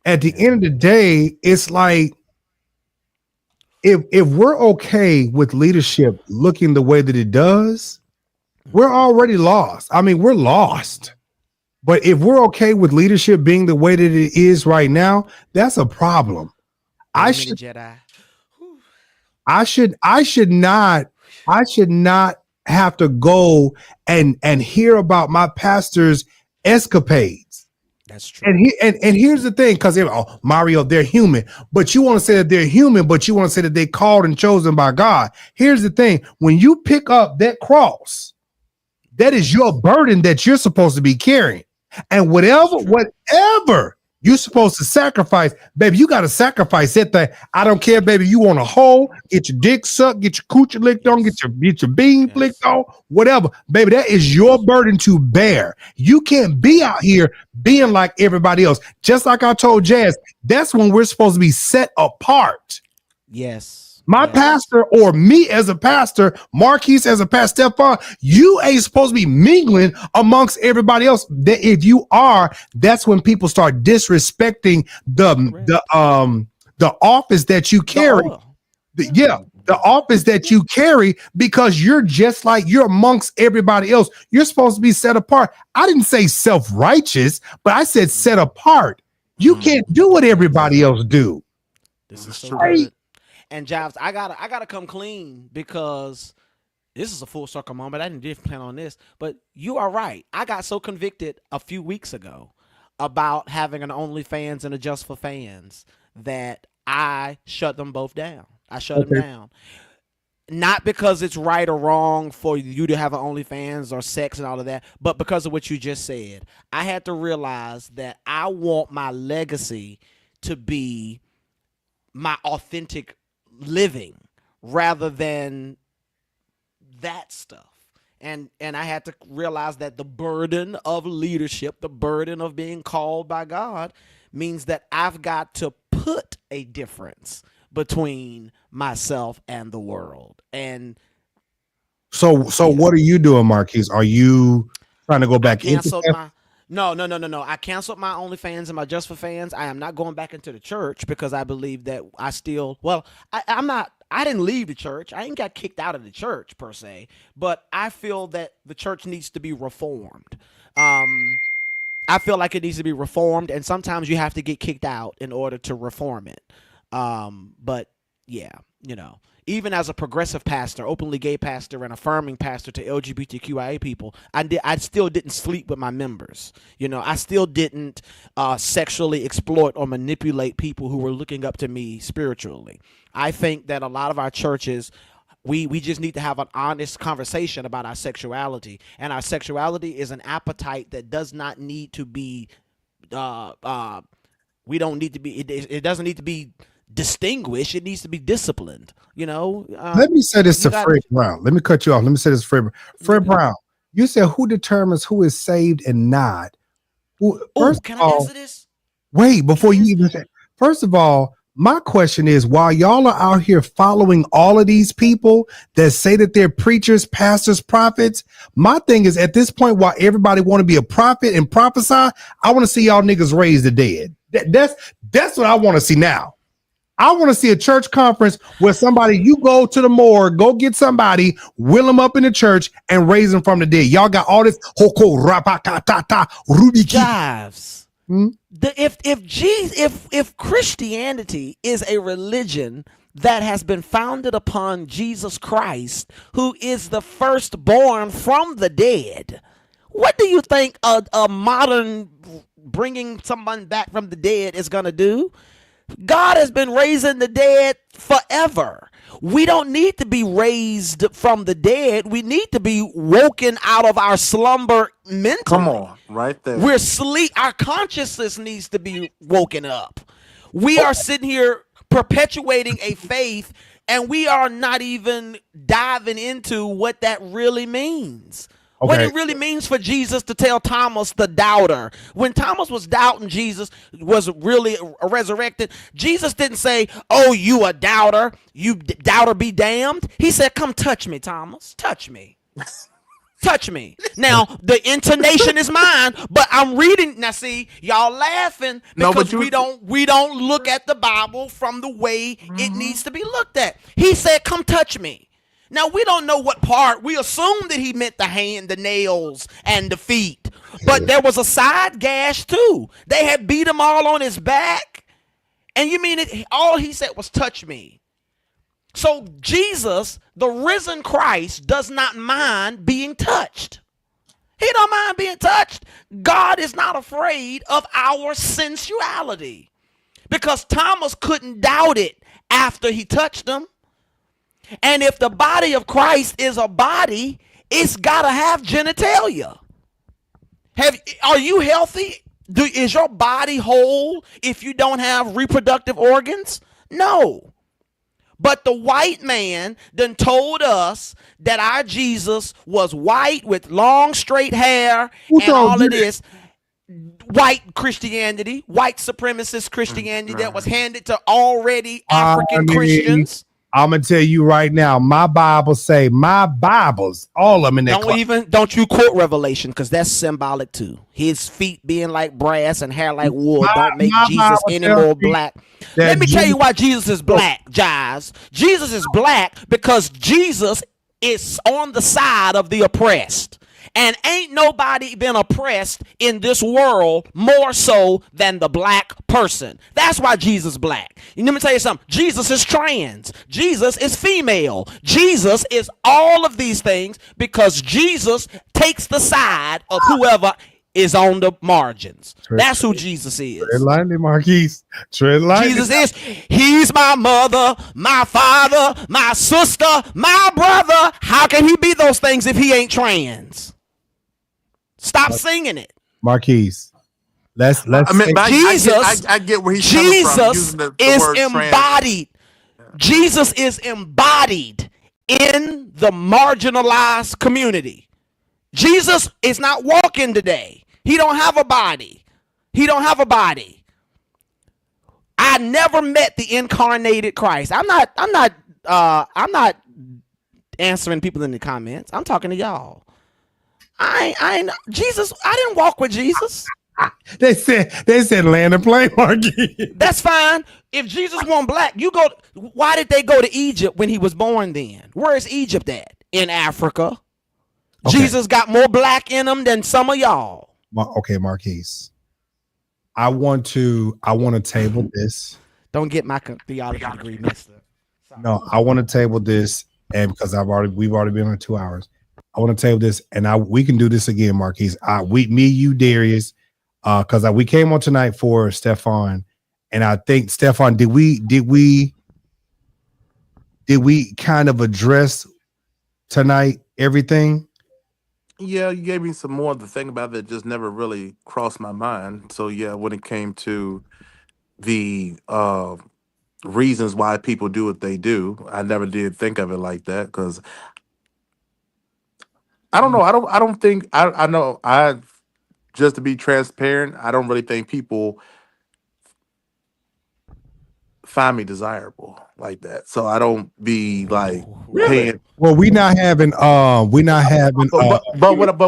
At the end of the day, it's like, if we're okay with leadership looking the way that it does, we're already lost. I mean, we're lost. But if we're okay with leadership being the way that it is right now, that's a problem. I should not have to go and hear about my pastor's escapades. That's true. And here's the thing, because Mario, they're human, but you want to say that they're human, but you want to say that they called and chosen by God. Here's the thing: when you pick up that cross, that is your burden that you're supposed to be carrying, and whatever you're supposed to sacrifice, baby, you got to sacrifice that thing. I don't care, baby. You want a hole, get your dick sucked, get your coochie licked on, get your bean flicked on, whatever. Baby, that is your burden to bear. You can't be out here being like everybody else. Just like I told Jazz, that's when we're supposed to be set apart. Yes. My pastor or me as a pastor, Marquise as a pastor, Stefon, you ain't supposed to be mingling amongst everybody else. That if you are, that's when people start disrespecting the office that you carry. the office that you carry, because you're amongst everybody else. You're supposed to be set apart. I didn't say self-righteous, but I said set apart. You can't do what everybody else do. This is so good. And Jives, I gotta come clean, because this is a full circle moment. I didn't plan on this, but you are right. I got so convicted a few weeks ago about having an OnlyFans and a Just for Fans that I shut them both down. I shut them down. Not because it's right or wrong for you to have an OnlyFans or sex and all of that, but because of what you just said. I had to realize that I want my legacy to be my authentic living rather than that stuff. And I had to realize that the burden of leadership, the burden of being called by God, means that I've got to put a difference between myself and the world. And so what are you doing, Marquise? Are you trying to go back into No. I canceled my OnlyFans and my Just for Fans. I am not going back into the church because I believe that I didn't leave the church. I ain't got kicked out of the church per se, but I feel that the church needs to be reformed. I feel like it needs to be reformed, and sometimes you have to get kicked out in order to reform it. But yeah, even as a progressive pastor, openly gay pastor, and affirming pastor to LGBTQIA people, I still didn't sleep with my members. I still didn't sexually exploit or manipulate people who were looking up to me spiritually. I think that a lot of our churches, we just need to have an honest conversation about our sexuality, and our sexuality is an appetite that does not need to be. We don't need to be. It doesn't need to be distinguished. It needs to be disciplined. Let me say this to Fred Brown. Let me cut you off. Let me say this to Fred Brown. Fred Brown, you said who determines who is saved and not? Can I answer this? Wait, before you even say. First of all, my question is, while y'all are out here following all of these people that say that they're preachers, pastors, prophets, my thing is, at this point, while everybody want to be a prophet and prophesy, I want to see y'all niggas raise the dead. That's what I want to see now. I want to see a church conference where you go to the morgue, go get somebody, will them up in the church, and raise them from the dead. Y'all got all this hoko rapakatata ruby Jives. If Christianity is a religion that has been founded upon Jesus Christ, who is the firstborn from the dead, what do you think a modern bringing someone back from the dead is going to do? God has been raising the dead forever. We don't need to be raised from the dead. We need to be woken out of our slumber mentally. Come on, right there. We're asleep. Our consciousness needs to be woken up. We are sitting here perpetuating a faith, and we are not even diving into what that really means. Okay. What it really means for Jesus to tell Thomas the doubter. When Thomas was doubting Jesus was really resurrected, Jesus didn't say, "Oh, you a doubter, you doubter be damned." He said, "Come touch me, Thomas. Touch me." Touch me. Now, the intonation is mine, but I'm reading. Now, see, y'all laughing because we don't look at the Bible from the way it needs to be looked at. He said, "Come touch me." Now, we don't know what part. We assume that he meant the hand, the nails, and the feet. But there was a side gash, too. They had beat him all on his back. And you mean it? All he said was, "Touch me." So Jesus, the risen Christ, does not mind being touched. He don't mind being touched. God is not afraid of our sensuality, because Thomas couldn't doubt it after he touched him. And if the body of Christ is a body, it's got to have genitalia. Are you healthy? Is your body whole if you don't have reproductive organs? No. But the white man done told us that our Jesus was white with long straight hair and all of this. White Christianity, white supremacist Christianity that was handed to already African Christians. I'm gonna tell you right now, my Bible say my Bibles, all of them in that. Don't you quote Revelation, because that's symbolic too. His feet being like brass and hair like wool don't make Jesus any more black. Let me tell you why Jesus is black, Jives. Jesus is black because Jesus is on the side of the oppressed. And ain't nobody been oppressed in this world more so than the black person. That's why Jesus black. And let me tell you something. Jesus is trans. Jesus is female. Jesus is all of these things because Jesus takes the side of whoever is on the margins. That's who Jesus is. Tread lightly, Marquise. Tread lightly. Jesus is, he's my mother, my father, my sister, my brother. How can he be those things if he ain't trans? Stop singing it, Marquise. Let's. I mean, Jesus. I get where he's Jesus coming from. Using the is word embodied. Jesus is embodied in the marginalized community. Jesus is not walking today. He don't have a body. He don't have a body. I never met the incarnated Christ. I'm not answering people in the comments. I'm talking to y'all. Jesus. I didn't walk with Jesus. They said land and plane, Marquis. That's fine. If Jesus wasn't black, you go. Why did they go to Egypt when he was born then? Where is Egypt at? In Africa. Okay. Jesus got more black in him than some of y'all. Okay, Marquise. I want to table this. Don't get my theology degree messed up. Sorry. No, I want to table this, and because we've already been on 2 hours. I want to table this, and we can do this again, Marquise. You, Darius, because we came on tonight for Stefon, and I think Stefon, did we kind of address tonight everything? Yeah, you gave me some more. The thing about that just never really crossed my mind. So yeah, when it came to the reasons why people do what they do, I never did think of it like that because. I don't know. I don't think I know. Just to be transparent, I don't really think people find me desirable like that. So I don't be like paying. Well, we're not having. But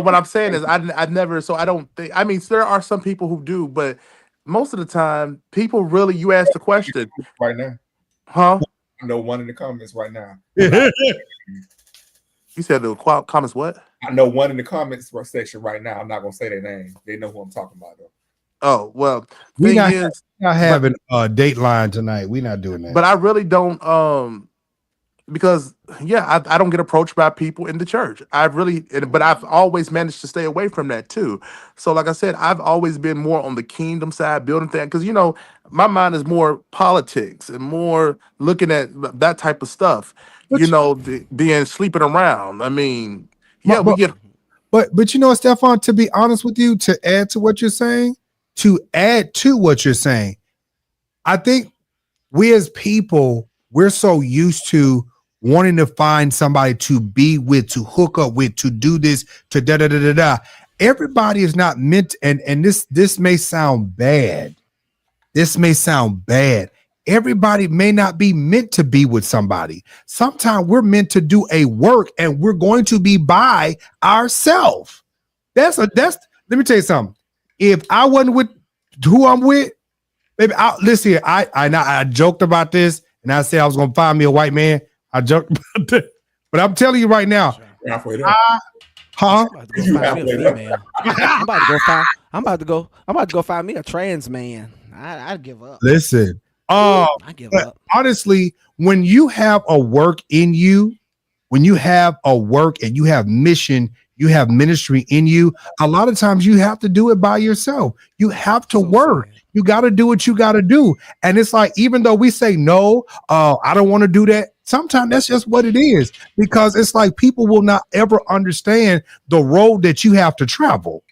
what I'm saying is I never. So I don't think. I mean, there are some people who do, but most of the time, people really. You ask the question right now, huh? I know one in the comments right now. You said the comments what? I know one in the comments section right now. I'm not gonna say their name. They know who I'm talking about though. Oh well, we're not having a Dateline tonight. We're not doing that. But I really don't because I don't get approached by people in the church. But I've always managed to stay away from that too. So like I said, I've always been more on the kingdom side, building things, because my mind is more politics and more looking at that type of stuff. Being sleeping around. I mean, we get. But Stefon, to be honest with you, to add to what you're saying, I think we as people, we're so used to wanting to find somebody to be with, to hook up with, to do this, to da da da da da. Everybody is not meant, and this may sound bad. Everybody may not be meant to be with somebody. Sometimes we're meant to do a work, and we're going to be by ourselves. Let me tell you something. If I wasn't with who I'm with, baby, listen here. I joked about this, and I said I was gonna find me a white man. I joked about that, but I'm telling you right now. I'm about to go find me a trans man. I'd give up. Listen. I give up. Honestly, when you have a work in you, when you have a work and you have mission, you have ministry in you, a lot of times you have to do it by yourself. You have to work. You got to do what you got to do. And it's like, even though we say, no, I don't want to do that. Sometimes that's just what it is, because it's like people will not ever understand the road that you have to travel.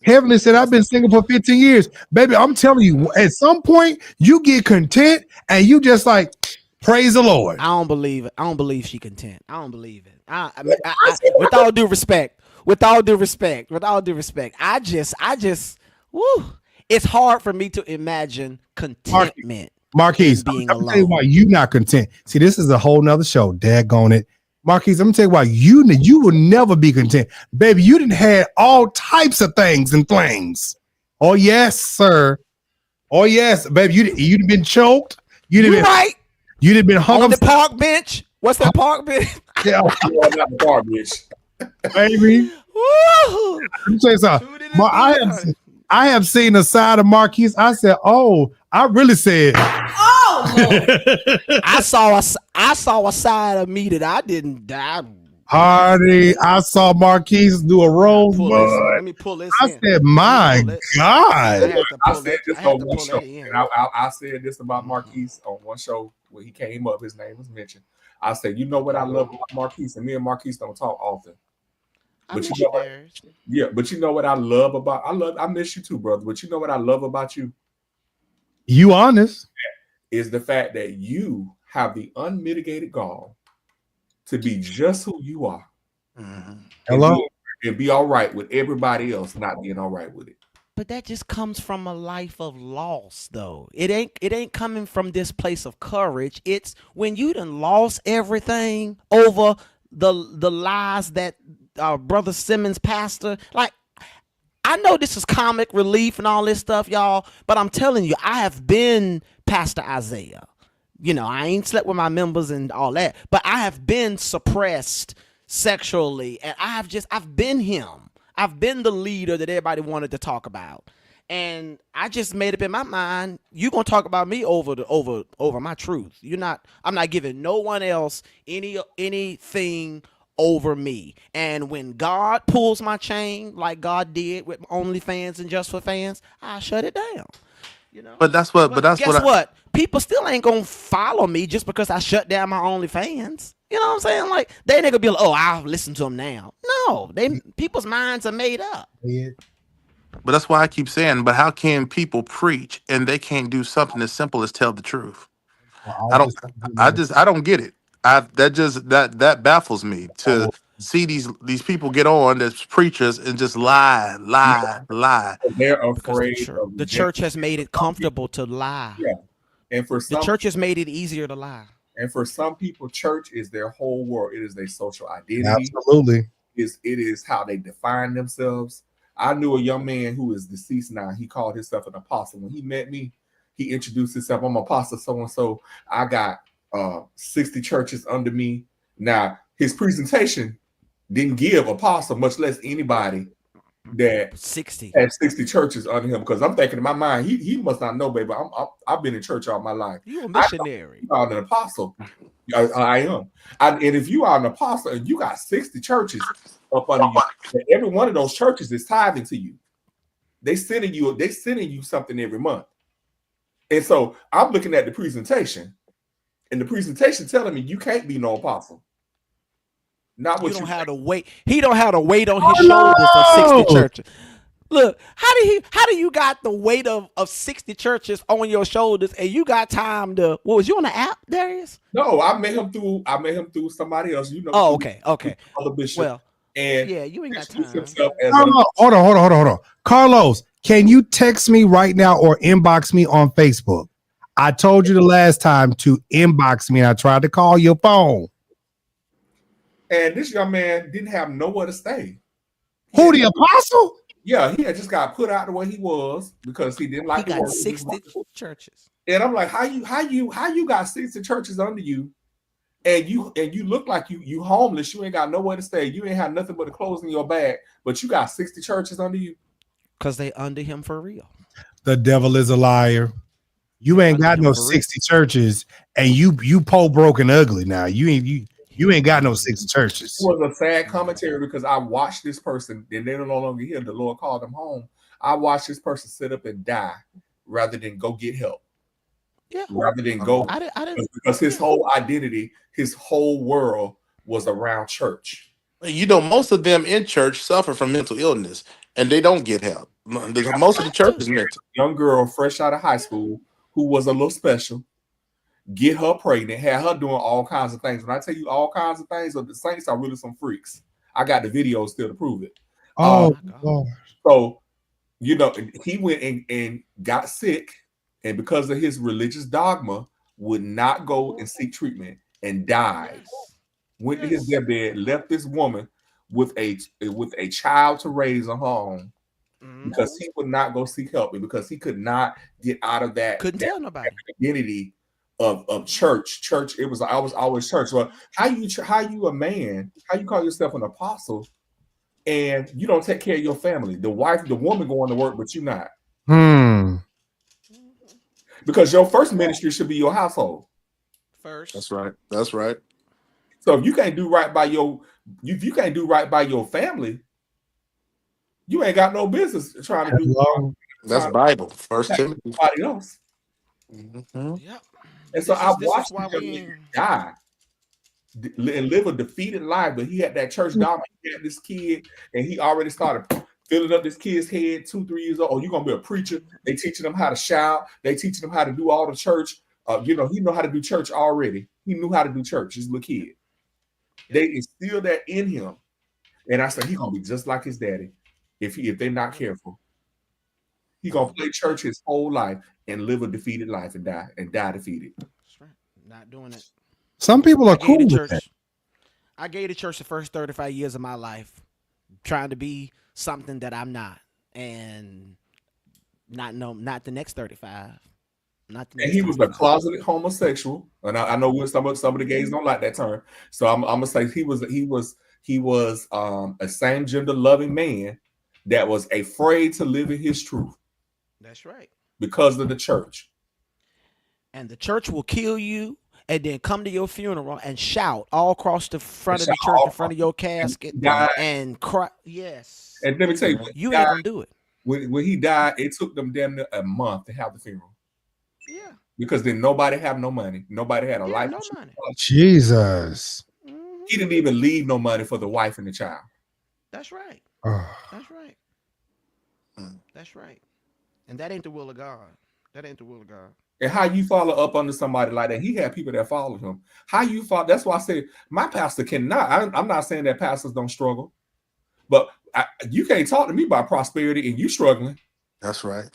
Heavenly said, I've been single for 15 years. Baby, I'm telling you, at some point, you get content and you just like, praise the Lord. I don't believe it. I don't believe she content. I don't believe it. With all due respect, I just, woo, it's hard for me to imagine contentment. Marquise, being I'm gonna tell you alone. why you not content. See, this is a whole nother show. Daggone it. Marquise, I'm gonna tell you why you will never be content. Baby, you didn't have all types of things and flames. Oh, yes, sir. Oh, yes, baby. You'd been choked. You'd You have been right. you'd have been hung On up. the park bench. What's that park bench? Yeah, Not the garbage. baby. Woo! Let me tell you something. Shoot it and do it. I have seen the side of Marquise. I said, oh, I really said. Oh Lord. I saw a side of me that I didn't die. Hardy, I saw Marquise do a rosebud. Let me pull this I in. said, my God. I said this on one show, and I said this about Marquise on one show when he came up. His name was mentioned. I said, you know what I love about Marquise, and me and Marquise don't talk often. But you know what? Yeah, but you know what I love about I miss you too, brother. But you know what I love about you? You honest. Is the fact that you have the unmitigated gall to be just who you are. Hello? And be all right with everybody else not being all right with it. But that just comes from a life of loss, though. It ain't coming from this place of courage. It's when you done lost everything over the lies that Brother Simmons, pastor, like, I know this is comic relief and all this stuff, y'all, but I'm telling you, I have been Pastor Isaiah. You know, I ain't slept with my members and all that, but I have been suppressed sexually, and I've been him. I've been the leader that everybody wanted to talk about. And I just made up in my mind, you're gonna talk about me over my truth. I'm not giving no one else anything over me. And when God pulls my chain, like God did with OnlyFans and Just for Fans, I shut it down. You know? But guess what? People still ain't gonna follow me just because I shut down my OnlyFans. You know what I'm saying? Like, they ain't gonna be like, oh, I'll listen to them now. No, people's minds are made up. Yeah. But that's why I keep saying, but how can people preach and they can't do something as simple as tell the truth? I don't get it. That baffles me to see these people get on as preachers and just lie. They're afraid. The church has made it comfortable to lie. Yeah. And for some, the church has made it easier to lie. And for some people, church is their whole world. It is their social identity. Absolutely. It is how they define themselves. I knew a young man who is deceased now. He called himself an apostle. When he met me, he introduced himself. I'm apostle so-and-so. I got 60 churches under me. Now, his presentation didn't give apostle, much less anybody that had 60 churches under him. Because I'm thinking in my mind, he must not know, baby. I've been in church all my life. You're a missionary. I'm an apostle. I am. And if you are an apostle and you got 60 churches up under you, and every one of those churches is tithing to you. They sending you something every month. And so I'm looking at the presentation, and the presentation telling me you can't be no apostle. Not what you don't have to wait. He don't have to wait on his shoulders for 60 churches. Look, how do you got the weight of 60 churches on your shoulders and you got time to was you on the app, Darius? No, I met him through somebody else. You know. Oh, okay. Other bishop. Well, and yeah, you ain't got time. Hold on. Carlos, can you text me right now or inbox me on Facebook? I told you the last time to inbox me and I tried to call your phone. And this young man didn't have nowhere to stay. Who, the apostle? Yeah, he had just got put out the way he was because he didn't like. He got 60 churches. And I'm like, how you got 60 churches under you, and you look like you homeless. You ain't got nowhere to stay. You ain't have nothing but the clothes in your bag, but you got 60 churches under you. Because they under him for real. The devil is a liar. You ain't got no 60 churches, and you poor, broken, ugly. Now you ain't got no 60 churches. It was a sad commentary because I watched this person, and they're no longer here. The Lord called them home. I watched this person sit up and die rather than go get help. Yeah. Rather than go, because his whole identity, his whole world was around church. You know, most of them in church suffer from mental illness, and they don't get help. Most of the church is mental. Young girl, fresh out of high school, who was a little special. Get her pregnant, had her doing all kinds of things. When I tell you all kinds of things, the saints are really some freaks. I got the video still to prove it. Oh, so you know, he went and got sick and because of his religious dogma, would not go and seek treatment and died. Went to his deathbed, left this woman with a child to raise on her own because he would not go seek help and because he could not get out of that. Couldn't tell nobody. Identity of church. Church. I was always church. Well, how you a man? How you call yourself an apostle? And you don't take care of your family. The woman going to work, but you not. Because your first ministry should be your household. First. That's right. That's right. So if you can't do right by your family, you ain't got no business trying to do. That's Bible. First Timothy. Everybody else. Yep. And so I watched him die and live a defeated life, but he had that church dogma. He had this kid, and he already started filling up this kid's head, 2-3 years old. Oh, you're gonna be a preacher. They teaching him how to shout. They teaching him how to do all the church. He know how to do church already. He knew how to do church. He's a little kid. They instill that in him, and I said he's gonna be just like his daddy if they're not careful. He's gonna play church his whole life and live a defeated life and die defeated. That's right. Not doing it. Some people are cool with that. I gave the church the first 35 years of my life, trying to be something that I'm not, and not the next 35. And he was a closeted homosexual, and I know some of the gays don't like that term. So I'm gonna say he was a same gender loving man that was afraid to live in his truth. That's right. Because of the church. And the church will kill you and then come to your funeral and shout all across the front of the church in front of your casket and cry. Yes. And let me tell you, you ain't gonna do it. When he died, it took them damn near a month to have the funeral. Yeah. Because then nobody had no money. Nobody had a life. No money. Jesus. He didn't even leave no money for the wife and the child. That's right. That's right. That's right. And that ain't the will of God. That ain't the will of God. And how you follow up under somebody like that? He had people that followed him. How you follow? That's why I said my pastor cannot. I'm not saying that pastors don't struggle, but you can't talk to me about prosperity and you struggling. That's right.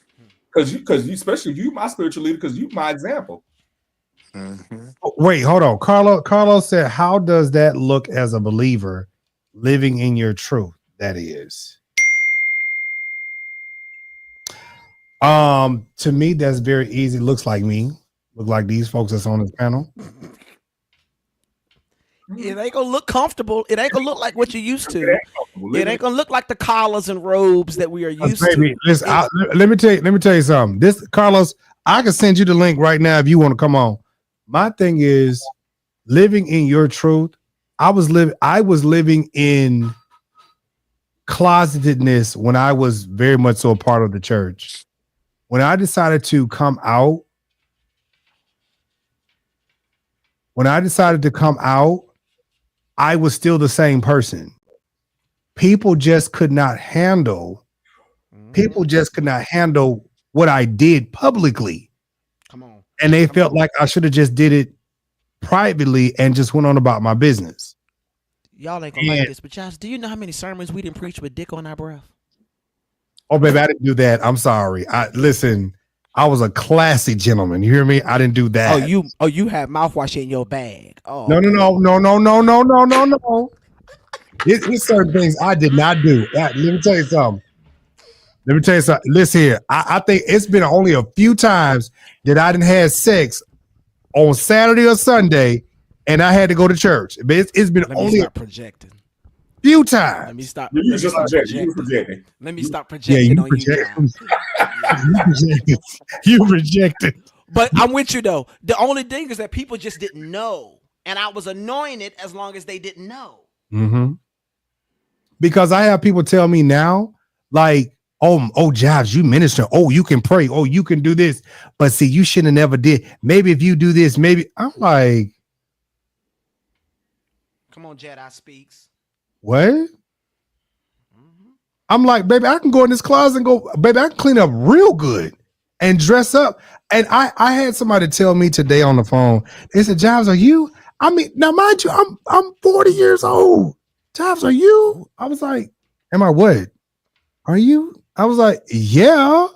Because you, especially you, my spiritual leader, because you my example. Wait, hold on. Carlos said, "How does that look as a believer living in your truth?" That is. To me, that's very easy. Looks like me. Look like these folks that's on this panel. It ain't gonna look comfortable. It ain't gonna look like what you used to. It ain't gonna look like the collars and robes that we are used to. Listen, let me tell you something. This, Carlos, I can send you the link right now if you want to come on. My thing is living in your truth. I was living in closetedness when I was very much so a part of the church. When I decided to come out, I was still the same person. People just could not handle what I did publicly. Come on. And they felt like I should have just did it privately and just went on about my business. Y'all ain't gonna like this, but Jives, do you know how many sermons we didn't preach with dick on our breath? Oh, baby, I didn't do that. I'm sorry. Listen, I was a classy gentleman. You hear me? I didn't do that. You had mouthwash in your bag. Oh, no. It's certain things I did not do. Let me tell you something. Listen here. I think it's been only a few times that I didn't have sex on Saturday or Sunday, and I had to go to church. But it's been only projecting. Few times. Let me stop. You just projecting. Let me stop projecting on you. You rejected. But I'm with you though. The only thing is that people just didn't know, and I was anointed as long as they didn't know. Mm-hmm. Because I have people tell me now, like, oh, Jives, you minister. Oh, you can pray. Oh, you can do this. But see, you shouldn't have never did. Maybe if you do this, maybe. I'm like, come on, Jedi speaks. What? Mm-hmm. I'm like, baby, I can go in this closet and go, baby, I can clean up real good and dress up. And I had somebody tell me today on the phone, they said, Jives, are you? I mean, now mind you, I'm 40 years old. Jives, are you? I was like, am I what? Are you? I was like, yeah.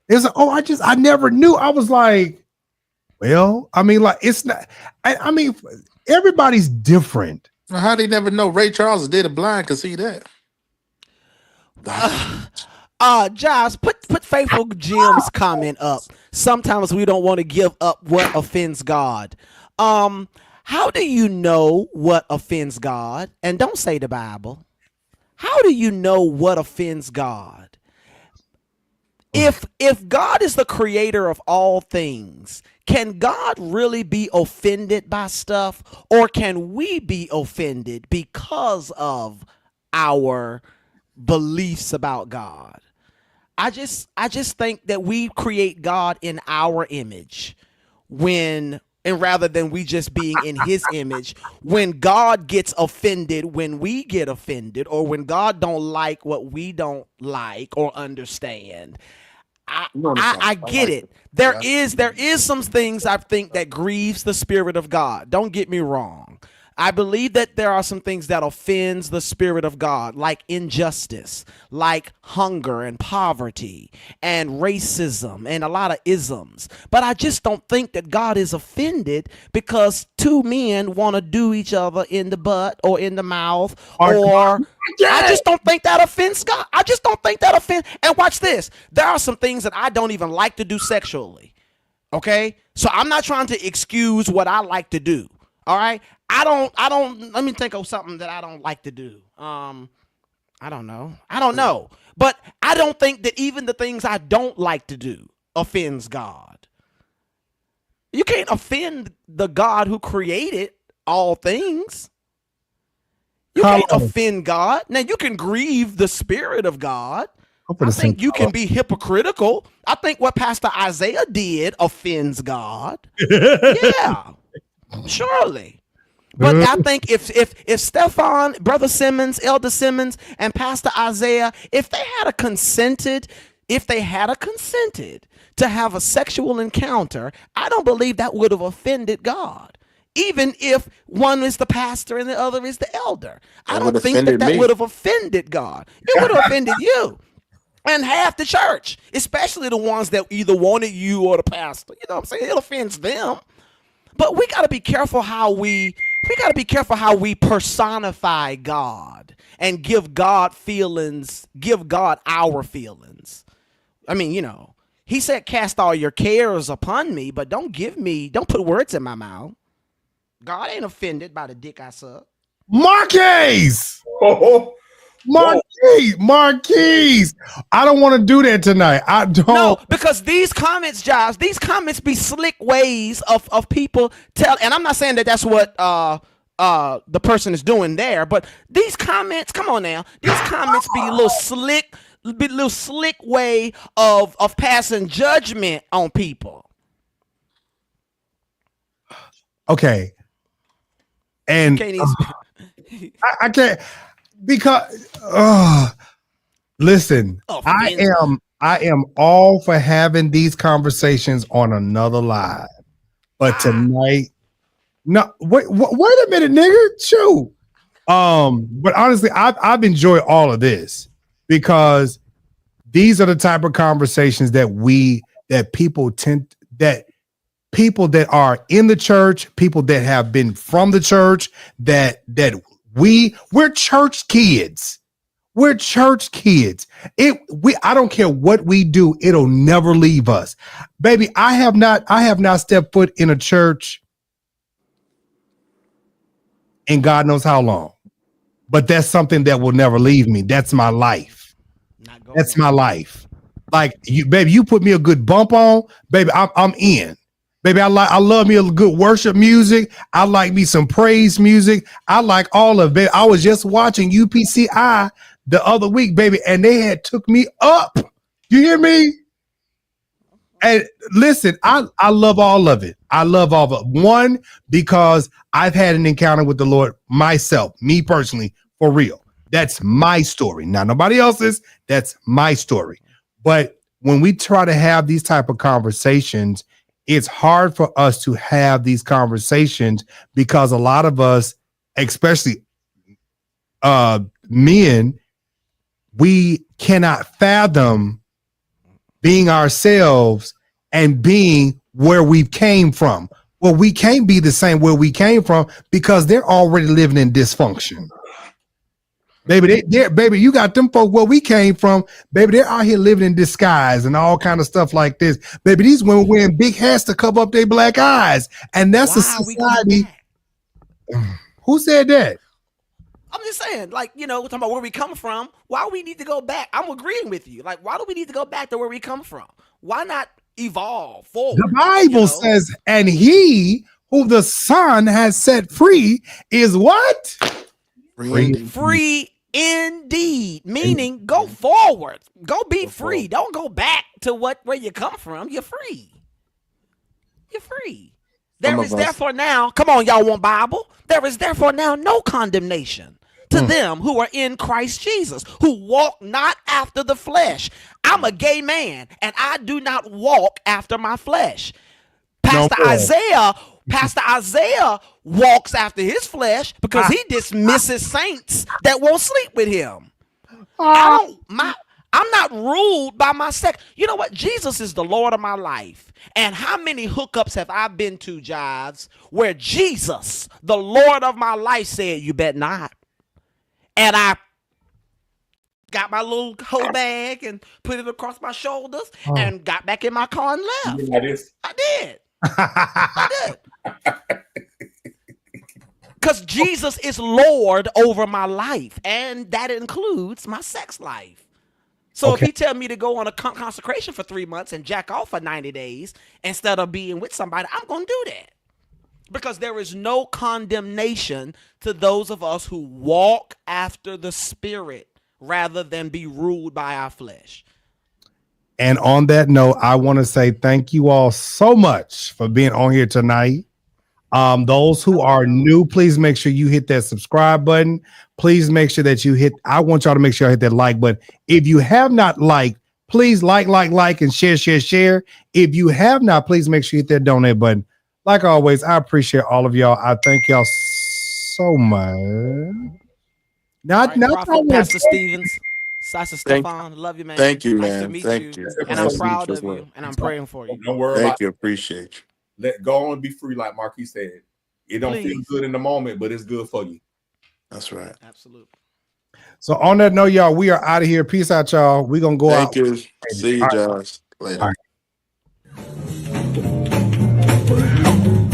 It's like, oh, I never knew. I was like, well, I mean, like, it's not, I mean, everybody's different. How do you never know? Ray Charles did a blind could see that. Jives, put Faithful Jim's comment up. Sometimes we don't want to give up what offends God. How do you know what offends God? And don't say the Bible. How do you know what offends God? If God is the creator of all things, can God really be offended by stuff, or can we be offended because of our beliefs about God? I just think that we create God in our image and rather than we just being in his image, when God gets offended, when we get offended, or when God don't like what we don't like or understand, I get it. There is some things I think that grieves the Spirit of God. Don't get me wrong. I believe that there are some things that offends the Spirit of God, like injustice, like hunger and poverty and racism and a lot of isms. But I just don't think that God is offended because two men want to do each other in the butt or in the mouth, or I just don't think that offends God. I just don't think that offends. And watch this. There are some things that I don't even like to do sexually. Okay? So I'm not trying to excuse what I like to do. All right? I don't let me think of something that I don't like to do. I don't know. But I don't think that even the things I don't like to do offends God. You can't offend the God who created all things. You can't offend God. Now you can grieve the Spirit of God. I think you can be hypocritical. I think what Pastor Isaiah did offends God. Yeah, surely. But I think if Stefon, Brother Simmons, Elder Simmons, and Pastor Isaiah, if they had consented to have a sexual encounter, I don't believe that would have offended God. Even if one is the pastor and the other is the elder, I don't think that would have offended God. It would have offended you and half the church, especially the ones that either wanted you or the pastor. You know what I'm saying? It offends them. But we got to be careful how we personify God and give God our feelings. I mean, you know, he said, cast all your cares upon me, but don't put words in my mouth. God ain't offended by the dick I suck. Marquise! Marquise! I don't want to do that tonight. I don't. No, because these comments, Jives, be slick ways of people and I'm not saying that that's what the person is doing there, but these comments, come on now, these comments be a little slick way of passing judgment on people. Okay. And I can't, because listen, I am all for having these conversations on another live, but tonight, no, wait a minute, nigga, shoot. But honestly, I've enjoyed all of this because these are the type of conversations that people that are in the church, people that have been from the church, we're church kids. We're church kids. I don't care what we do, it'll never leave us. Baby, I have not stepped foot in a church in God knows how long. But that's something that will never leave me. That's my life. That's my life. Like you put me a good bump on, baby, I'm in. Baby, I love me a good worship music. I like me some praise music. I like all of it. I was just watching UPCI the other week, baby, and they had took me up. You hear me? And listen, I love all of it. I love all of it. One, because I've had an encounter with the Lord myself, me personally, for real. That's my story. Not nobody else's. That's my story. But when we try to have these type of conversations, it's hard for us to have these conversations because a lot of us, especially men, we cannot fathom being ourselves and being where we came from. Well, we can't be the same where we came from because they're already living in dysfunction. Baby, baby, you got them folk where we came from. Baby, they're out here living in disguise and all kind of stuff like this. Baby, these women wearing big hats to cover up their black eyes. And that's a society. Who said that? I'm just saying, like, we're talking about where we come from. Why do we need to go back? I'm agreeing with you. Like, why do we need to go back to where we come from? Why not evolve forward? The Bible says, and he who the Son has set free is what? Free indeed. Meaning, go forward. Go be free. Don't go back to where you come from. You're free. You're free. There is therefore now, come on, y'all want Bible? There is therefore now no condemnation to them who are in Christ Jesus, who walk not after the flesh. I'm a gay man, and I do not walk after my flesh. Pastor Isaiah walks after his flesh because he dismisses saints that won't sleep with him. I'm not ruled by my sex. You know what? Jesus is the Lord of my life. And how many hookups have I been to, Jives, where Jesus, the Lord of my life, said, you bet not. And I got my little hoe bag and put it across my shoulders and got back in my car and left. I did. I did. Because Jesus is Lord over my life. And that includes my sex life. So if he tell me to go on a consecration for 3 months and jack off for 90 days instead of being with somebody, I'm going to do that. Because there is no condemnation to those of us who walk after the Spirit rather than be ruled by our flesh. And on that note, I want to say thank you all so much for being on here tonight. Those who are new, please make sure you hit that subscribe button. Please make sure that I want y'all to make sure I hit that like button. If you have not liked, please like, and share. If you have not, please make sure you hit that donate button. Like always, I appreciate all of y'all. I thank y'all so much. Pastor Stevens, Pastor Stefon, love you, man. Thank you, nice man. to meet Thank you. you. And I'm proud of you, and I'm praying for you. Don't worry Thank you. Appreciate you. Let go and be free, like Marquis said. It don't feel good in the moment, but it's good for you. That's right. Absolutely. So on that note, y'all, we are out of here. Peace out, y'all. We're going to go out. Thank you. See you, Josh. Later.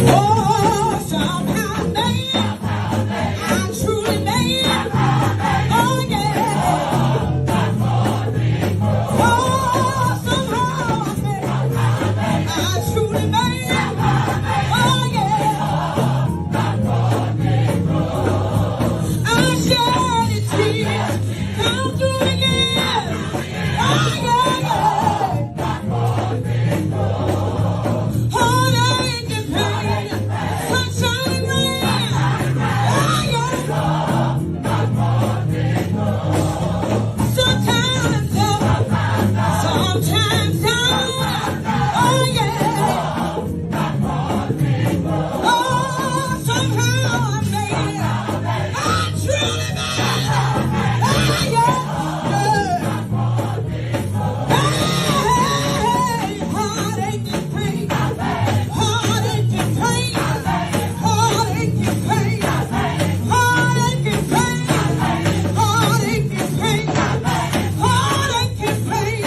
Oh, somehow, baby, I'm truly made. Oh, yeah. Oh, somehow, baby, I'm truly made. Oh, yeah. I shed a tear down through the years. Oh, yeah, heartache and pain, sunshine and rain. Oh, yeah. Sometimes up, sometimes down. Oh, yeah. Oh, somehow I made it. I truly made it. Oh, yeah. Hey, heartache and pain. Heartache and pain. Heartache and pain. Heartache and pain. Heartache and pain. Heartache and pain.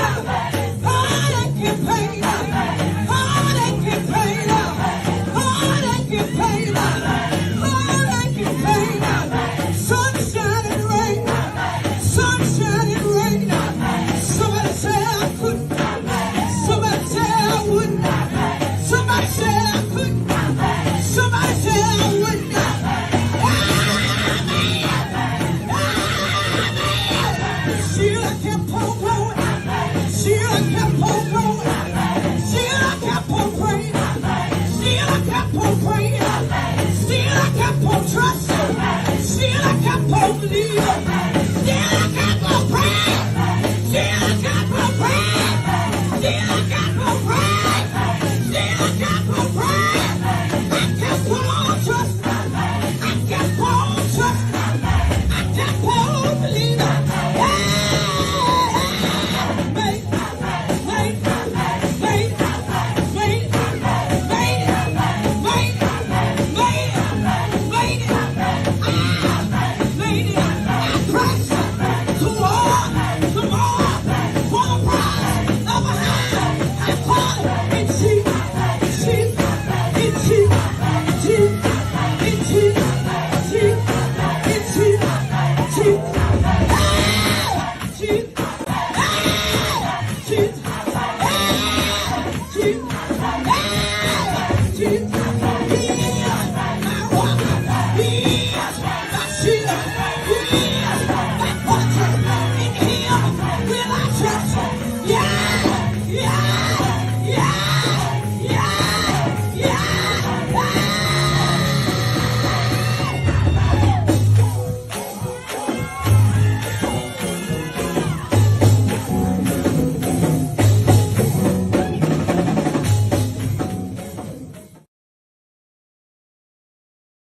Heartache and pain. Heartache and pain. Heartache and pain. Heartache and pain. Sunshine and rain. Sunshine and rain. Somebody said I couldn't. Somebody said I wouldn't. Somebody said I couldn't. Somebody said I wouldn't. Sheila kept on going. Sheila kept on going. Sheila kept on praying. Sheila kept on praying. Sheila kept on trusting. Sheila kept on believing. Sheila kept on praying. Sheila kept on praying. Sheila kept on praying. Sheila kept on praying. I kept on trusting. I kept on trusting. I kept on believing. Hey, hey, hey. cheat.